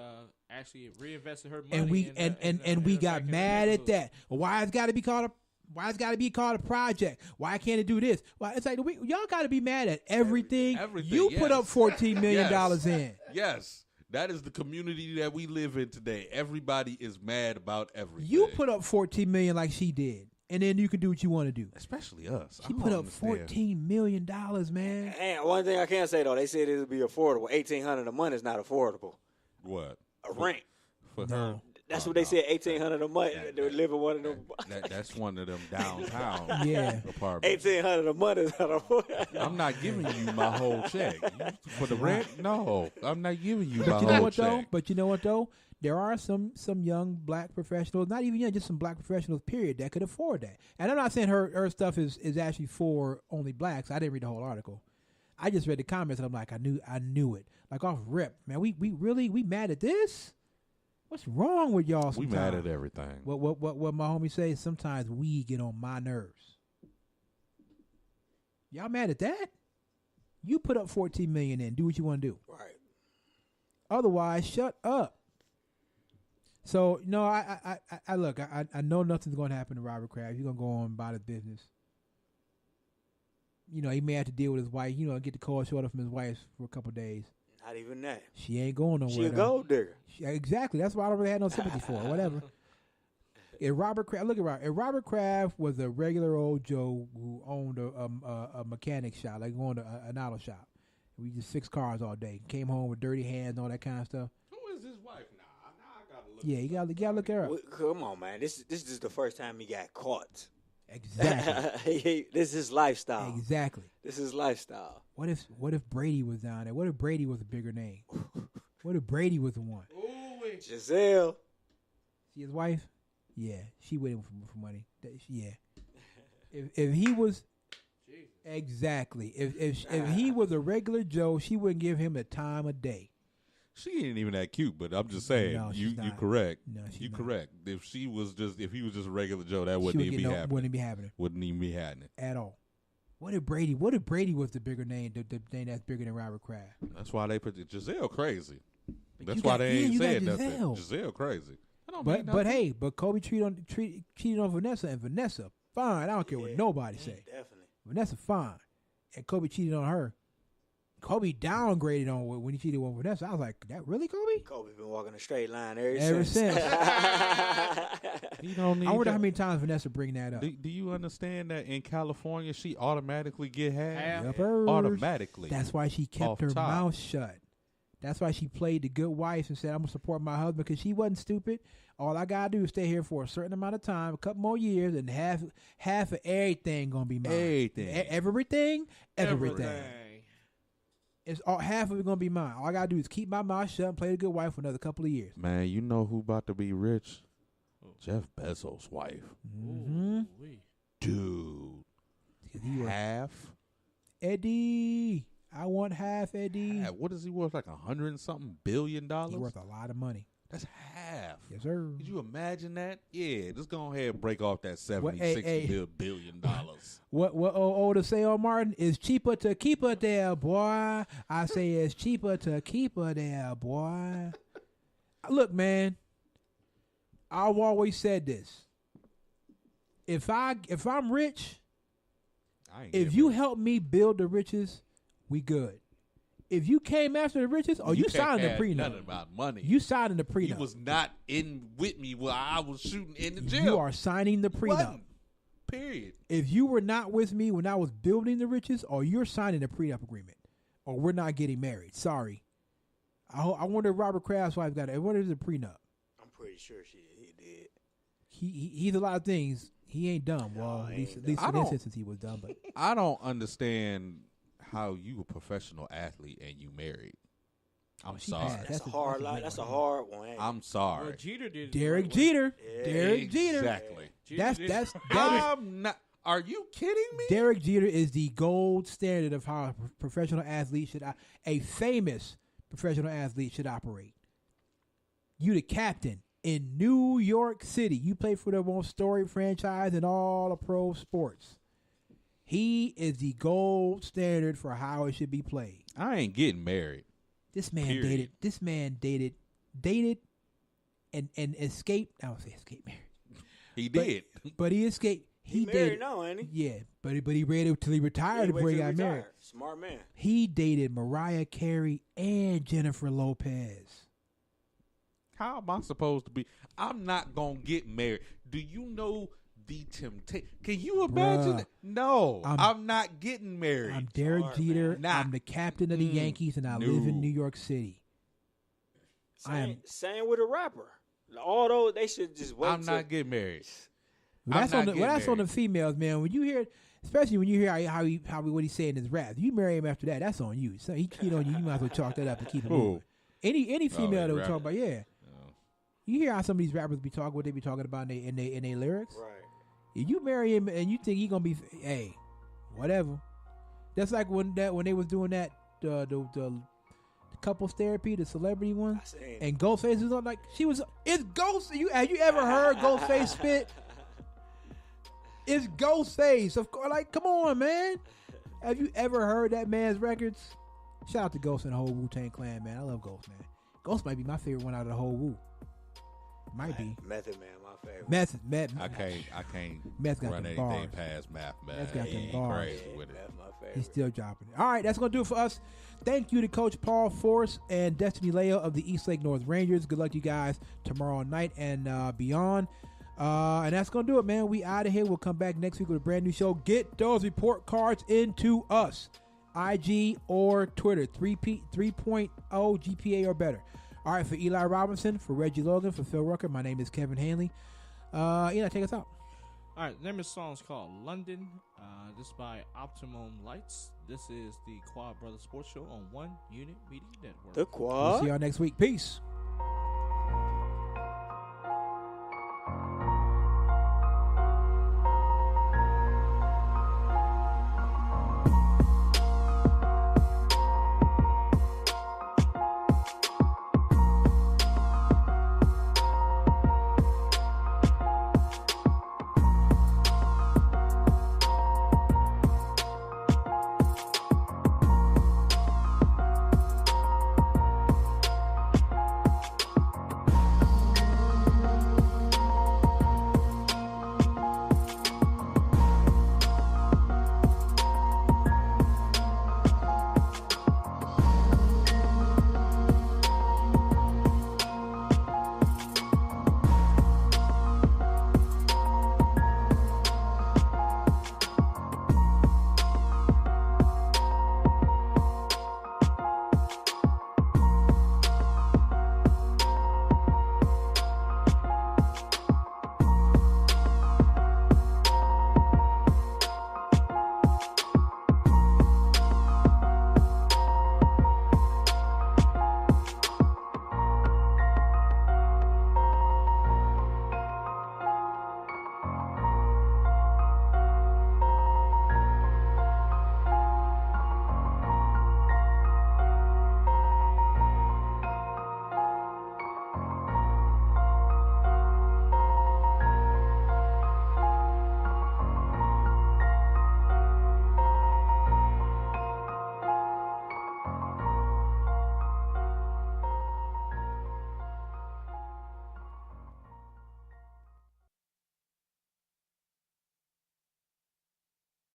actually reinvested her money. And we got back in the mad at neighborhood. that. Well, why it's got to be called a project? Why can't it do this? Well, it's like y'all got to be mad at everything. Everything, You put up yes. $14 million Yes. in. Yes. That is the community that we live in today. Everybody is mad about everything. You put up $14 million like she did, and then you can do what you want to do. especially us. She put up $14 million, man. And one thing I can say though, they said it would be affordable. $1,800 a month is not affordable. What? A rent. For her? That's Oh, what they no. said. $1,800 a month. They would live in one of them. That's one of them downtown Yeah. apartments. $1,800 a month is not affordable. I'm not giving you my whole check. For the rent? No. I'm not giving you my But you know whole what though? check. But you know what though? There are some young black professionals, not even young, just some black professionals, period, that could afford that. And I'm not saying her stuff is actually for only blacks. I didn't read the whole article. I just read the comments and I'm like, I knew it. Like off rip, man. We mad at this? What's wrong with y'all? We Sometimes? mad at everything. What my homie say? Sometimes we get on my nerves. Y'all mad at that? You put up $14 million in. Do what you want to do. Right. Otherwise, shut up. So no, I look. I know nothing's going to happen to Robert Kraft. He's going to go on about his business. He may have to deal with his wife. Get the cold shoulder from his wife for a couple of days. Not even that. She ain't going nowhere. She a though. gold digger. Exactly. That's why I don't really have no sympathy for her. Whatever. If Robert Kraft was a regular old Joe who owned a mechanic shop, like owned an auto shop. We just fix cars all day. Came home with dirty hands and all that kind of stuff. Who is his wife now? I gotta look. Yeah, you gotta look her up. Come on, man. This is the first time he got caught. Exactly. This is his lifestyle. Exactly. This is lifestyle. What if Brady was down there? What if Brady was a bigger name? What if Brady was the one? Giselle. See his wife? Yeah, she with him for money. Yeah. If he was exactly if he was a regular Joe, she wouldn't give him the time of day. She ain't even that cute, but I'm just saying, No, you she's not. correct. No, she's you not. correct. If he was just a regular Joe, that She wouldn't even be happening. Wouldn't be happening Wouldn't even be happening. at all. What if Brady was the bigger name, the name that's bigger than Robert Kraft? That's why they put Giselle crazy. That's you why got they Ian, ain't you got saying nothing. Giselle. Giselle crazy. I don't mean But nothing. hey, but Kobe cheated on Vanessa, and Vanessa fine. I don't care what nobody say. Definitely. Vanessa fine, and Kobe cheated on her. Kobe downgraded on when he cheated on Vanessa. I was like, that really Kobe? Kobe been walking a straight line ever Ever since. You don't need I wonder that. how many times Vanessa bring that up. Do you understand that in California she automatically get half? Yuppers. Automatically. That's why she kept Off her top. mouth shut. That's why she played the good wife and said, I'm going to support my husband, because she wasn't stupid. All I got to do is stay here for a certain amount of time, a couple more years, and half of everything going to be mine. Everything. Everything. It's all, half of it going to be mine. All I got to do is keep my mouth shut and play the good wife for another couple of years. Man, you know who about to be rich? Jeff Bezos' wife. Mm-hmm. Dude. Half. Eddie. I want half, Eddie. What is he worth? Like $100 and something billion? He's worth a lot of money. That's half. Yes, sir. Could you imagine that? Yeah, just go ahead and break off that What- 70, hey, 60 hey. billion. What old say on Martin is cheaper to keep her there, boy. I say it's cheaper to keep her there, boy. Look, man, I've always said this. If I'm rich, if you help me build the riches, we good. If you came after the riches, you signed the prenup. Nothing about money. You signed the prenup. He was not in with me while I was shooting in the jail. You are signing the prenup. Wasn't. Period. If you were not with me when I was building the riches, or you're signing a prenup agreement, or we're not getting married. Sorry. I wonder if Robert Kraft's wife got it. What is a prenup? I'm pretty sure he did. He's a lot of things. He ain't dumb. Well, at least in this instance he was dumb. But I don't understand how you a professional athlete and you married. I'm sorry. That's a hard one. Ain't it? I'm sorry. Well, Jeter did. Derek Jeter. Yeah. Derek Jeter. Exactly. That is I'm not. Are you kidding me? Derek Jeter is the gold standard of how a professional athlete should, a famous professional athlete should operate. You the captain in New York City. You play for the most storied franchise in all of pro sports. He is the gold standard for how it should be played. I ain't getting married. This man Period. dated and escaped. I don't say escaped marriage. He did. But he escaped. He married now, ain't he? Yeah, but he waited till he retired before he got married. Smart man. He dated Mariah Carey and Jennifer Lopez. How am I supposed to be? I'm not gonna get married. Do you know the temptation? Can you imagine? Bruh. No, I'm not getting married. I'm Derek Jeter. Nah. I'm the captain of the Yankees, and I live in New York City. Same with a rapper. Although they should just wait. I'm not getting married. That's on the females, man. When you hear, especially when you hear how what he's saying in his rap, you marry him after that. That's on you. So he cheated on you. You might as well chalk that up and keep it moving. Any female that we talk about, yeah. You hear how some of these rappers be talking, what they be talking about in their lyrics. Right. If you marry him and you think he gonna be, hey, whatever. That's like when they was doing that the couples therapy, the celebrity one, and Ghostface was on it's Ghost. Have you ever heard Ghostface spit? It's Ghostface, of course. Like, come on, man. Have you ever heard that man's records? Shout out to Ghost and the whole Wu-Tang Clan, man. I love Ghost, man. Ghost might be my favorite one out of the whole Wu. Might be. Method Man, my favorite. Meth. I can't Meth got run them anything bars. past Math. Meth got them He bars. crazy with it. That's my favorite. He's still dropping it. All right, that's going to do it for us. Thank you to Coach Paul Force and Destiny Leo of the Eastlake North Rangers. Good luck to you guys tomorrow night and beyond. And that's going to do it, man. We out of here. We'll come back next week with a brand new show. Get those report cards into us. IG or Twitter. 3.0 GPA or better. All right, for Eli Robinson, for Reggie Logan, for Phil Rucker, my name is Kevin Hanley. Eli, take us out. All right, the name of the song is called London. This is by Optimum Lights. This is the Quad Brothers Sports Show on One Unit Media Network. The Quad. We'll see y'all next week. Peace.